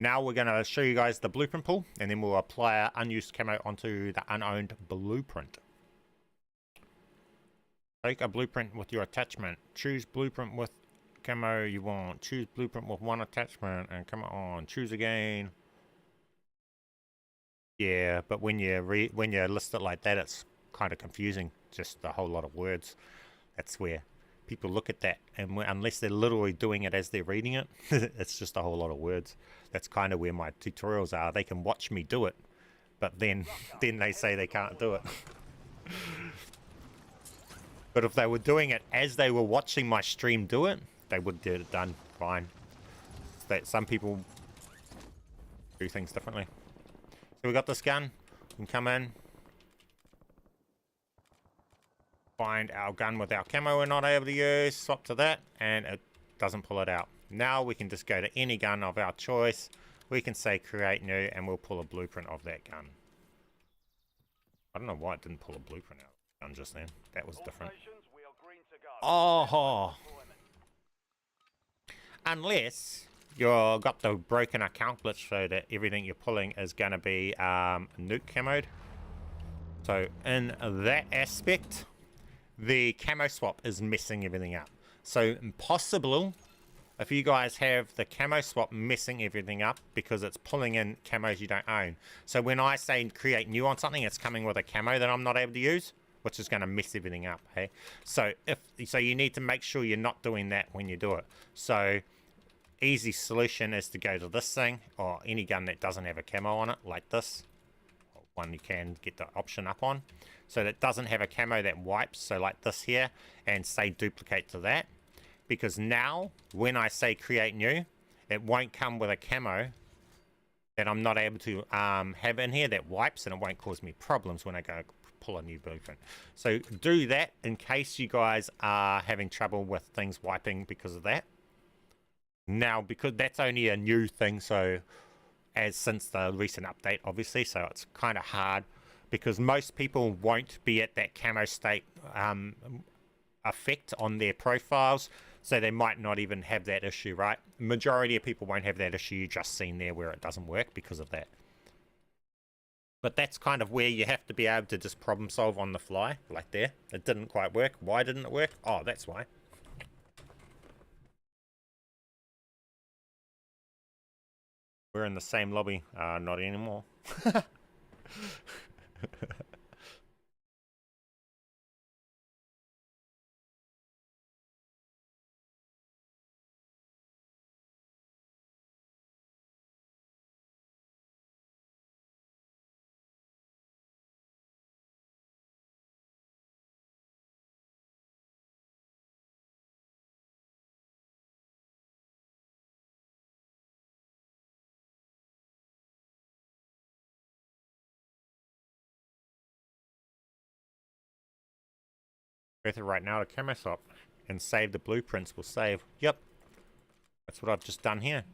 Now we're going to show you guys the blueprint pool, and then we'll apply our unused camo onto the unowned blueprint. Take a blueprint with your attachment. Choose blueprint with camo you want. Choose blueprint with one attachment, and come on, choose again. Yeah, but when you list it like that, it's kind of confusing. Just a whole lot of words. That's where people look at that, and unless they're literally doing it as they're reading it, it's just a whole lot of words. That's kind of where my tutorials are. They can watch me do it, but then they say they can't do it. But if they were doing it as they were watching my stream do it, they would get it done fine. That some people do things differently. So we got this gun. We can come in, find our gun with our camo we're not able to use, swap to that, and it doesn't pull it out. Now we can just go to any gun of our choice. We can say create new, and we'll pull a blueprint of that gun. I don't know why it didn't pull a blueprint out of the gun just then. That was different. Oh, unless you've got the broken account glitch so that everything you're pulling is going to be nuke camoed. So in that aspect, the camo swap is messing everything up. So possible if you guys have the camo swap messing everything up because it's pulling in camos you don't own. So when I say create new on something, it's coming with a camo that I'm not able to use, which is going to mess everything up. Hey, so you need to make sure you're not doing that when you do it. So easy solution is to go to this thing or any gun that doesn't have a camo on it, like this one you can get the option up on. So that doesn't have a camo that wipes, so like this here, and say duplicate to that. Because now, when I say create new, it won't come with a camo that I'm not able to have in here that wipes, and it won't cause me problems when I go pull a new blueprint. So do that in case you guys are having trouble with things wiping because of that. Now, because that's only a new thing, so since the recent update, obviously, so it's kind of hard because most people won't be at that camo state effect on their profiles, so they might not even have that issue, right? Majority of people won't have that issue you just seen there where it doesn't work because of that. But that's kind of where you have to be able to just problem solve on the fly, like there. It didn't quite work. Why didn't it work? Oh, that's why. We're in the same lobby. Not anymore. Go through right now to camo swap and save the blueprints. Will save. Yep. That's what I've just done here.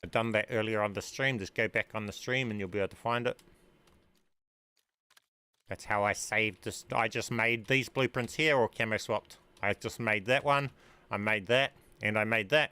I've done that earlier on the stream. Just go back on the stream and you'll be able to find it. That's how I saved this. I just made these blueprints here, or camo swapped. I just made that one. I made that. And I made that.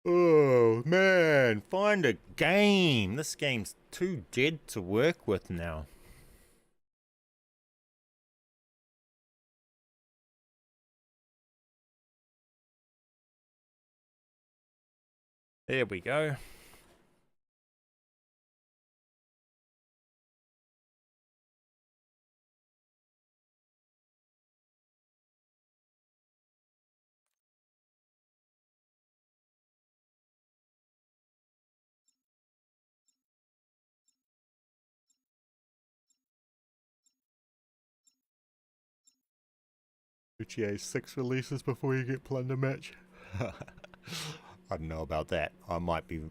Oh, man. Find a game. This game's too dead to work with now. There we go. GTA 6 releases before you get plunder match. I don't know about that. I might be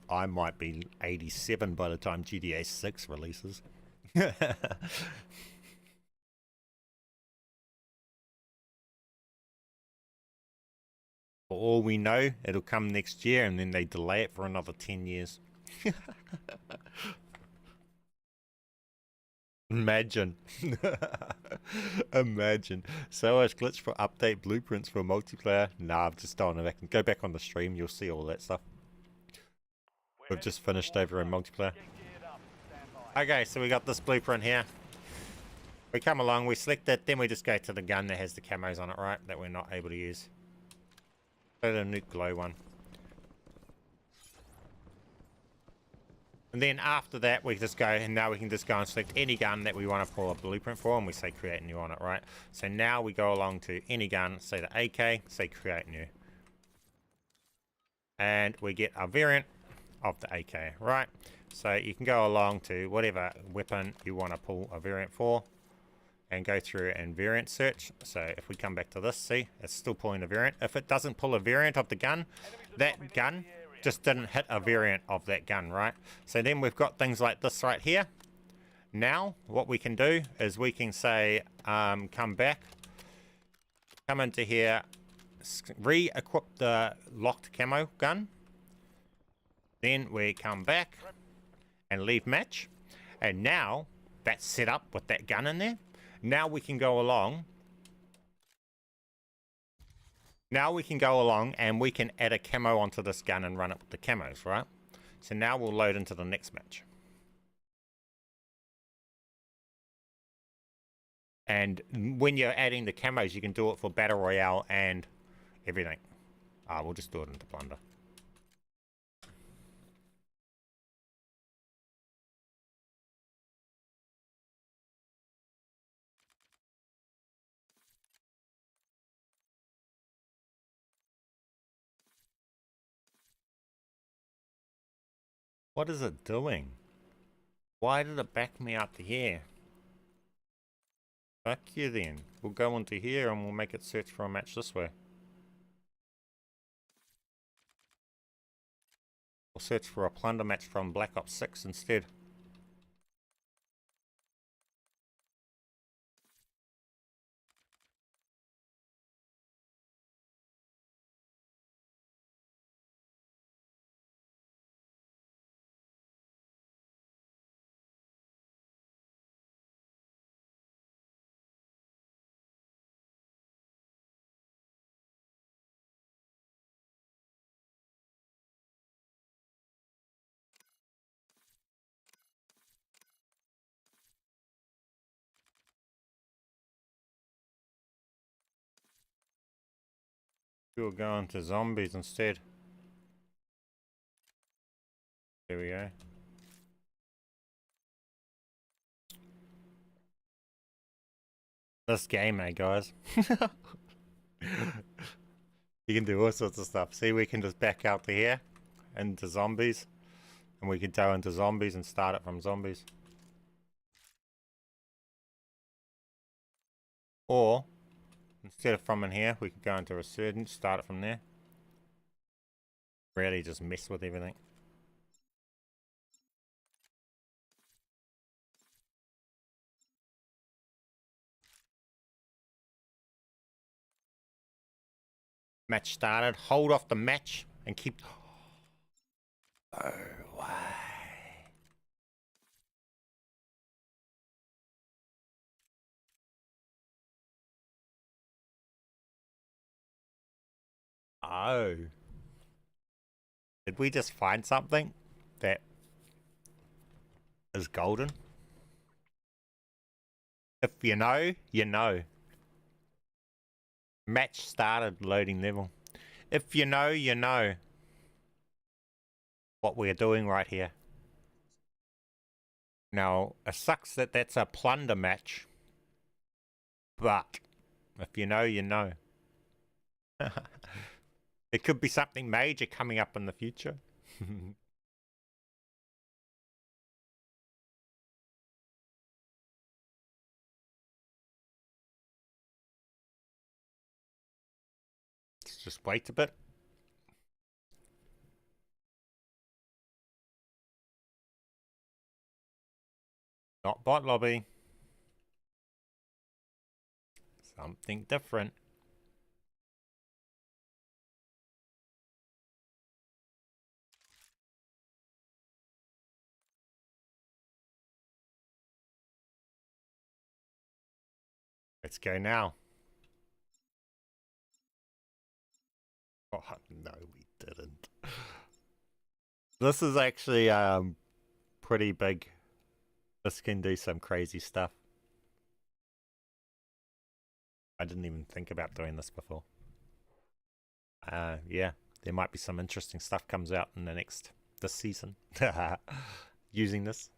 87 by the time GTA 6 releases. For all we know, it'll come next year and then they delay it for another 10 years. Imagine. Imagine. So much glitch for update blueprints for multiplayer. Nah, I've just done it. Go back on the stream, you'll see all that stuff. We've just finished over in multiplayer. Okay, so we got this blueprint here. We come along, we select it, then we just go to the gun that has the camos on it, right? That we're not able to use. So the nuke glow one. And then after that, we just go, and now we can just go and select any gun that we want to pull a blueprint for, and we say create new on it, right? So now we go along to any gun, say the AK, say create new. And we get a variant of the AK, right? So you can go along to whatever weapon you want to pull a variant for, and go through and variant search. So if we come back to this, see, it's still pulling a variant. If it doesn't pull a variant of the gun, that gun just didn't hit a variant of that gun, right? So then we've got things like this right here. Now what we can do is we can say come back, come into here, re-equip the locked camo gun, then we come back and leave match, and now that's set up with that gun in there. Now we can go along. Now we can go along and we can add a camo onto this gun and run it with the camos, right? So now we'll load into the next match. And when you're adding the camos, you can do it for Battle Royale and everything. We'll just do it into Plunder. What is it doing? Why did it back me up to here? Fuck you then. We'll go into here and we'll make it search for a match this way. We'll search for a plunder match from Black Ops 6 instead. We'll go into zombies instead. There we go. This game, eh, guys? You can do all sorts of stuff. See, we can just back out to here, into zombies. And we can go into zombies and start it from zombies. Or, instead of from in here, we could go into Resurgence, start it from there. Really just mess with everything. Match started. Hold off the match and keep... Oh, why? Oh. Did we just find something that is golden? If you know, you know. Match started, loading level. If you know, you know what we're doing right here. Now, it sucks that that's a plunder match, but if you know, you know. It could be something major coming up in the future. Let's just wait a bit. Not bot lobby. Something different. Let's go now. Oh, no, we didn't. This is actually pretty big. This can do some crazy stuff. I didn't even think about doing this before. Yeah, there might be some interesting stuff comes out in this season. Using this.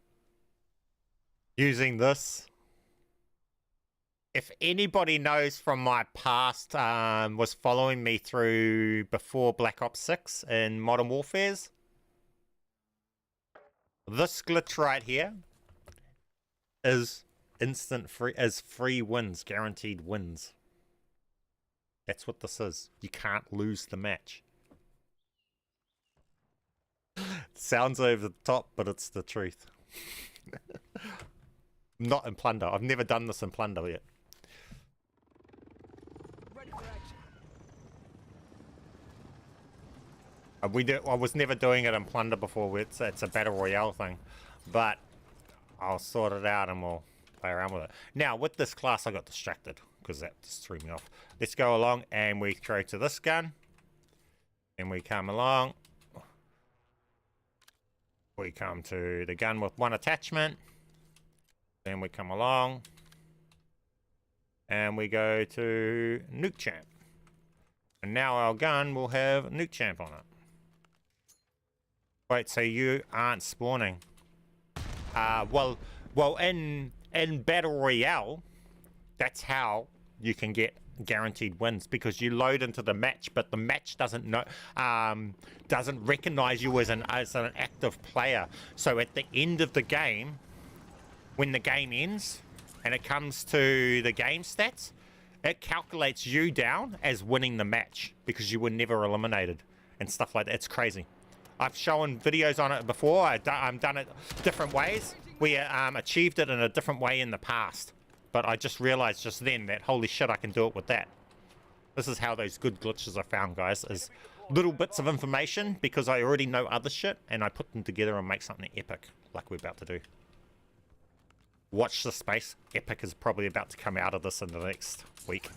If anybody knows from my past, was following me through before Black Ops 6 in Modern Warfare's, this glitch right here is free wins, guaranteed wins. That's what this is. You can't lose the match. Sounds over the top, but it's the truth. Not in Plunder. I've never done this in Plunder yet. Ready for action. I was never doing it in Plunder before. It's a Battle Royale thing. But I'll sort it out and we'll play around with it. Now, with this class, I got distracted because that just threw me off. Let's go along and we throw to this gun. And we come along. We come to the gun with one attachment. Then we come along. And we go to Nuke Champ. And now our gun will have Nuke Champ on it. Wait, so you aren't spawning? Well, in Battle Royale, that's how you can get guaranteed wins, because you load into the match, but the match doesn't recognize you as an active player. So at the end of the game, when the game ends and it comes to the game stats, it calculates you down as winning the match because you were never eliminated and stuff like that. It's crazy. I've shown videos on it before. I've done it different ways. We achieved it in a different way in the past. But I just realized just then that, holy shit, I can do it with that. This is how those good glitches are found, guys, is little bits of information because I already know other shit and I put them together and make something epic like we're about to do. Watch the space. Epic is probably about to come out of this in the next week.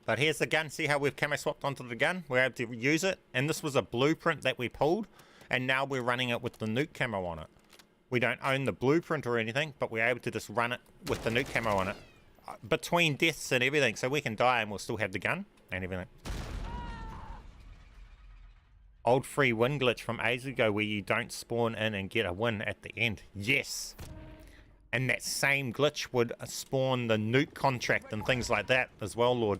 But here's the gun. See how we've camo swapped onto the gun? We're able to use it. And this was a blueprint that we pulled. And now we're running it with the nuke camo on it. We don't own the blueprint or anything, but we're able to just run it with the nuke camo on it. Between deaths and everything. So we can die and we'll still have the gun and everything. Old free win glitch from ages ago where you don't spawn in and get a win at the end. Yes. And that same glitch would spawn the nuke contract and things like that as well, Lord.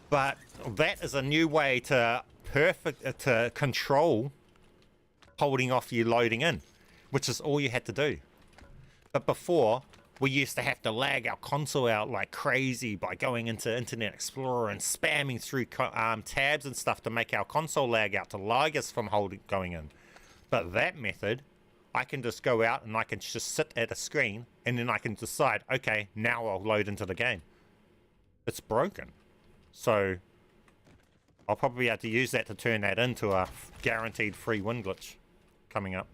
But that is a new way to control holding off you loading in, which is all you had to do. But before, we used to have to lag our console out like crazy by going into Internet Explorer and spamming through tabs and stuff to make our console lag out, to lag us from going in. But that method, I can just go out and I can just sit at a screen and then I can decide, okay, now I'll load into the game. It's broken. So I'll probably have to use that to turn that into a guaranteed free win glitch coming up.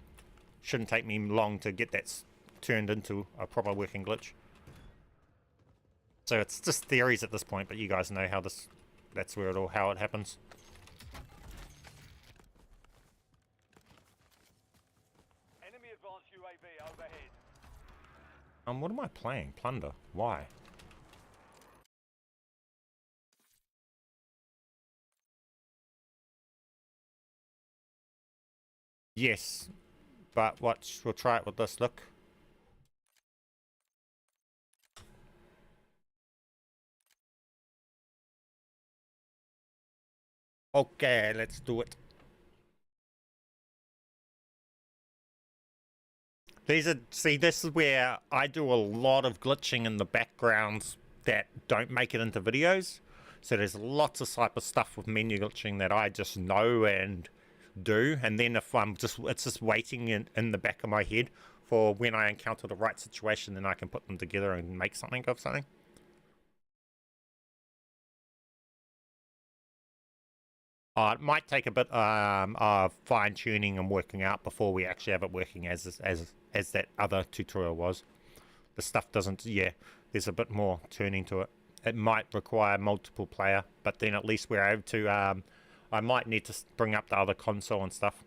Shouldn't take me long to get that turned into a proper working glitch. So it's just theories at this point, but you guys know how that's where how it happens. Enemy advanced UAV overhead. What am I playing? Plunder. Why? Yes, but we'll try it with this. Look. Okay, let's do it. See, this is where I do a lot of glitching in the backgrounds that don't make it into videos. So there's lots of type of stuff with menu glitching that I just know and do, and then if it's just waiting in the back of my head for when I encounter the right situation, then I can put them together and make something of something. It might take a bit of fine-tuning and working out before we actually have it working as that other tutorial was. The stuff doesn't, yeah, there's a bit more tuning to it. It might require multiple player, but then at least we're able to, I might need to bring up the other console and stuff.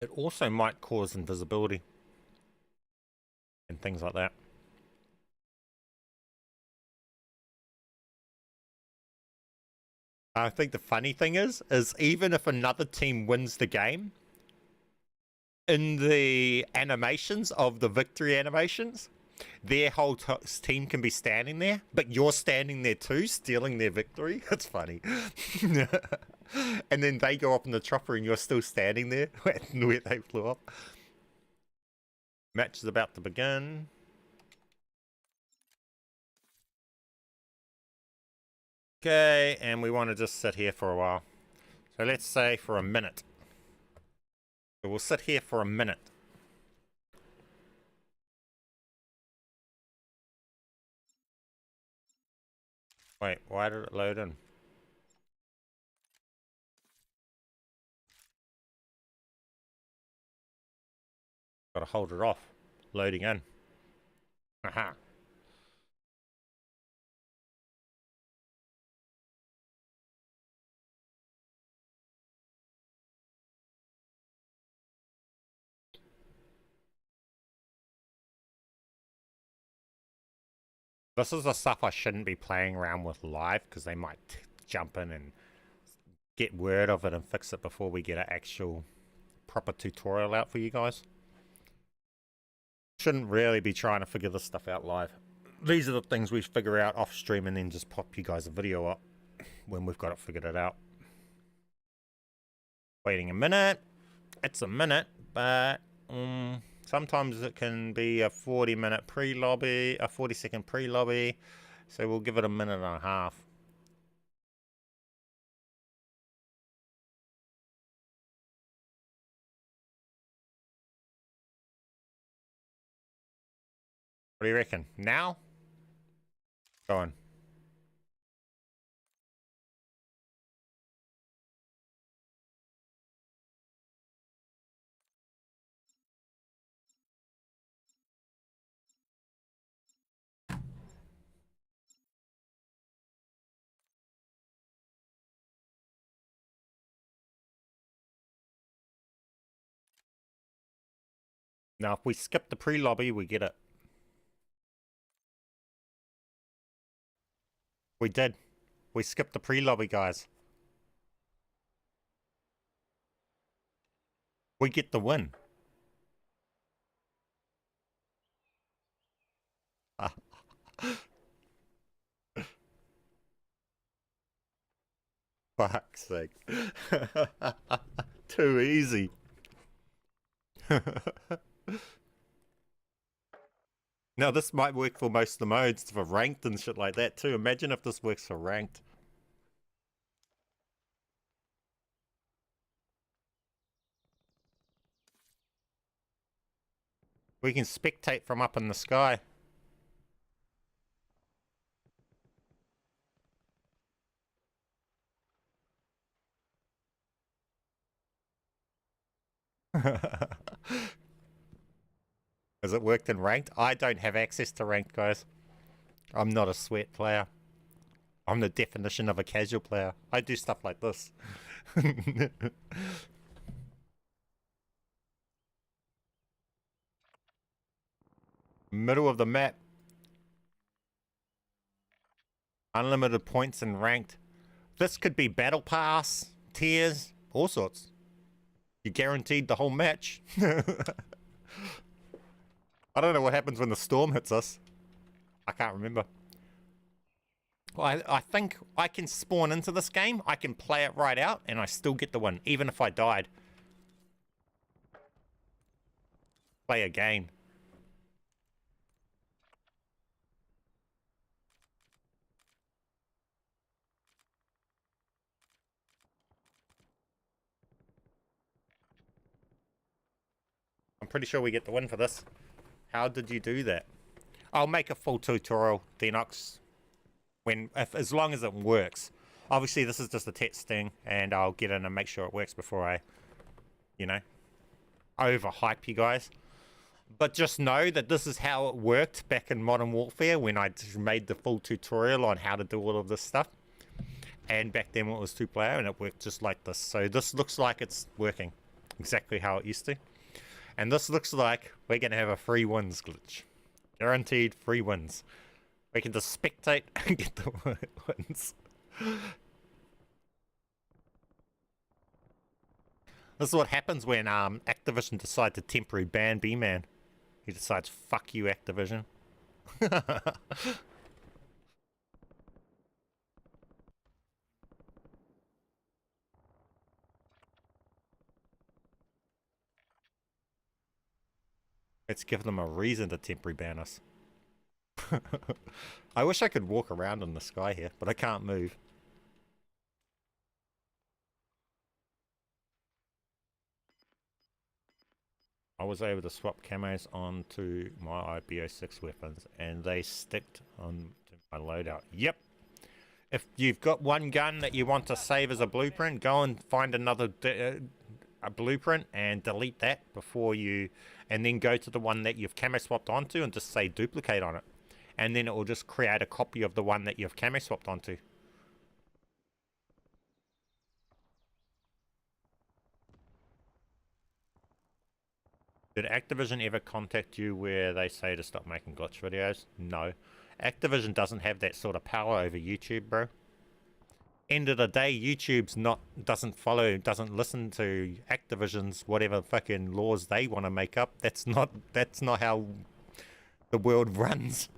It also might cause invisibility and things like that. I think the funny thing is even if another team wins the game, in the animations of the victory animations, their whole team can be standing there, but you're standing there too, stealing their victory. It's funny. And then they go up in the chopper and you're still standing there where they flew up. Match is about to begin. Okay, and we want to just sit here for a while. So let's say for a minute. So we'll sit here for a minute. Wait, why did it load in? Gotta hold it off. Loading in. Aha. This is the stuff I shouldn't be playing around with live, because they might jump in and get word of it and fix it before we get an actual proper tutorial out for you guys. Shouldn't really be trying to figure this stuff out live. These are the things we figure out off stream and then just pop you guys a video up when we've got it figured it out. Waiting a minute. It's a minute, but sometimes it can be a 40-minute pre-lobby, a 40-second pre-lobby. So we'll give it a minute and a half. What do you reckon? Now? Go on. Now, if we skip the pre-lobby, we get it. We did. We skipped the pre-lobby, guys. We get the win. Fuck's sake. Too easy. Now, this might work for most of the modes, for ranked and shit like that too. Imagine if this works for ranked. We can spectate from up in the sky. Has it worked in ranked? I don't have access to ranked, guys. I'm not a sweat player. I'm the definition of a casual player. I do stuff like this. Middle of the map. Unlimited points in ranked. This could be battle pass, tiers, all sorts. You're guaranteed the whole match. I don't know what happens when the storm hits us. I can't remember. Well, I think I can spawn into this game, I can play it right out, and I still get the win, even if I died. Play again. I'm pretty sure we get the win for this. How did you do that? I'll make a full tutorial, Denox, as long as it works. Obviously, this is just a testing, and I'll get in and make sure it works before I, you know, overhype you guys. But just know that this is how it worked back in Modern Warfare when I made the full tutorial on how to do all of this stuff. And back then it was 2-player, and it worked just like this. So this looks like it's working exactly how it used to. And this looks like we're going to have a free wins glitch. Guaranteed free wins. We can just spectate and get the wins. This is what happens when Activision decide to temporarily ban Bman. He decides, fuck you, Activision. Let's give them a reason to temporarily ban us. I wish I could walk around in the sky here, but I can't move. I was able to swap camos onto my B06 weapons, and they sticked on to my loadout. Yep. If you've got one gun that you want to save as a blueprint, go and find another a blueprint and delete that before you, and then go to the one that you've camo swapped onto and just say duplicate on it, and then it will just create a copy of the one that you've camo swapped onto. Did Activision ever contact you where they say to stop making glitch videos? No. Activision doesn't have that sort of power over YouTube, bro. End of the day, YouTube's doesn't listen to Activision's whatever fucking laws they want to make up. That's not how the world runs.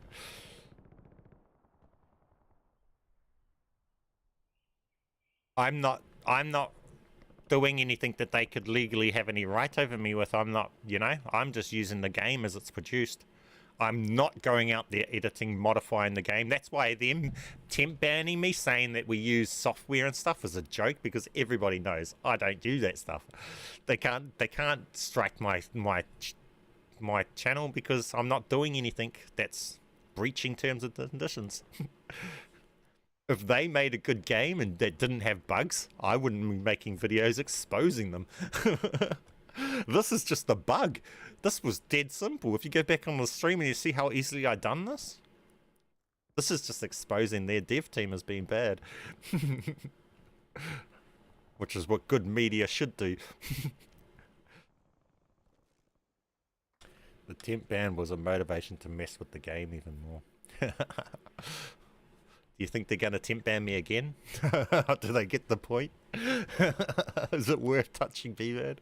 I'm not doing anything that they could legally have any right over me with. I'm not, you know, I'm just using the game as it's produced. I'm not going out there editing, modifying the game. That's why them temp banning me, saying that we use software and stuff, is a joke, because everybody knows I don't do that stuff. They can't strike my channel because I'm not doing anything that's breaching terms and conditions. If they made a good game and that didn't have bugs, I wouldn't be making videos exposing them. This is just a bug. This was dead simple. If you go back on the stream and you see how easily I done this, this is just exposing their dev team as being bad. Which is what good media should do. The temp ban was a motivation to mess with the game even more. Do you think they're gonna temp ban me again? Do they get the point? Is it worth touching Bman?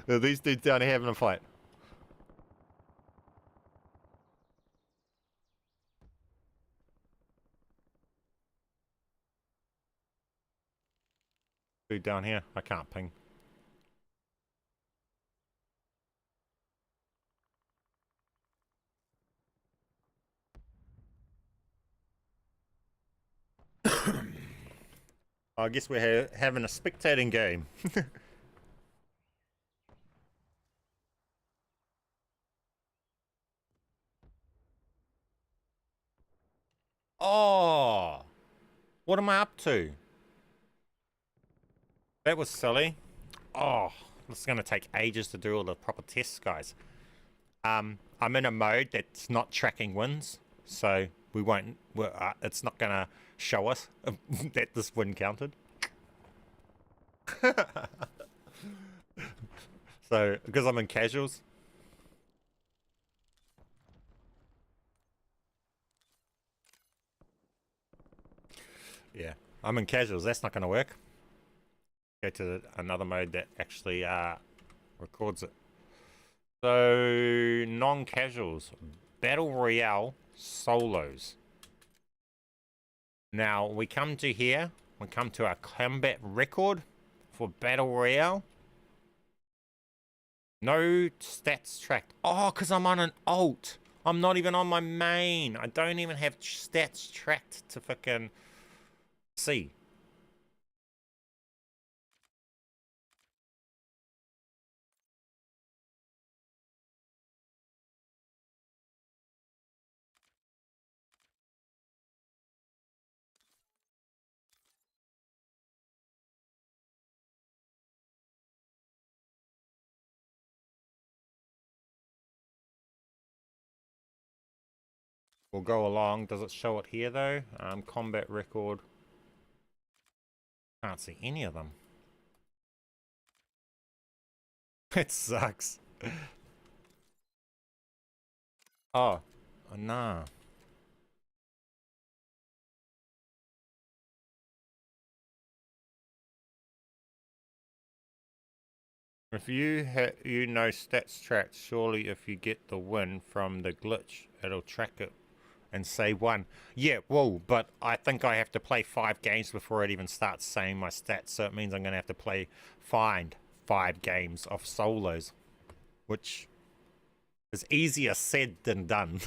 These dudes down here having a fight. Dude down here, I can't ping. I guess we're having a spectating game. Oh, what am I up to? That was silly. Oh, this is going to take ages to do all the proper tests, guys. I'm in a mode that's not tracking wins, so we won't. It's not going to show us that this win counted. So, because I'm in casuals. Yeah, I'm in casuals. That's not going to work. Go to another mode that actually records it. So, non-casuals, Battle Royale, solos. Now, we come to here. We come to our combat record for Battle Royale. No stats tracked. Oh, because I'm on an alt. I'm not even on my main. I don't even have stats tracked to fucking see. We'll go along. Does it show it here though? Combat record. Can't see any of them. It sucks. Oh, nah. If you know stats tracked, surely if you get the win from the glitch, it'll track it and say one. Yeah, whoa, but I think I have to play 5 games before it even starts saying my stats, so it means I'm going to have to find 5 games of solos, which is easier said than done.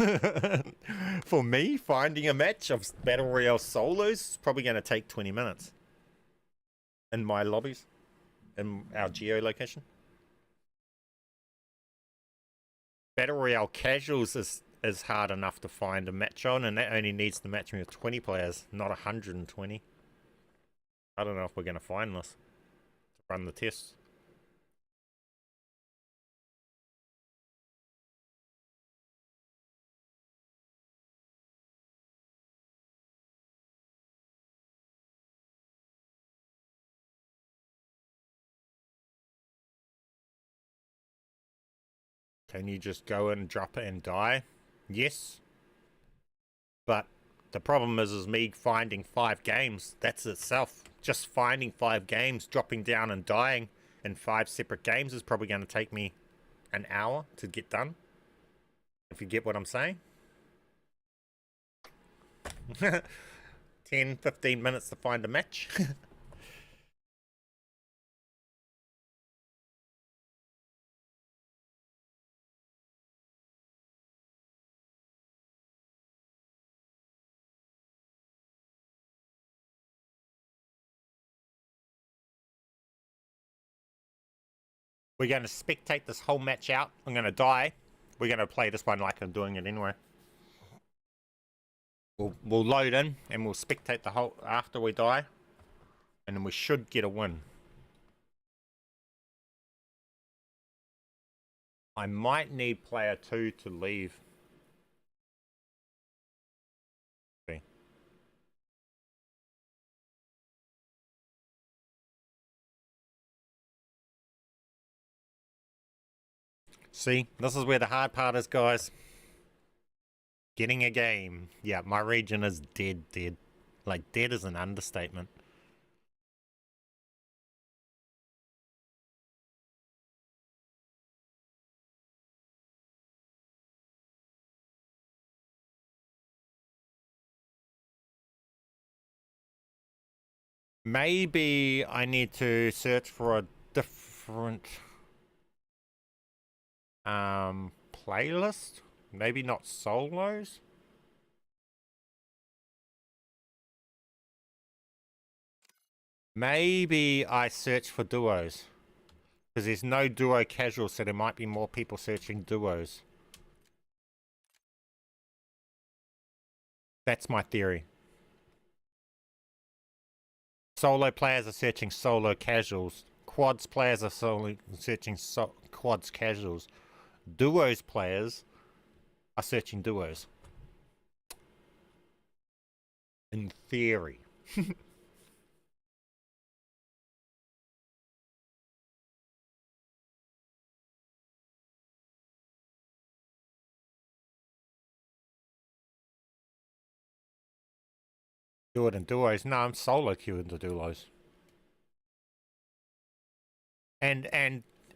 For me, finding a match of Battle Royale solos is probably going to take 20 minutes in my lobbies, in our geolocation. Battle Royale casuals is hard enough to find a match on, and that only needs to match me with 20 players, not 120. I don't know if we're going to find this to run the tests. Can you just go and drop it and die? Yes. But the problem is me finding 5 games. That's itself. Just finding 5 games, dropping down and dying in 5 separate games is probably going to take me an hour to get done. If you get what I'm saying. 10, 15 minutes to find a match. We're going to spectate this whole match out. I'm going to die. We're going to play this one like I'm doing it anyway. We'll load in and we'll spectate the whole after we die. And then we should get a win. I might need player 2 to leave. See. See, this is where the hard part is, guys. Getting a game. Yeah, my region is dead. Like, dead is an understatement. Maybe I need to search for a different playlist. Maybe not solos. Maybe I search for duos. Because there's no duo casual, so there might be more people searching duos. That's my theory. Solo players are searching solo casuals. Quads players are searching quads casuals. Duos players are searching duos. In theory. Do it in duos. No, I'm solo queuing the duos. And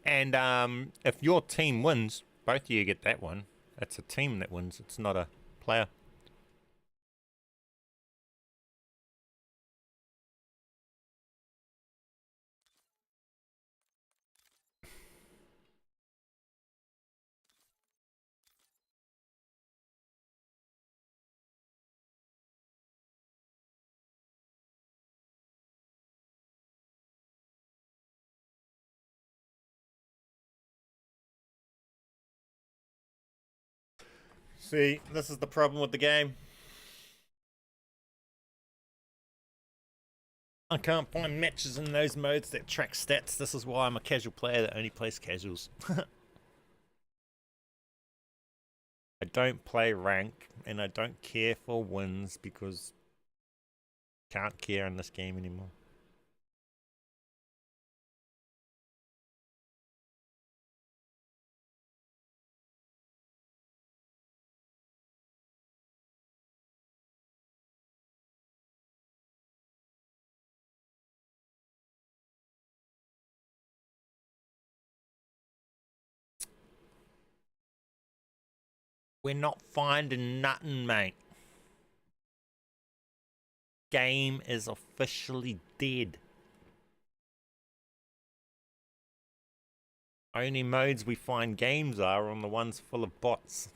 if your team wins, both of you get that one. It's a team that wins. It's not a player. See, this is the problem with the game. I can't find matches in those modes that track stats. This is why I'm a casual player that only plays casuals. I don't play rank, and I don't care for wins because I can't care in this game anymore. We're not finding nothing, mate. Game is officially dead. Only modes we find games are on the ones full of bots.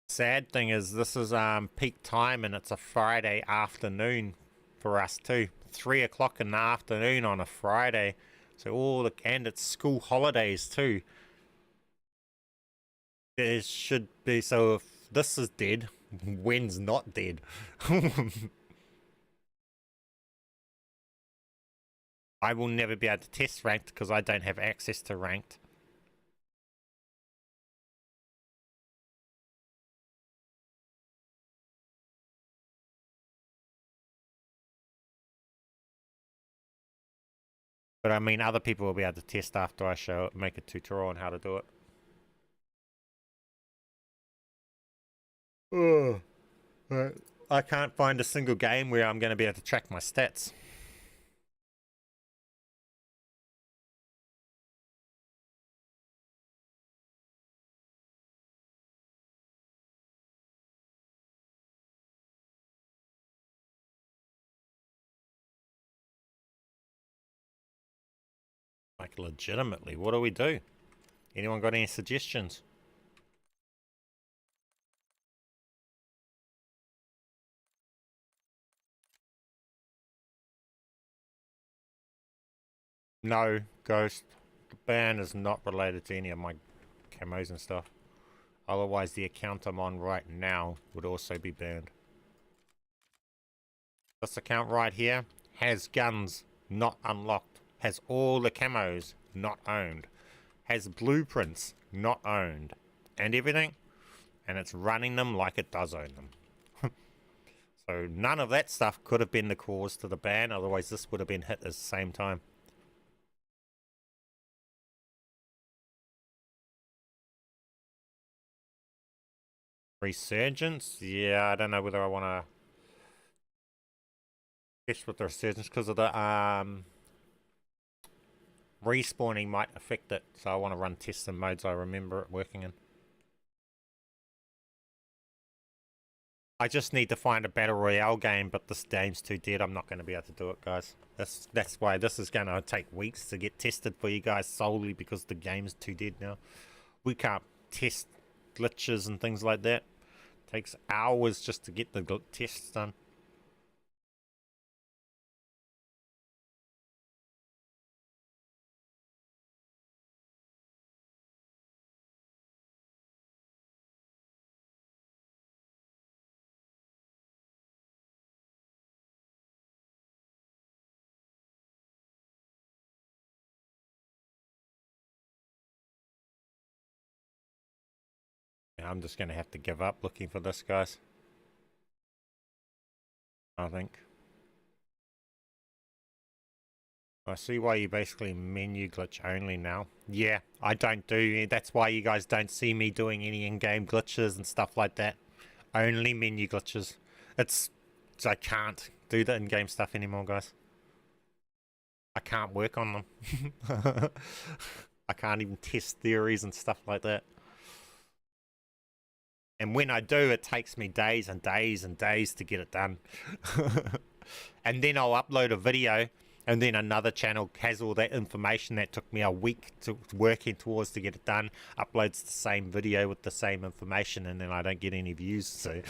Sad thing is, this is peak time and it's a Friday afternoon for us too. 3 o'clock in the afternoon on a Friday. So and it's school holidays too. There should be, so if this is dead, when's not dead? I will never be able to test ranked because I don't have access to ranked. But I mean, other people will be able to test after I make a tutorial on how to do it. I can't find a single game where I'm going to be able to track my stats. Like, legitimately, what do we do? Anyone got any suggestions? No, Ghost. The ban is not related to any of my camos and stuff. Otherwise, the account I'm on right now would also be banned. This account right here has guns not unlocked. Has all the camos not owned. Has blueprints not owned, and everything, and it's running them like it does own them. So none of that stuff could have been the cause to the ban, otherwise this would have been hit at the same time. Resurgence? Yeah, I don't know whether I want to test with the resurgence because of the respawning might affect it. So I want to run tests and modes I remember it working in. I just need to find a battle royale game, but this game's too dead. I'm not going to be able to do it, guys. That's why this is going to take weeks to get tested for you guys, solely because the game's too dead now. We can't test glitches and things like that. It takes hours just to get the tests done. I'm just going to have to give up looking for this, guys. I think. I see why you basically menu glitch only now. Yeah, I don't do. That's why you guys don't see me doing any in-game glitches and stuff like that. Only menu glitches. I can't do the in-game stuff anymore, guys. I can't work on them. I can't even test theories and stuff like that. And when I do, it takes me days and days and days to get it done. And then I'll upload a video, and then another channel has all that information that took me a week to working towards to get it done, uploads the same video with the same information, and then I don't get any views. So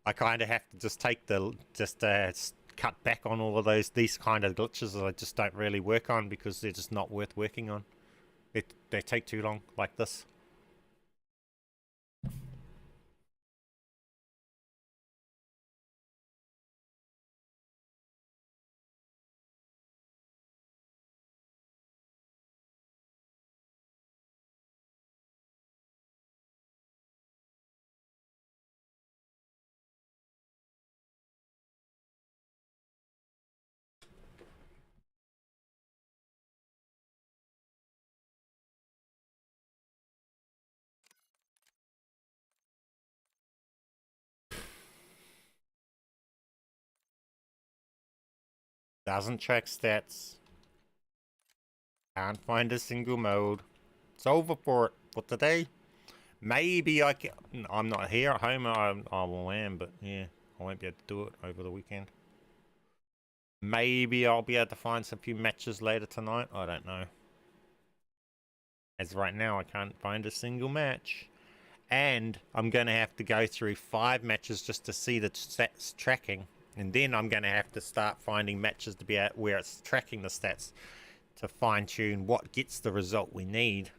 I kind of have to just take cut back on all of these kind of glitches that I just don't really work on because they're just not worth working on. They take too long, like this. Doesn't track stats. Can't find a single mode. It's over for today. Maybe I can. I'm not here at home. I am, but yeah, I won't be able to do it over the weekend. Maybe I'll be able to find some few matches later tonight. I don't know. As right now, I can't find a single match. And I'm going to have to go through 5 matches just to see the stats tracking. And then I'm going to have to start finding matches to be at where it's tracking the stats to fine tune what gets the result we need.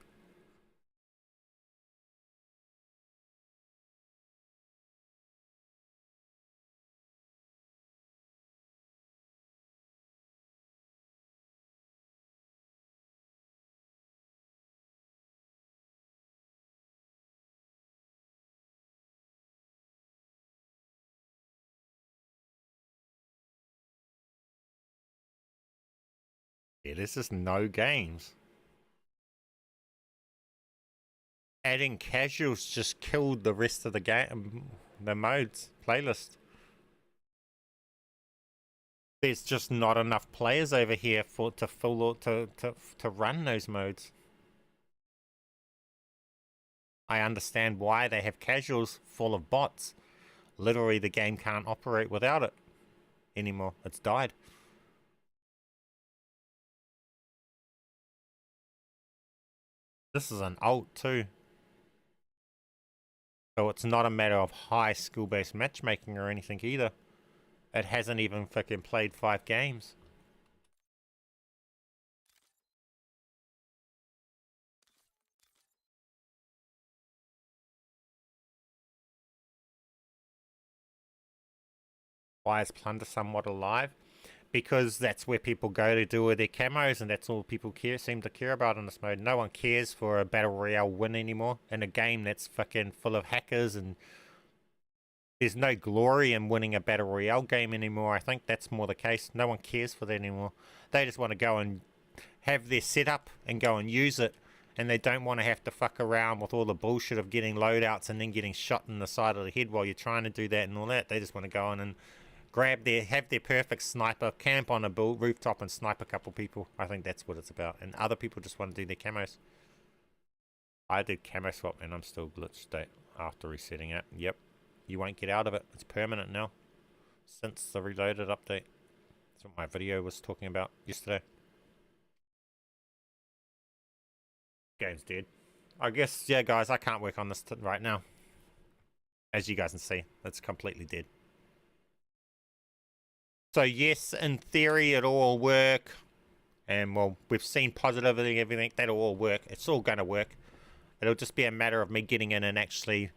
Yeah, this is no games. Adding casuals just killed the rest of the game, the modes playlist. There's just not enough players over here to run those modes. I understand why they have casuals full of bots. Literally, the game can't operate without it anymore. It's died. This is an alt too. So it's not a matter of high skill-based matchmaking or anything either. It hasn't even fucking played 5 games. Why is Plunder somewhat alive? because that's where people go to do with their camos, and that's all people seem to care about in this mode. No one cares for a battle royale win anymore in a game that's fucking full of hackers, and there's no glory in winning a battle royale game anymore. I think that's more the case. No one cares for that anymore. They just want to go and have their setup and go and use it, and they don't want to have to fuck around with all the bullshit of getting loadouts and then getting shot in the side of the head while you're trying to do that and all that. They just want to go on and have their perfect sniper, camp on a rooftop and snipe a couple people. I think that's what it's about. And other people just want to do their camos. I did camo swap and I'm still glitched after resetting it. Yep. You won't get out of it. It's permanent now. Since the reloaded update. That's what my video was talking about yesterday. Game's dead. I guess, yeah guys, I can't work on this right now. As you guys can see, it's completely dead. So yes, in theory it'll all work, and well, we've seen positivity, everything, that'll all work. It's all going to work. It'll just be a matter of me getting in and actually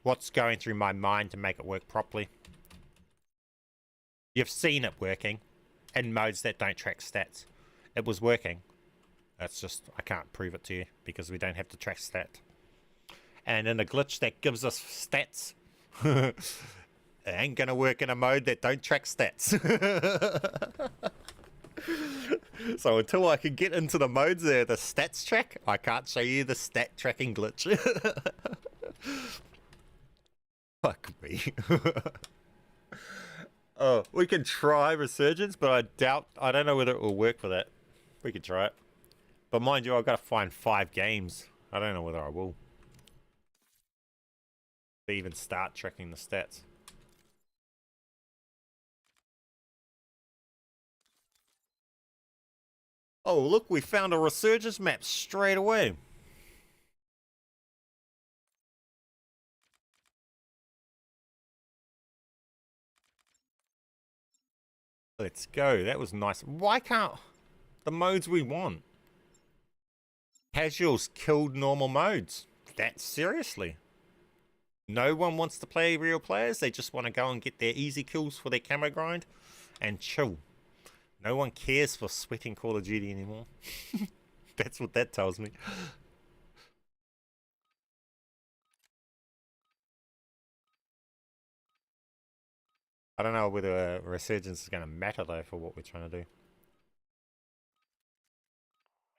what's going through my mind to make it work properly. You've seen it working in modes that don't track stats. It was working. It's just, I can't prove it to you because we don't have to track stat. And in a glitch that gives us stats, it ain't gonna work in a mode that don't track stats. So until I can get into the modes there, the stats track, I can't show you the stat tracking glitch. Fuck me. Oh, we can try Resurgence, but I don't know whether it will work for that. We could try it. But mind you, I've got to find 5 games. I don't know whether I will. To even start tracking the stats. Oh, look, we found a Resurgence map straight away. Let's go. That was nice. Why can't the modes we want? Casuals killed normal modes. That seriously? No one wants to play real players. They just want to go and get their easy kills for their camo grind and chill. No one cares for sweating Call of Duty anymore. That's what that tells me. I don't know whether Resurgence is going to matter though for what we're trying to do.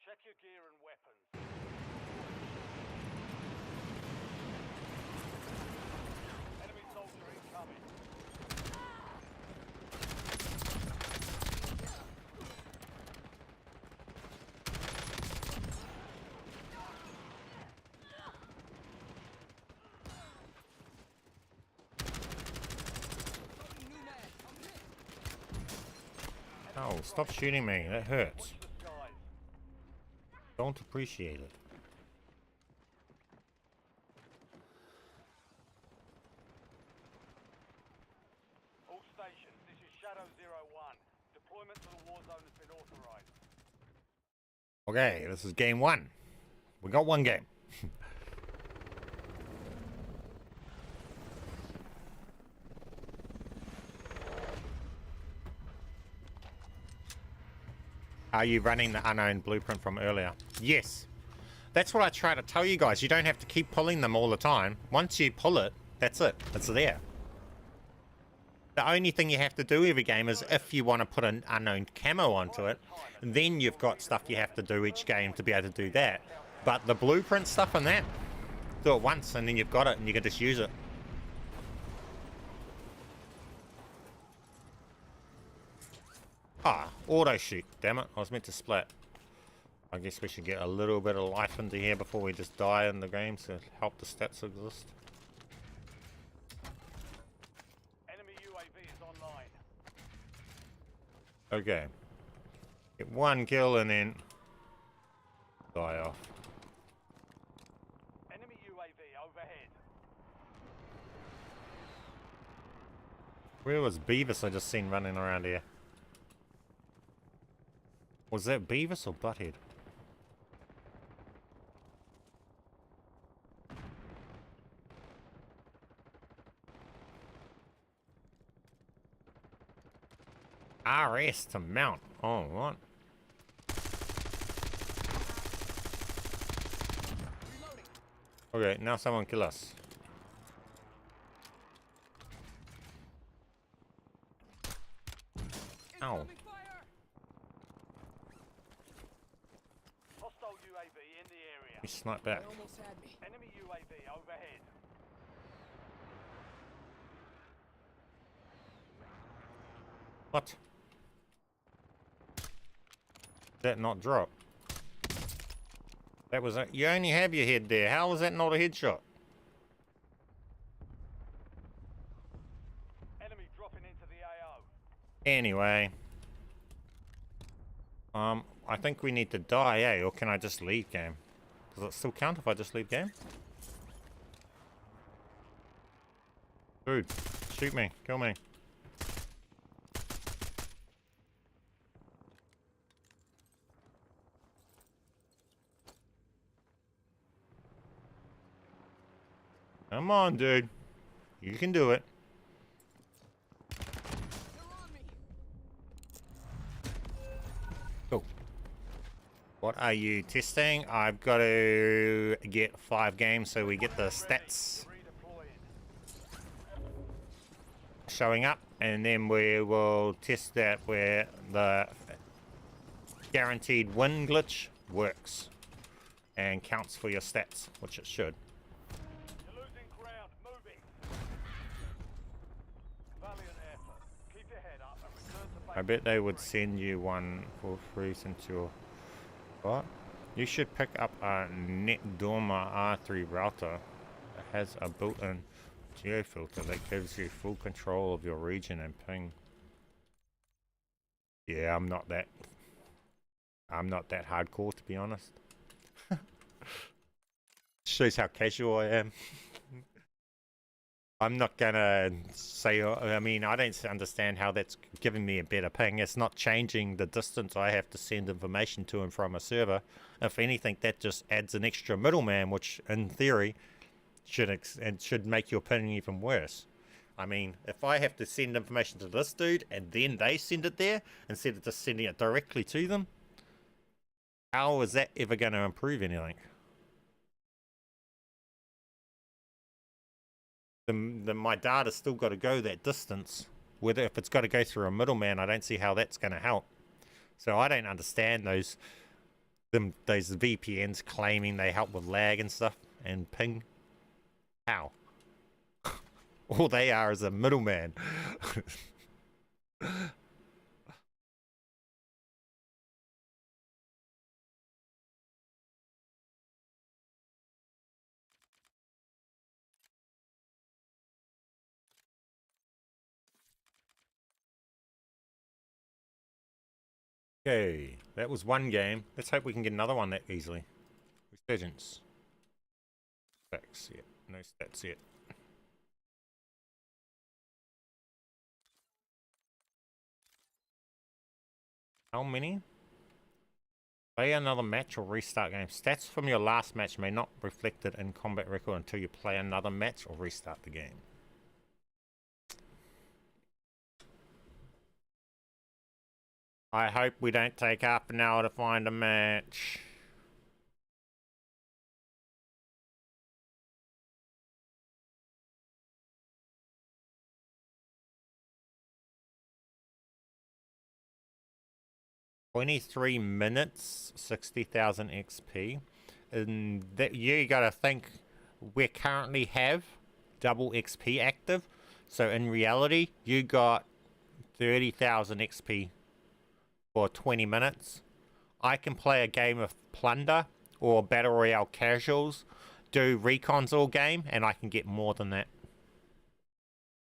Check your gear and weapons. Enemy soldier incoming. Oh, stop shooting me. That hurts. Watch the skies. Don't appreciate it. All stations, this is Shadow 01. Deployment to the war zone has been authorized. Okay, this is game 1. We got 1 game. Are you running the unowned blueprint from earlier? Yes. That's what I try to tell you guys. You don't have to keep pulling them all the time. Once you pull it, that's it. It's there. The only thing you have to do every game is if you want to put an unknown camo onto it, then you've got stuff you have to do each game to be able to do that. But the blueprint stuff and that, do it once and then you've got it and you can just use it. Ah, auto shoot. Damn it, I was meant to split. I guess we should get a little bit of life into here before we just die in the game to help the stats exist. Enemy UAV is online. Okay. Get 1 kill and then die off. Enemy UAV overhead. Where was Beavis I just seen running around here? Was that Beavis or Butthead? RS to mount. Oh, what? Okay, now someone kill us. Ow. Incoming fire! Hostile UAV in the area. He sniped They back. almost had me. Enemy UAV overhead. What? Did that not drop? That was a, you only have your head there. How was that not a headshot? Enemy dropping into the AO. Anyway. I think we need to die, eh? Or can I just leave game? Does it still count if I just leave game? Dude, shoot me. Kill me. Come on, dude. You can do it. They're on me. Cool. What are you testing? I've got to get 5 games so we get the stats Redeploying. showing up, and then we will test that where the guaranteed win glitch works and counts for your stats, which it should. You're losing ground. Moving. Valiant effort. Keep your head up and return to base. I bet they would send you one for free since you're... What? You should pick up a NetDormer R3 router. It has a built-in geofilter that gives you full control of your region and ping. Yeah, I'm not that hardcore, to be honest. Shows how casual I am. I'm not gonna say, I mean, I don't understand how that's giving me a better ping. It's not changing the distance I have to send information to and from a server. If anything, that just adds an extra middleman, which in theory should make your ping even worse. I mean, if I have to send information to this dude and then they send it there instead of just sending it directly to them, how is that ever going to improve anything? My data's still got to go that distance. Whether if it's got to go through a middleman, I don't see how that's going to help. So I don't understand those VPNs claiming they help with lag and stuff and ping. How? All they are is a middleman. Okay, that was one game. Let's hope we can get another one that easily. Resurgence. Stats yet. No stats yet. How many? Play another match or restart game. Stats from your last match may not be reflected in combat record until you play another match or restart the game. I hope we don't take half an hour to find a match. $23 minutes, 60,000 XP. And that you gotta think we currently have double XP active. So in reality, you got 30,000 XP for 20 minutes. I can play a game of Plunder or Battle Royale Casuals, do recons all game, and I can get more than that.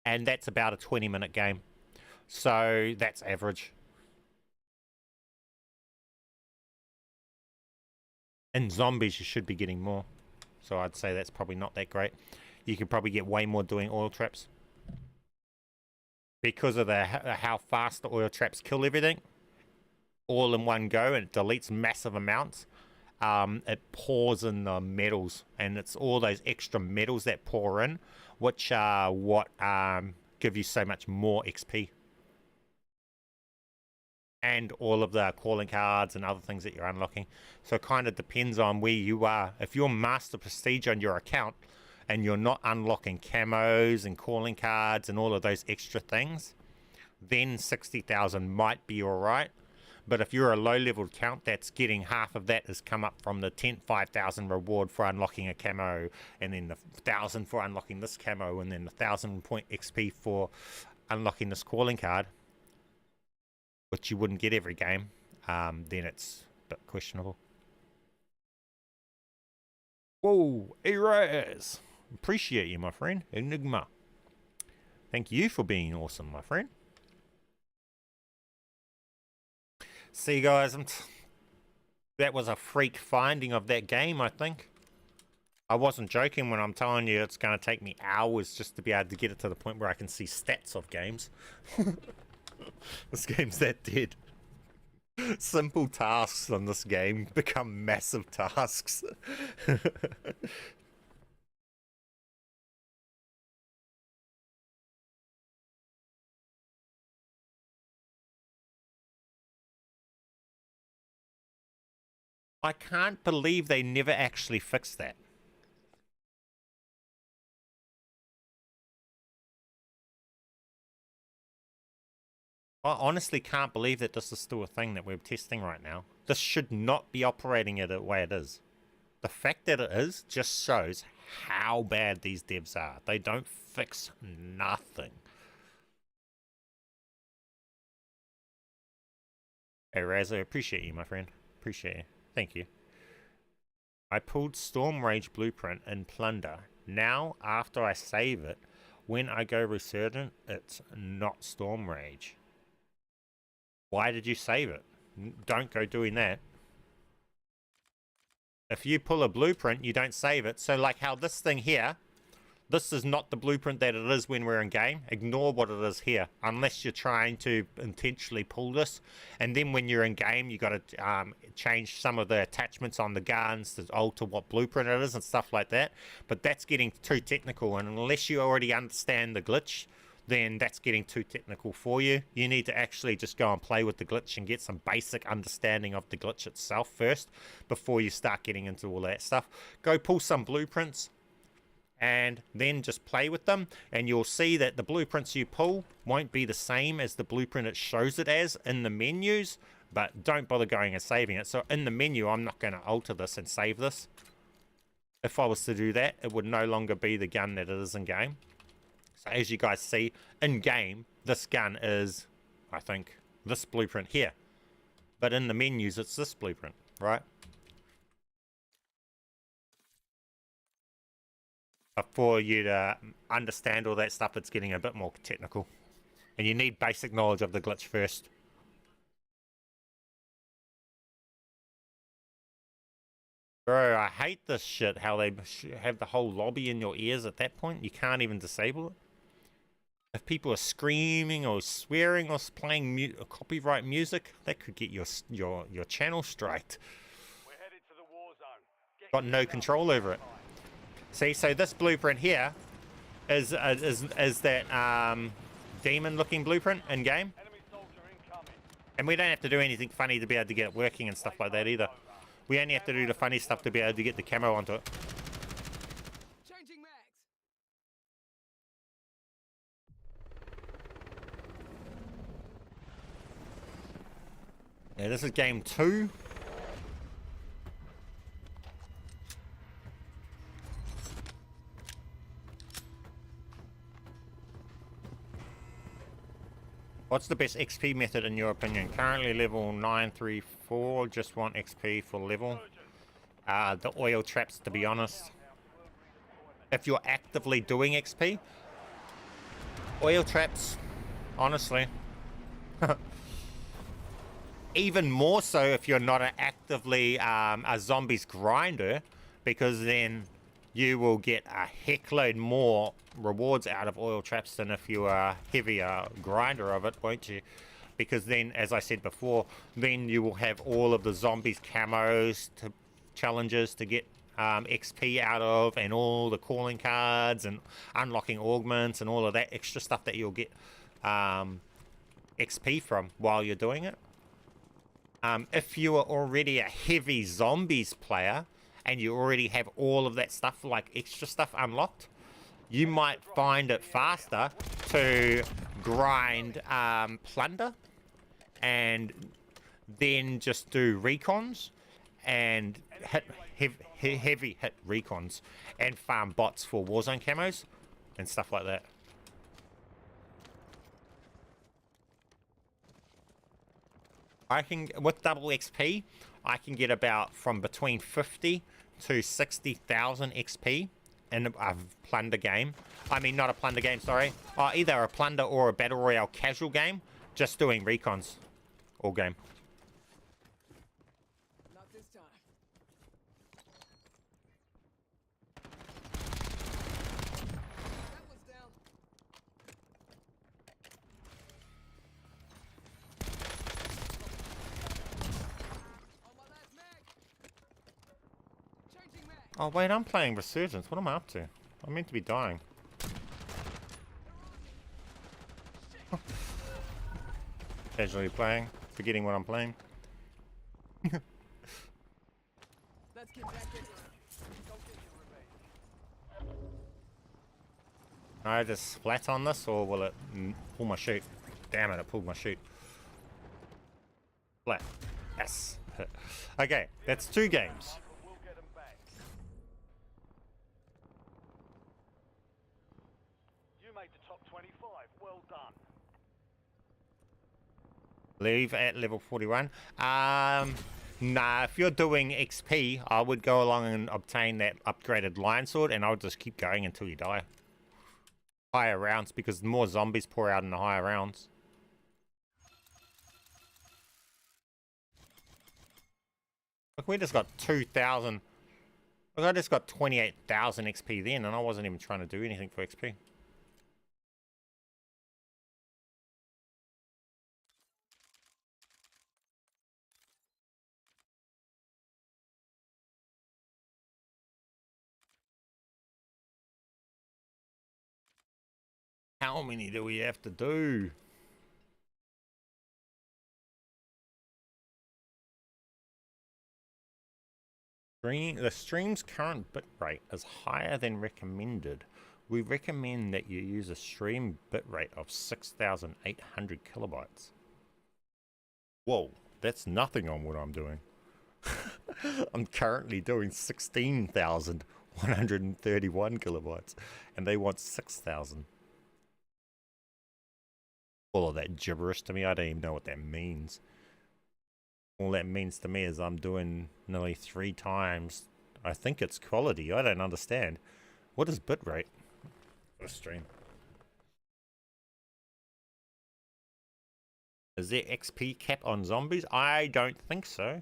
And that's about a 20-minute game. So that's average. In zombies, you should be getting more. So I'd say that's probably not that great. You could probably get way more doing oil traps. Because of how fast the oil traps kill everything. All in one go, and it deletes massive amounts. It pours in the metals, and it's all those extra metals that pour in, which are what give you so much more XP. and all of the calling cards and other things that you're unlocking. So it kind of depends on where you are. If you're master prestige on your account and you're not unlocking camos and calling cards and all of those extra things, then 60,000 might be alright. But if you're a low level account, that's getting half of that has come up from the 5,000 reward for unlocking a camo, and then the 1,000 for unlocking this camo, and then the 1,000 point XP for unlocking this calling card, which you wouldn't get every game. Then it's a bit questionable. Whoa, Erase! Appreciate you, my friend. Enigma. Thank you for being awesome, my friend. See, guys, that was a freak finding of that game, I think. I wasn't joking when I'm telling you it's going to take me hours just to be able to get it to the point where I can see stats of games. This game's that dead. Simple tasks on this game become massive tasks. I can't believe they never actually fixed that. I honestly can't believe that this is still a thing that we're testing right now. This should not be operating it the way it is. The fact that it is just shows how bad these devs are. They don't fix nothing. Hey Raz, I appreciate you, my friend. Appreciate you. Thank you. I pulled Storm Rage Blueprint in Plunder. Now, after I save it, when I go Resurgent, it's not Storm Rage. Why did you save it? Don't go doing that. If you pull a blueprint, you don't save it. So like how this thing here, this is not the blueprint that it is when we're in game. Ignore what it is here, unless you're trying to intentionally pull this. And then when you're in game, you got to change some of the attachments on the guns to alter what blueprint it is and stuff like that. But that's getting too technical, and unless you already understand the glitch, then that's getting too technical for you. You need to actually just go and play with the glitch and get some basic understanding of the glitch itself first before you start getting into all that stuff. Go pull some blueprints and then just play with them, and you'll see that the blueprints you pull won't be the same as the blueprint it shows it as in the menus, but don't bother going and saving it. So in the menu, I'm not going to alter this and save this. If I was to do that, it would no longer be the gun that it is in game. So as you guys see, in game, this gun is, I think, this blueprint here. But in the menus, it's this blueprint, right? But for you to understand all that stuff, it's getting a bit more technical. And you need basic knowledge of the glitch first. Bro, I hate this shit, how they have the whole lobby in your ears at that point. You can't even disable it. If people are screaming or swearing or playing copyright music, that could get your channel striked. We're headed to the war zone. Got no control over it. See, so this blueprint here is that demon-looking blueprint in game, Enemy soldier incoming. and we don't have to do anything funny to be able to get it working and stuff like that either. We only have to do the funny stuff to be able to get the camo onto it. Changing mags. Yeah, this is game 2. What's the best XP method in your opinion? Currently level 934, just want XP for level. The oil traps, to be honest. If you're actively doing XP, oil traps, honestly. Even more so if you're not actively a zombies grinder, because then you will get a heckload more rewards out of oil traps than if you are a heavier grinder of it, won't you? Because then, as I said before, then you will have all of the zombies camos to challenges to get XP out of, and all the calling cards and unlocking augments and all of that extra stuff that you'll get XP from while you're doing it. If you are already a heavy zombies player and you already have all of that stuff, like extra stuff unlocked, you might find it faster to grind plunder and then just do recons and heavy hit recons and farm bots for Warzone camos and stuff like that. I can, with double XP, I can get about from between 50 to 60,000 XP in a plunder game. I mean, not a plunder game, sorry. Either a plunder or a battle royale casual game, just doing recons all game. Not this time. That was down. On my last mag. Changing mag. Oh wait, I'm playing Resurgence. What am I up to? I'm meant to be dying. Casually playing, forgetting what I'm playing. Let's get back into it. Go get your revenge. I just flat on this, or will it pull my shoot? Damn it, it pulled my shoot. Flat. Yes. Okay, that's 2 games. We'll get them back. You made the top 25. Well done. Leave at level 41. Nah, if you're doing XP, I would go along and obtain that upgraded lion sword, and I'll just keep going until you die. Higher rounds, because more zombies pour out in the higher rounds. Look, we just got 2,000. Look, I just got 28,000 XP then, and I wasn't even trying to do anything for XP. How many do we have to do? The stream's current bitrate is higher than recommended. We recommend that you use a stream bitrate of 6,800 kilobytes. Whoa, that's nothing on what I'm doing. I'm currently doing 16,131 kilobytes, and they want 6,000. All of that gibberish to me, I don't even know what that means. All that means to me is I'm doing nearly 3 times. I think it's quality. I don't understand. What is bitrate for a stream? Is there XP cap on zombies? I don't think so.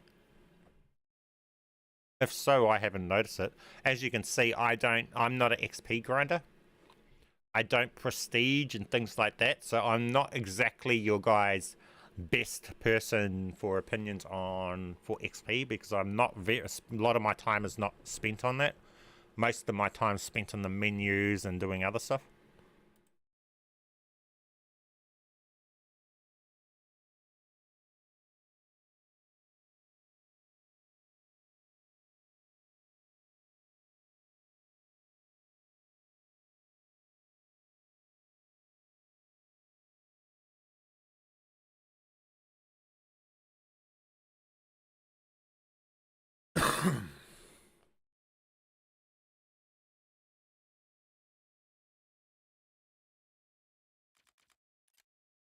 If so, I haven't noticed it. As you can see, I'm not an XP grinder. I don't prestige and things like that, so I'm not exactly your guys' best person for opinions for XP, because I'm not a lot of my time is not spent on that. Most of my time spent on the menus and doing other stuff.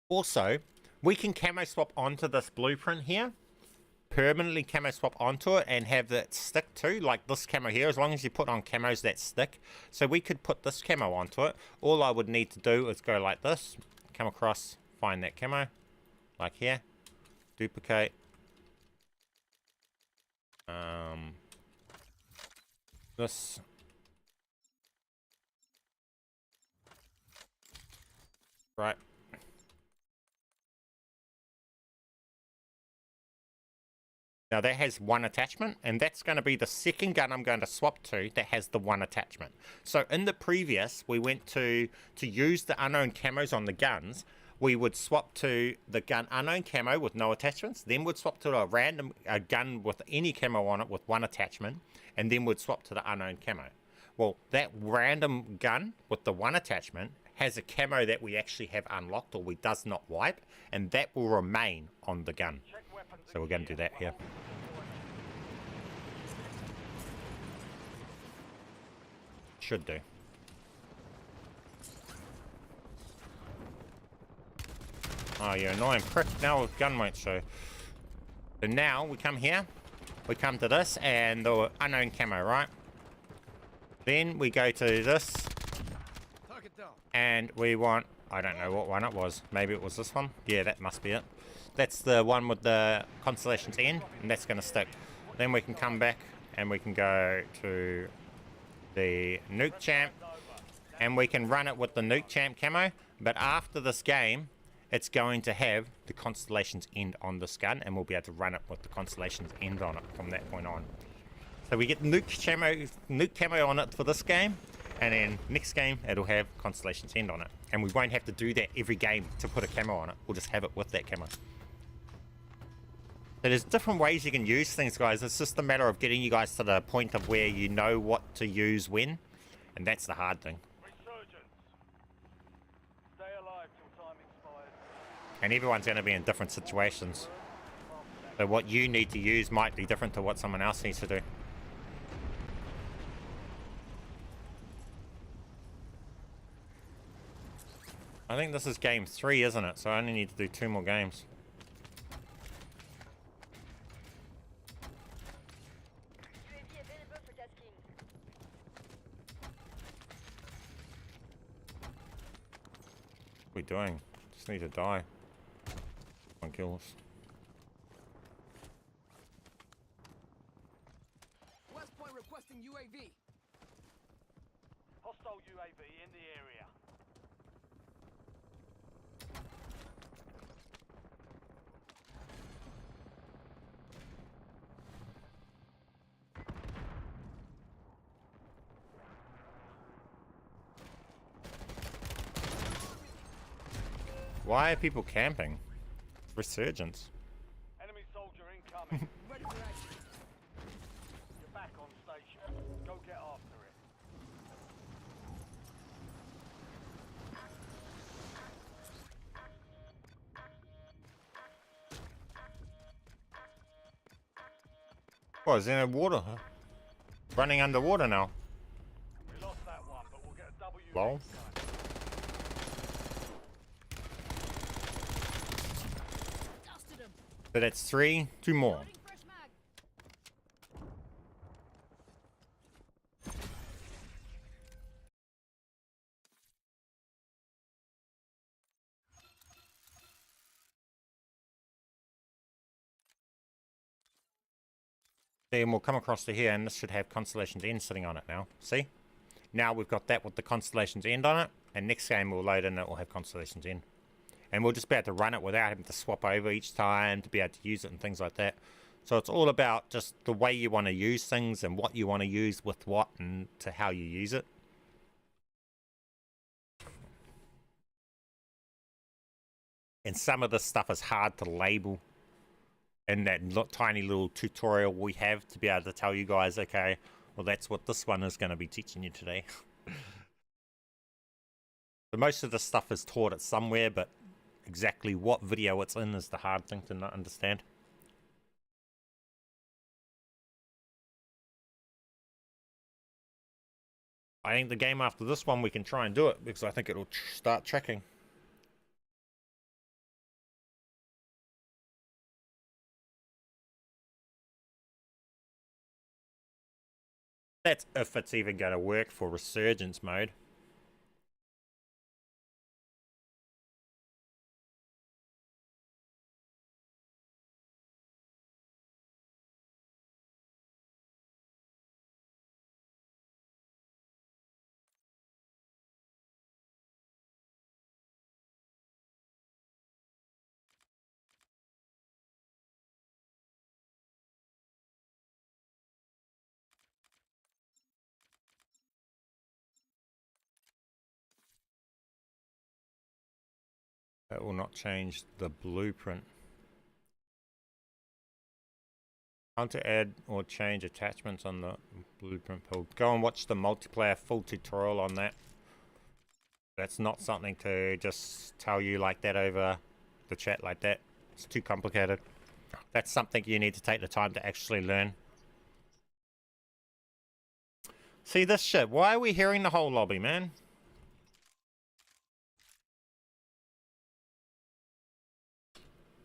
Also, we can camo swap onto this blueprint here, permanently camo swap onto it and have that stick too, like this camo here, as long as you put on camos that stick. So we could put this camo onto it. All I would need to do is go like this, come across, find that camo, like here, duplicate, this, right. Now that has 1 attachment, and that's going to be the second gun I'm going to swap to that has the 1 attachment. So in the previous, we went to use the unknown camos on the guns, we would swap to the gun unknown camo with no attachments, then we'd swap to a random gun with any camo on it with one attachment, and then we'd swap to the unknown camo. Well, that random gun with the one attachment has a camo that we actually have unlocked or we does not wipe, and that will remain on the gun. So we're going to do that here. Should do. Oh, you annoying prick. Now the gun won't show. So now we come here. We come to this and the unknown camo, right? Then we go to this. And we want... I don't know what one it was. Maybe it was this one. Yeah, that must be it. That's the one with the Constellation's End. And that's going to stick. Then we can come back and we can go to the Nuke Champ. And we can run it with the Nuke Champ camo. But after this game... it's going to have the Constellation's End on this gun, and we'll be able to run it with the Constellation's End on it from that point on. So we get nuke camo on it for this game, and then next game it'll have Constellation's End on it. And we won't have to do that every game to put a camo on it. We'll just have it with that camo. So there's different ways you can use things, guys. It's just a matter of getting you guys to the point of where you know what to use when, and that's the hard thing. And everyone's going to be in different situations. So what you need to use might be different to what someone else needs to do. I think this is game 3, isn't it? So I only need to do 2 more games. What are we doing? Just need to die. One kills. West Point requesting UAV. Hostile UAV in the area. Why are people camping? Resurgence. Enemy soldier incoming. Ready for action. You're back on station. Go get after it. What, is there no water? Huh? Running underwater now. We lost that one, but we'll get a W. Lol. next time. Dusted him. So that's 3, 2 more. Loading fresh mag. Then we'll come across to here, and this should have Constellation's End sitting on it now. See? Now we've got that with the Constellation's End on it, and next game we'll load in it, we'll have Constellation's End. And we'll just be able to run it without having to swap over each time to be able to use it and things like that. So it's all about just the way you want to use things and what you want to use with what and to how you use it. And some of this stuff is hard to label in that tiny little tutorial we have to be able to tell you guys, okay, well that's what this one is going to be teaching you today. So most of the stuff is taught at somewhere, but exactly what video it's in is the hard thing to not understand. I think the game after this one we can try and do it because I think it'll start tracking. That's if it's even going to work for resurgence mode. That will not change the blueprint. How to add or change attachments on the blueprint build. Go and watch the multiplayer full tutorial on that. That's not something to just tell you like that over the chat like that. It's too complicated. That's something you need to take the time to actually learn. See this shit. Why are we hearing the whole lobby, man?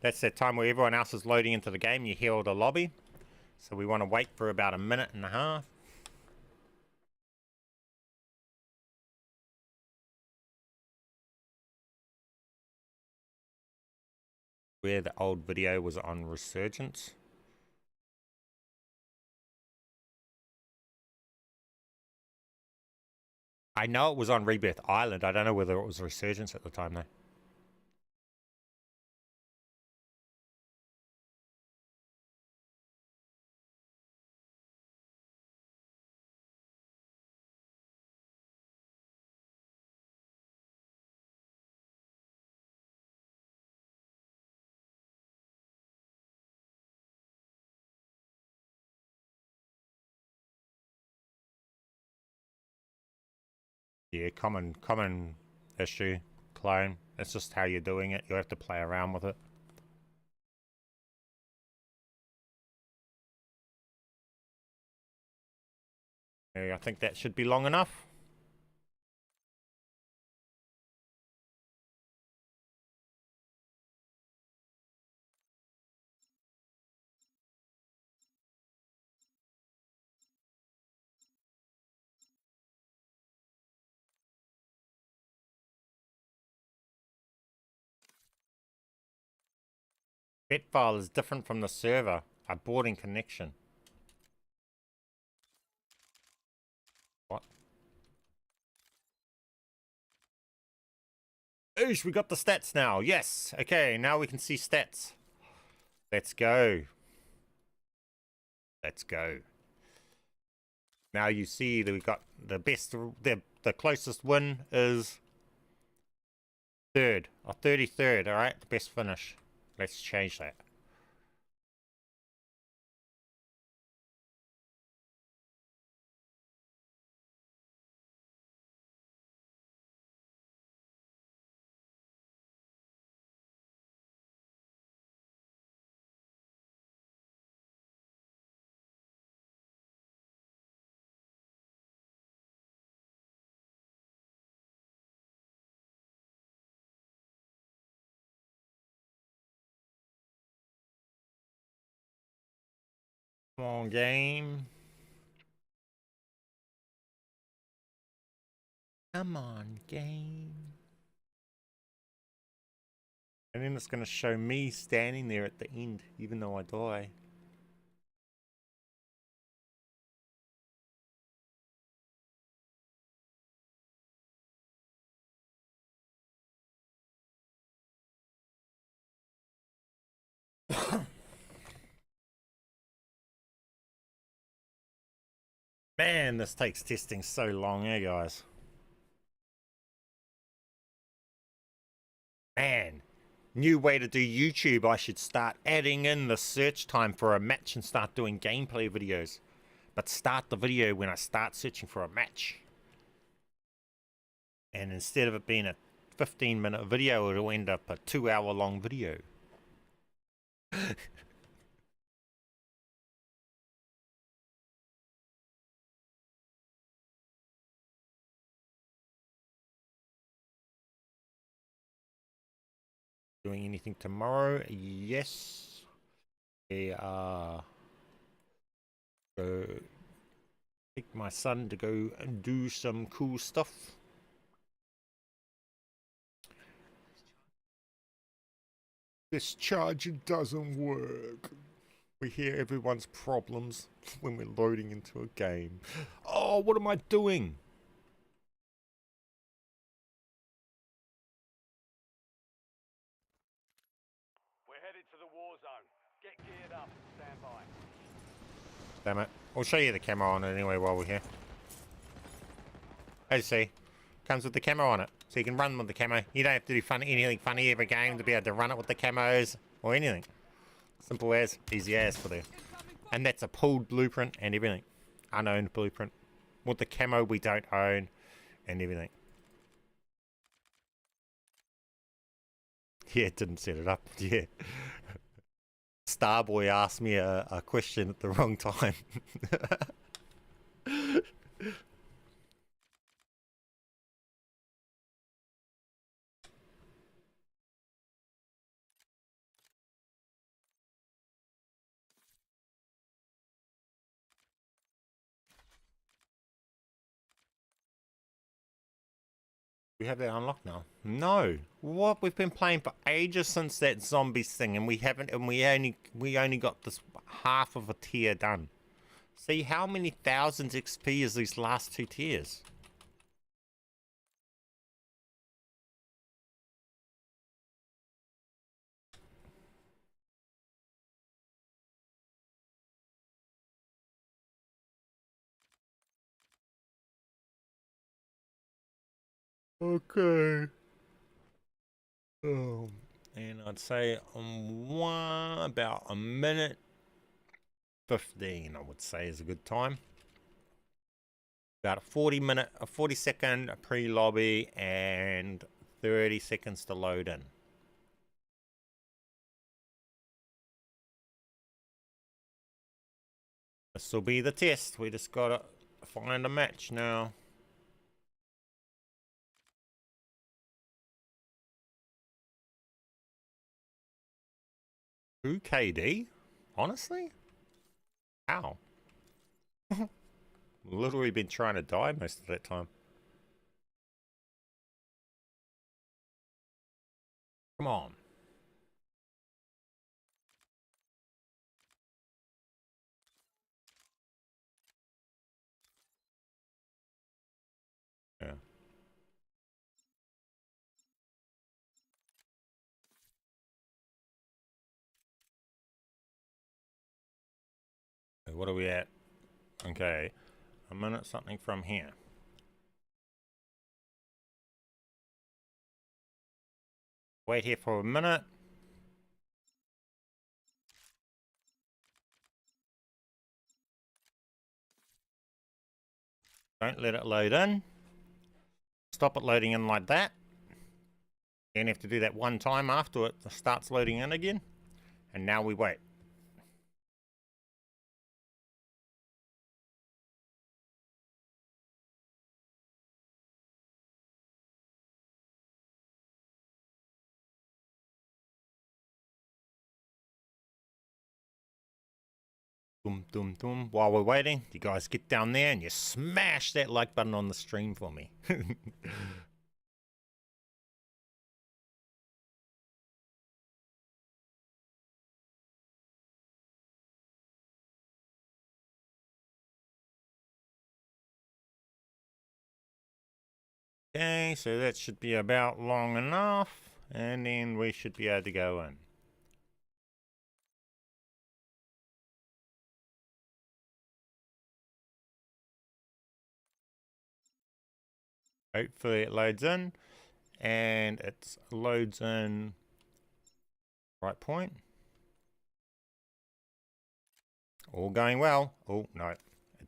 That's that time where everyone else is loading into the game. You hear all the lobby. So we want to wait for about a minute and a half. Where the old video was on Resurgence. I know it was on Rebirth Island. I don't know whether it was Resurgence at the time though. Yeah, common issue, clone. It's just how you're doing it. You have to play around with it. Yeah, I think that should be long enough. Bet file is different from the server. Aborting connection. What? Oosh, we got the stats now. Yes. Okay, now we can see stats. Let's go. Let's go. Now you see that we got the best, the closest win is third, or 33rd, alright? The best finish. Let's change that. Come on, game. Come on, game. And then it's going to show me standing there at the end, even though I die. Man, this takes testing so long, eh, guys? Man, new way to do YouTube. I should start adding in the search time for a match and start doing gameplay videos. But start the video when I start searching for a match. And instead of it being a 15-minute video, it'll end up a 2-hour-long video. Doing anything tomorrow? Yes. We are take my son to go and do some cool stuff. This charger doesn't work. We hear everyone's problems when we're loading into a game. Oh, what am I doing? We're headed to the war zone. Get geared up. Stand by. Damn it. I'll show you the camo on it anyway while we're here. As you see, comes with the camo on it. So you can run with the camo. You don't have to do anything funny every game to be able to run it with the camos or anything. Simple as, easy as for the. And that's a pulled blueprint and everything. Unowned blueprint. With the camo we don't own and everything. Yeah, it didn't set it up. Yeah. Starboy asked me a question at the wrong time. We have that unlocked now. No. What? We've been playing for ages since that zombies thing, and we haven't. And we only got this half of a tier done. See how many thousands XP is these last 2 tiers? Okay. Oh, and I'd say about a minute 15, I would say, is a good time. About a 40-second pre-lobby and 30 seconds to load in. This will be the test. We just gotta find a match now. Who KD? Honestly? How? Literally been trying to die most of that time. Come on. Yeah. What are we at? Okay. A minute something from here. Wait here for a minute. Don't let it load in. Stop it loading in like that. Then you have to do that one time after it starts loading in again. And now we wait. Boom, boom, boom. While we're waiting, you guys get down there and you smash that like button on the stream for me. Okay, so that should be about long enough. And then we should be able to go in. Hopefully it loads in. And it loads in right point. All going well. Oh, no, it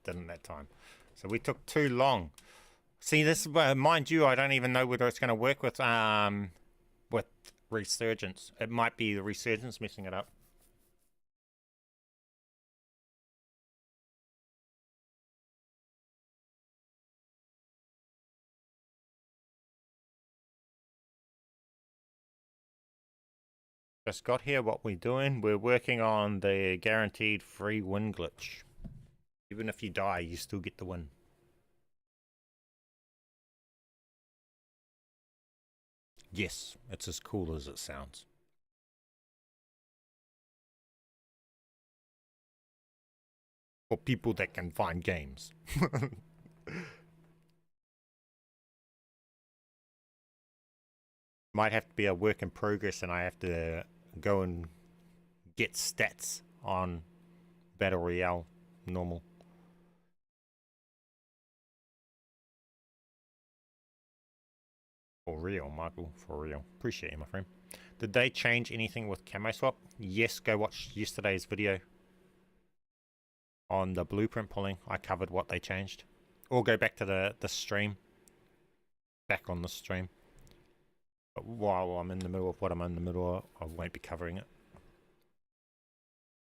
didn't that time. So we took too long. See, this, mind you, I don't even know whether it's going to work with Resurgence. It might be the Resurgence messing it up. Just got here. What we're doing, we're working on the guaranteed free win glitch. Even if you die, you still get the win. Yes, it's as cool as it sounds. For people that can find games. Might have to be a work in progress and I have to go and get stats on Battle Royale normal. For real, Michael, for real. Appreciate you, my friend. Did they change anything with camo swap? Yes, go watch yesterday's video on the blueprint pulling. I covered what they changed. Or go back to the stream. Back on the stream. But while I'm in the middle of what I'm in the middle of, I won't be covering it.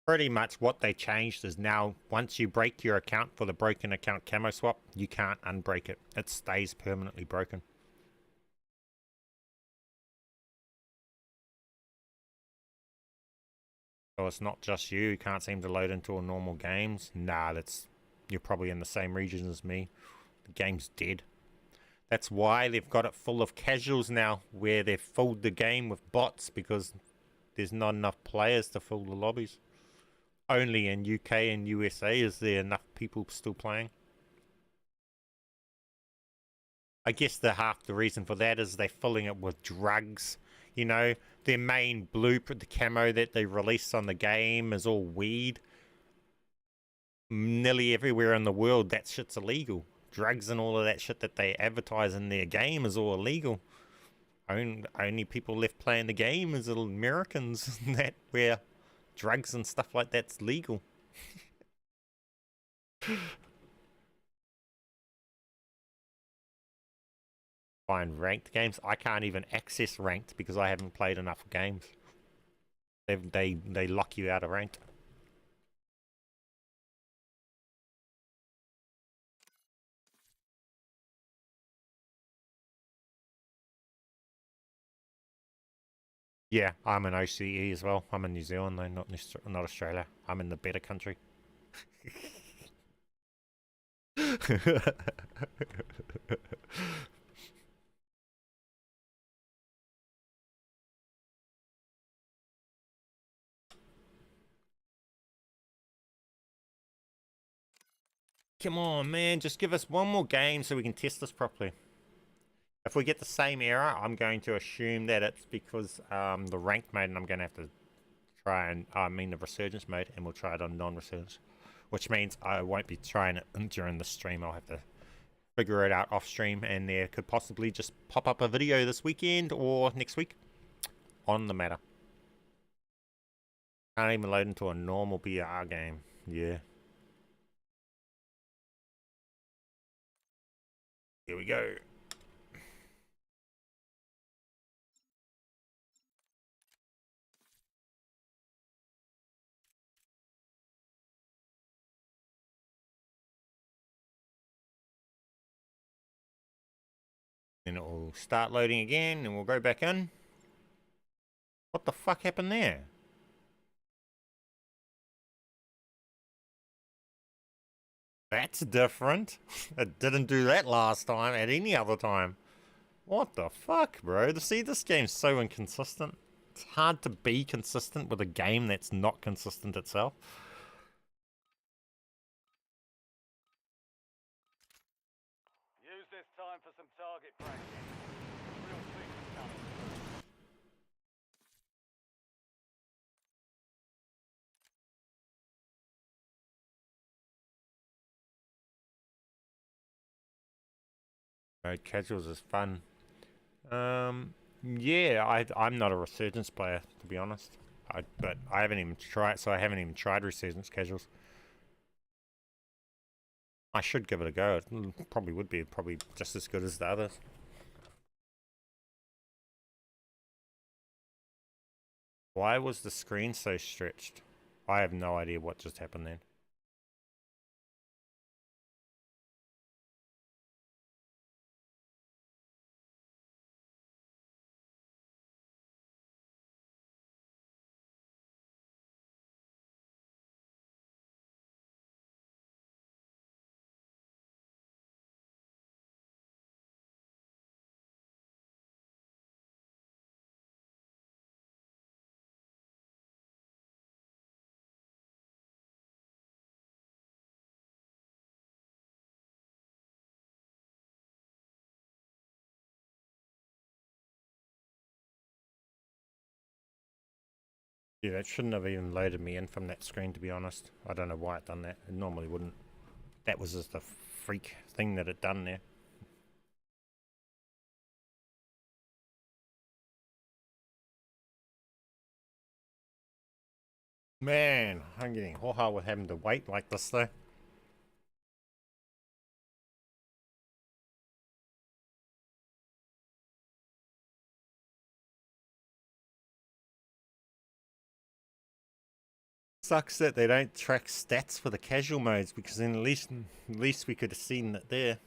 Pretty much what they changed is now, once you break your account for the broken account camo swap, you can't unbreak it. It stays permanently broken. So it's not just you can't seem to load into a normal games. Nah, you're probably in the same region as me. The game's dead. That's why they've got it full of casuals now, where they've filled the game with bots because there's not enough players to fill the lobbies. Only in UK and USA is there enough people still playing. I guess half the reason for that is they're filling it with drugs. You know, their main blueprint, the camo that they release on the game is all weed. Nearly everywhere in the world, that shit's illegal. Drugs and all of that shit that they advertise in their game is all illegal. Only people left playing the game is little Americans that where drugs and stuff like that's legal. Find ranked games. I can't even access ranked because I haven't played enough games. They lock you out of ranked. Yeah, I'm in OCE as well. I'm in New Zealand though, not Australia. I'm in the better country. Come on, man, just give us one more game so we can test this properly. If we get the same error, I'm going to assume that it's because the ranked mode, and I'm going to have to try and, the resurgence mode, and we'll try it on non-resurgence. Which means I won't be trying it during the stream. I'll have to figure it out off stream, and there could possibly just pop up a video this weekend or next week on the matter. Can't even load into a normal BR game. Yeah. Here we go. Then it will start loading again, and we'll go back in. What the fuck happened there? That's different. It didn't do that last time at any other time. What the fuck, bro? See, this game's so inconsistent. It's hard to be consistent with a game that's not consistent itself. Use this time for some target practice. Real things coming. Mode casuals is fun. Yeah, I'm not a resurgence player, to be honest. But I haven't even tried, so I haven't even tried resurgence casuals. I should give it a go. It probably would be probably just as good as the others. Why was the screen so stretched? I have no idea what just happened then. Yeah, that shouldn't have even loaded me in from that screen, to be honest. I don't know why it done that. It normally wouldn't. That was just a freak thing that it done there. Man, I'm getting ho-ha with having to wait like this though. Sucks that they don't track stats for the casual modes, because then at least we could have seen that there.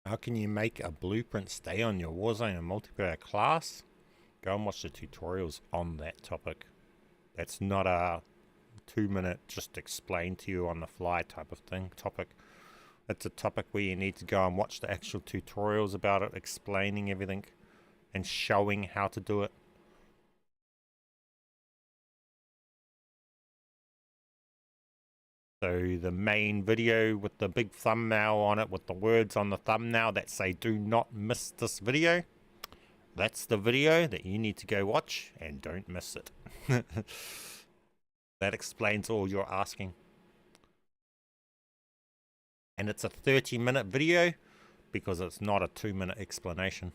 How can you make a blueprint stay on your Warzone and multiplayer class? Go and watch the tutorials on that topic. That's not a 2-minute just explain to you on the fly type of thing topic. It's a topic where you need to go and watch the actual tutorials about it, explaining everything and showing how to do it. So the main video with the big thumbnail on it, with the words on the thumbnail that say do not miss this video, that's the video that you need to go watch, and don't miss it. That explains all you're asking. And it's a 30-minute video because it's not a 2-minute explanation.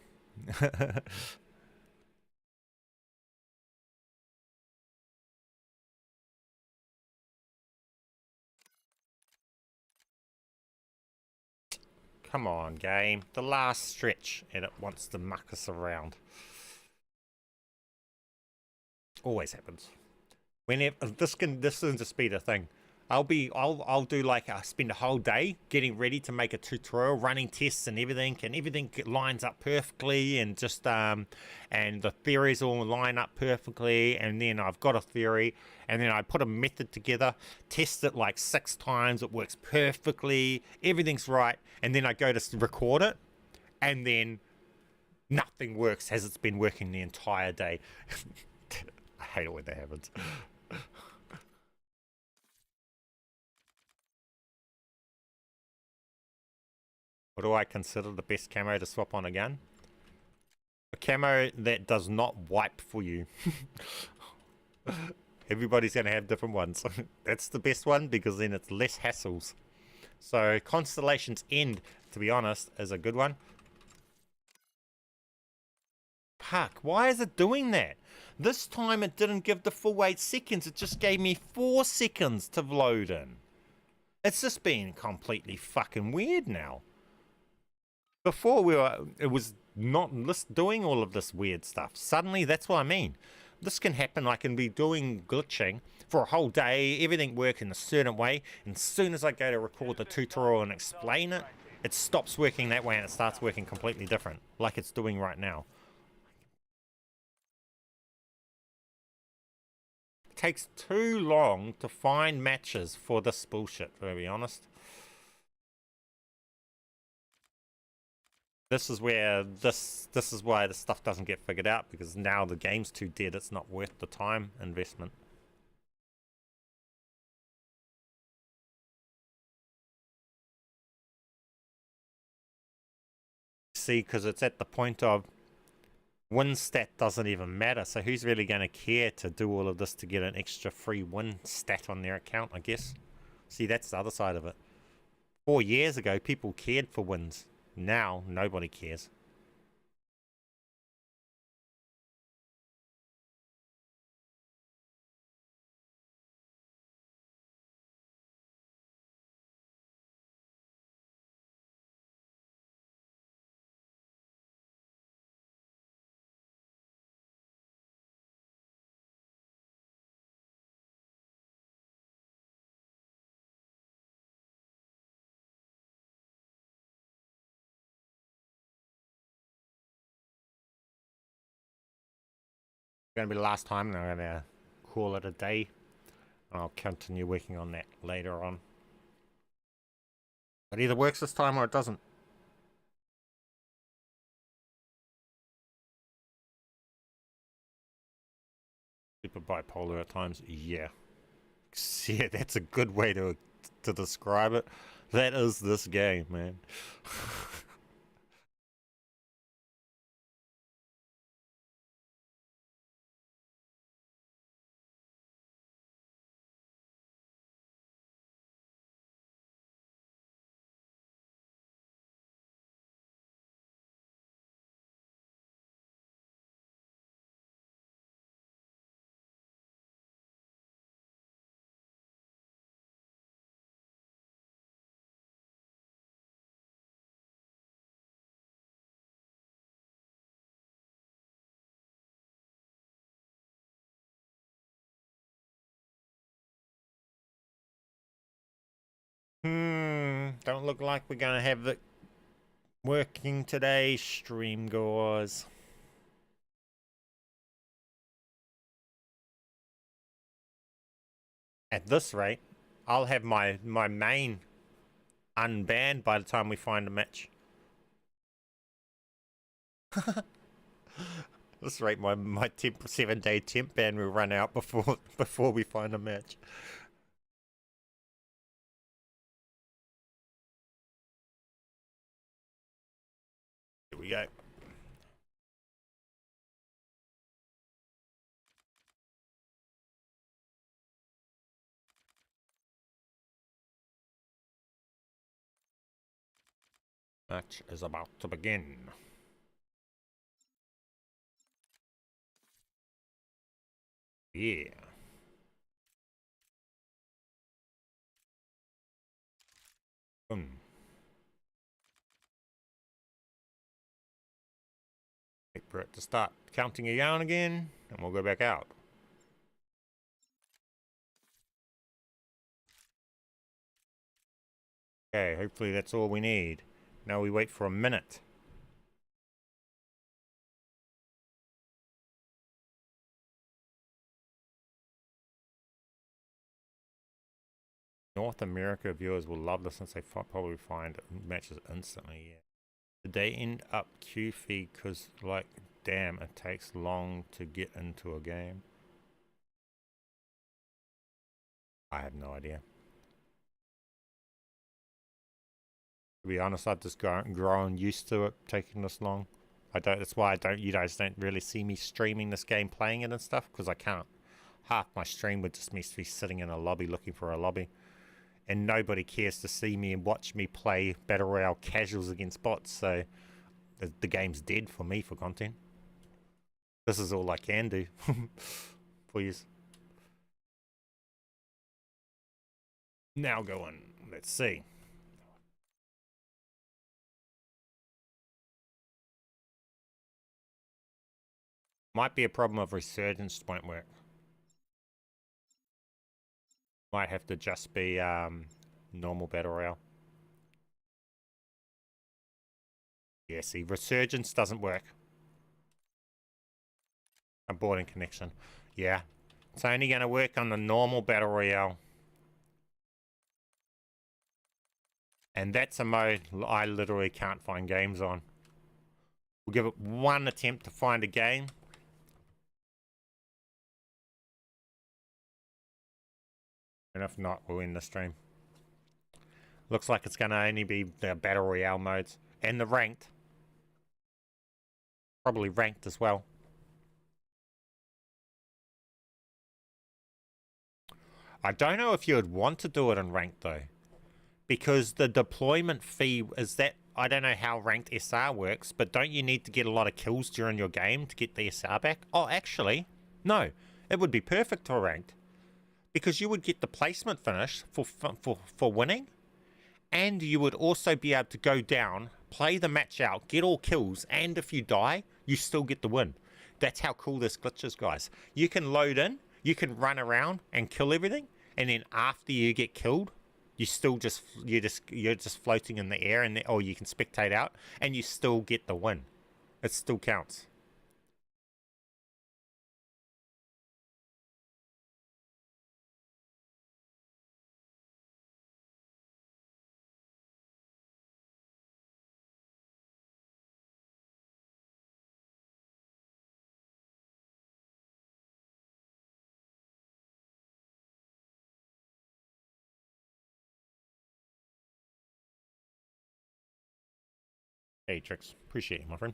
Come on, game. The last stretch, and it wants to muck us around. Always happens. Whenever this isn't just be the thing. I'll do like spend a whole day getting ready to make a tutorial, running tests and everything lines up perfectly, and just and the theories all line up perfectly, and then I've got a theory, and then I put a method together, test it like 6 times, it works perfectly, everything's right, and then I go to record it, and then nothing works as it's been working the entire day. I hate it when that happens. What do I consider the best camo to swap on a gun? A camo that does not wipe for you. Everybody's going to have different ones. That's the best one because then it's less hassles. So Constellation's End, to be honest, is a good one. Fuck, why is it doing that? This time it didn't give the full 8 seconds. It just gave me 4 seconds to load in. It's just been completely fucking weird now. Before it was not doing all of this weird stuff. Suddenly, that's what I mean. This can happen. I can be doing glitching for a whole day, everything work in a certain way, and as soon as I go to record the tutorial and explain it, it stops working that way and it starts working completely different, like it's doing right now. It takes too long to find matches for this bullshit, to be honest. This is where this is why the stuff doesn't get figured out, because now the game's too dead. It's not worth the time investment. See, because it's at the point of win stat doesn't even matter. So who's really going to care to do all of this to get an extra free win stat on their account, I guess. See, that's the other side of it. 4 years ago, people cared for wins. Now, nobody cares. Going to be the last time, and I'm going to call it a day. I'll continue working on that later on. It either works this time or it doesn't. Super bipolar at times, yeah. Yeah, that's a good way to describe it. That is this game, man. Don't look like we're gonna have it working today, stream goers. At this rate, I'll have my main unbanned by the time we find a match. This rate, my 7-day temp ban will run out before we find a match. Here we go. Match is about to begin. Yeah. Boom. Wait for it to start counting a yarn again, and we'll go back out. Okay, hopefully that's all we need. Now we wait for a minute. North America viewers will love this since they probably find matches instantly. Yeah. Did they end up queue feed because, like, damn, it takes long to get into a game? I have no idea. To be honest, I've just grown used to it taking this long. That's why you guys don't really see me streaming this game, playing it and stuff, because I can't. Half my stream would just be sitting in a lobby looking for a lobby. And nobody cares to see me and watch me play Battle Royale casuals against bots, so the game's dead for me for content. This is all I can do for you. Now go on. Let's see. Might be a problem of resurgence won't work. Might have to just be normal Battle Royale. Yeah, see, resurgence doesn't work. Aborting connection. Yeah, it's only going to work on the normal Battle Royale. And that's a mode I literally can't find games on. We'll give it one attempt to find a game. And if not, we'll end the stream. Looks like it's going to only be the Battle Royale modes. And the ranked. Probably ranked as well. I don't know if you would want to do it in ranked though. Because the deployment fee is that... I don't know how ranked SR works, but don't you need to get a lot of kills during your game to get the SR back? Oh, actually, no. It would be perfect for ranked. Because you would get the placement finish for winning. And you would also be able to go down, play the match out, get all kills, and if you die, you still get the win. That's how cool this glitch is, guys. You can load in, you can run around and kill everything, and then after you get killed, you're just floating in the air, and or you can spectate out, and you still get the win. It still counts. Hey, Trix. Appreciate you, my friend.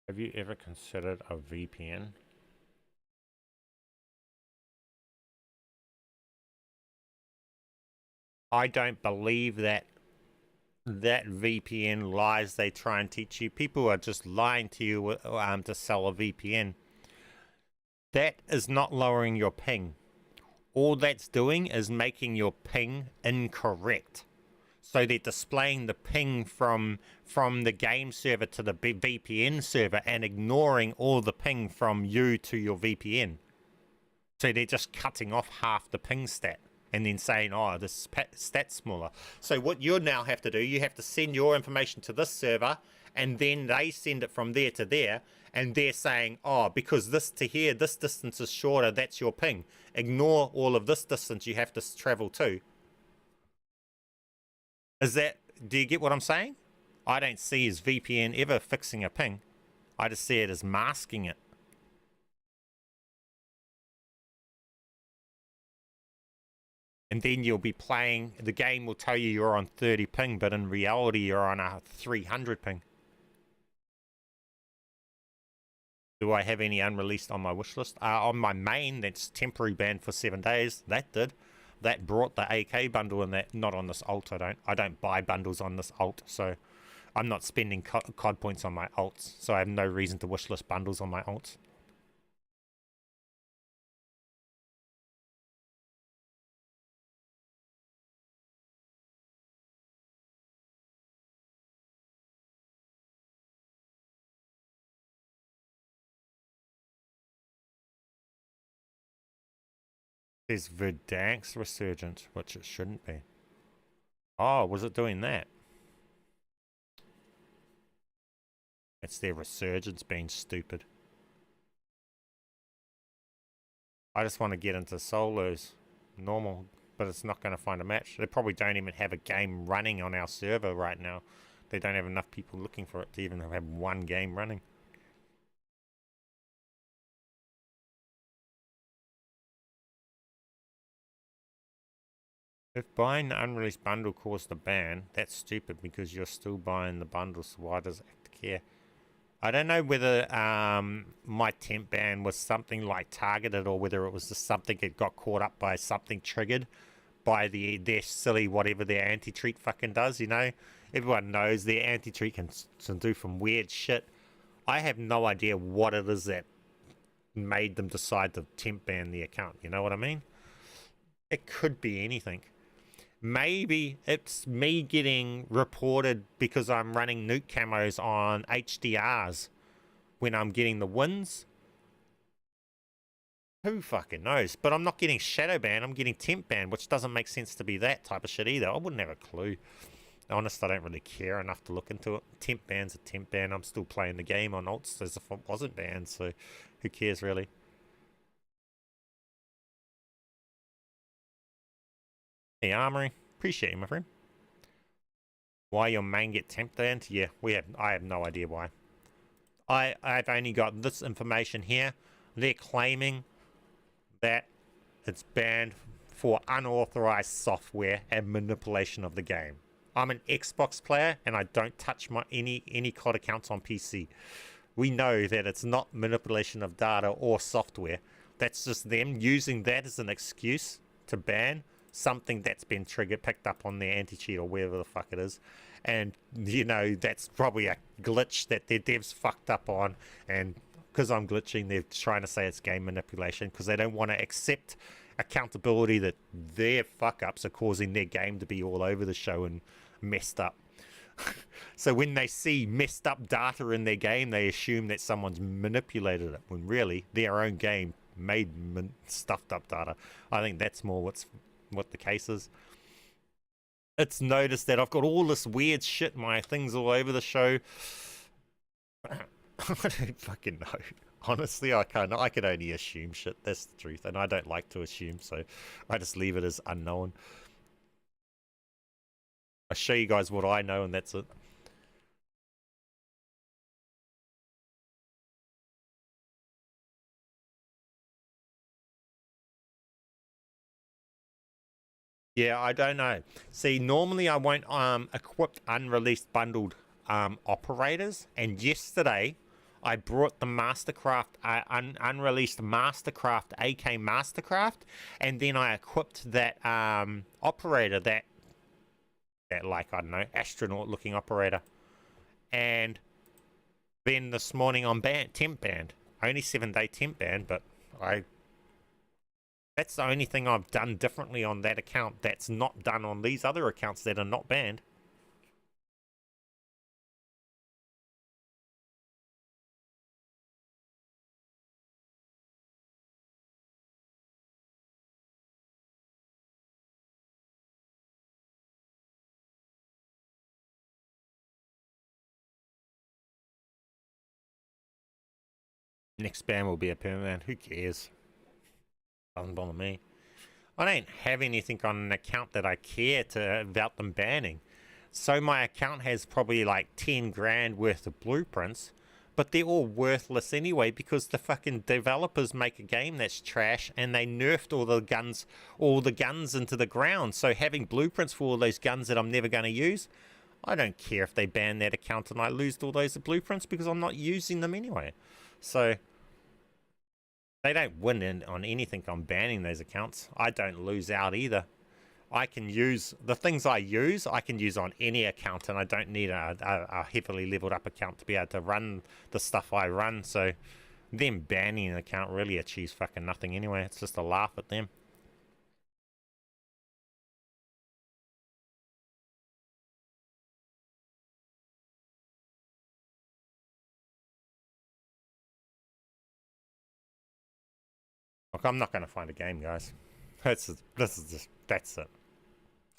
Have you ever considered a VPN? I don't believe that VPN lies they try and teach you. People are just lying to you to sell a VPN. That is not lowering your ping. All that's doing is making your ping incorrect. So they're displaying the ping from the game server to the VPN server and ignoring all the ping from you to your VPN. So they're just cutting off half the ping stat and then saying, oh, this stat's smaller. So what you now have to do, you have to send your information to this server, and then they send it from there to there, and they're saying, oh, because this to here, this distance is shorter, that's your ping. Ignore all of this distance you have to travel to. Do you get what I'm saying? I don't see his VPN ever fixing a ping. I just see it as masking it. And then you'll be playing, the game will tell you you're on 30 ping, but in reality you're on a 300 ping. Do I have any unreleased on my wish list? On my main, that's temporary ban for 7 days. That did. That brought the AK bundle in that. Not on this alt, I don't buy bundles on this alt, so I'm not spending COD points on my alts, so I have no reason to wishlist bundles on my alts. There's Verdank's resurgence, which it shouldn't be. Oh, was it doing that? It's their resurgence being stupid. I just want to get into solos. Normal, but it's not going to find a match. They probably don't even have a game running on our server right now. They don't have enough people looking for it to even have one game running. If buying the unreleased bundle caused the ban, that's stupid because you're still buying the bundle, so why does ACT care? I don't know whether my temp ban was something like targeted or whether it was just something that got caught up by something triggered by their silly whatever their anti-cheat fucking does, you know? Everyone knows their anti-cheat can do some weird shit. I have no idea what it is that made them decide to temp ban the account, you know what I mean? It could be anything. Maybe it's me getting reported because I'm running nuke camos on HDRs when I'm getting the wins. Who fucking knows? But I'm not getting shadow ban, I'm getting temp ban, which doesn't make sense to be that type of shit either. I wouldn't have a clue. Honest, I don't really care enough to look into it. Temp ban's a temp ban. I'm still playing the game on alts as if it wasn't banned, so who cares really? Hey, Armory. Appreciate you, my friend. Why your main get temp banned? Yeah, I have no idea why. I've only got this information here. They're claiming that it's banned for unauthorized software and manipulation of the game. I'm an Xbox player and I don't touch any COD accounts on PC. We know that it's not manipulation of data or software. That's just them using that as an excuse to ban something that's been picked up on their anti-cheat or whatever the fuck it is. And, you know, that's probably a glitch that their devs fucked up on. And because I'm glitching, they're trying to say it's game manipulation because they don't want to accept accountability that their fuck-ups are causing their game to be all over the show and messed up. So when they see messed up data in their game, they assume that someone's manipulated it, when really their own game made stuffed up data. I think that's more what the case is. It's noticed that I've got all this weird shit, my things all over the show. I don't fucking know. Honestly, I can only assume shit. That's the truth, and I don't like to assume, so I just leave it as unknown. I show you guys what I know, and that's it. Yeah, I don't know. See, normally I won't equip unreleased bundled operators, and yesterday I brought the Mastercraft unreleased Mastercraft AK Mastercraft, and then I equipped that operator, that like, I don't know, astronaut looking operator, and then this morning I'm temp banned. Only 7-day temp ban, but that's the only thing I've done differently on that account that's not done on these other accounts that are not banned. Next ban will be a permanent. Who cares? Doesn't bother me. I don't have anything on an account that I care about them banning. So my account has probably like 10 grand worth of blueprints, but they're all worthless anyway because the fucking developers make a game that's trash and they nerfed all the guns into the ground. So having blueprints for all those guns that I'm never going to use, I don't care if they ban that account and I lose all those blueprints because I'm not using them anyway. So they don't win on anything on banning those accounts. I don't lose out either. I can use the things I can use on any account, and I don't need a heavily leveled up account to be able to run the stuff I run. So them banning an account really achieves fucking nothing anyway. It's just a laugh at them. Look, I'm not going to find a game, guys. That's it. This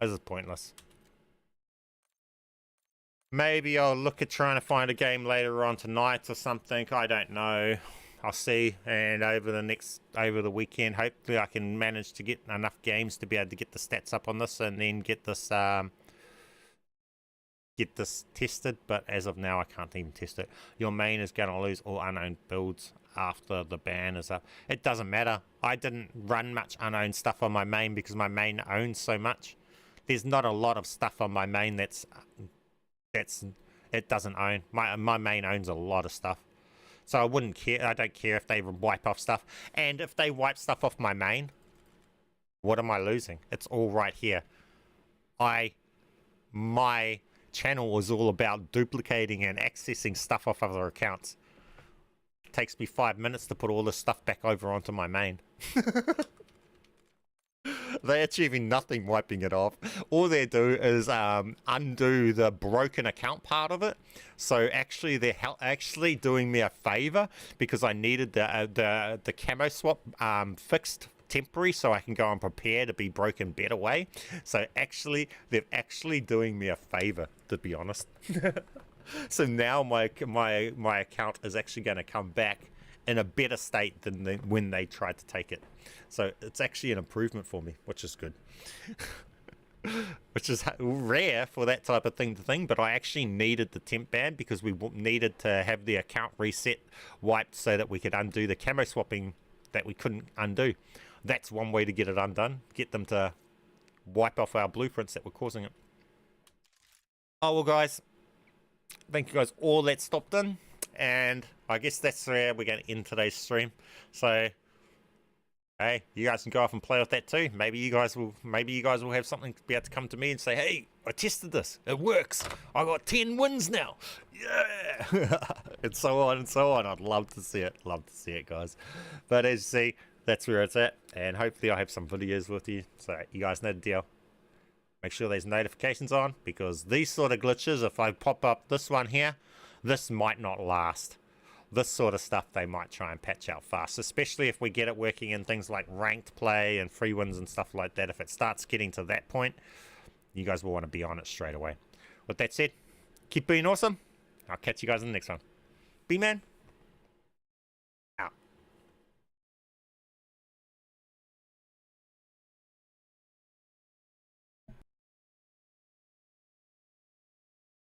is pointless. Maybe I'll look at trying to find a game later on tonight or something. I don't know. I'll see. And over the weekend, hopefully I can manage to get enough games to be able to get the stats up on this and then get this tested. But as of now, I can't even test it. Your main is going to lose all unowned builds after the ban is up. It doesn't matter. I didn't run much unowned stuff on my main because my main owns so much. There's not a lot of stuff on my main it doesn't own. My main owns a lot of stuff, so I wouldn't care. I don't care if they wipe off stuff, and if they wipe stuff off my main, what am I losing? It's all right here. My channel was all about duplicating and accessing stuff off other accounts. It takes me 5 minutes to put all this stuff back over onto my main. They're achieving nothing wiping it off. All they do is undo the broken account part of it. So actually they're actually doing me a favor because I needed the camo swap fixed temporary so I can go and prepare to be broken better way. So actually they're actually doing me a favor, to be honest. So now my account is actually going to come back in a better state than when they tried to take it. So it's actually an improvement for me, which is good. Which is rare for that type of thing, but I actually needed the temp ban because we needed to have the account reset wiped so that we could undo the camo swapping that we couldn't undo. That's one way to get it undone. Get them to wipe off our blueprints that were causing it. Oh, well, guys. Thank you guys all that stopped in. And I guess that's where we're going to end today's stream. So, hey, you guys can go off and play with that too. Maybe you guys will have something to be able to come to me and say, hey, I tested this. It works. I got 10 wins now. Yeah. And so on and so on. I'd love to see it. Love to see it, guys. But as you see, that's where it's at. And hopefully I have some videos with you. So you guys know the deal. Make sure there's notifications on, because these sort of glitches, if I pop up this one here, this might not last. This sort of stuff they might try and patch out fast, especially if we get it working in things like ranked play and free wins and stuff like that. If it starts getting to that point, you guys will want to be on it straight away. With that said, keep being awesome. I'll catch you guys in the next one. Bman.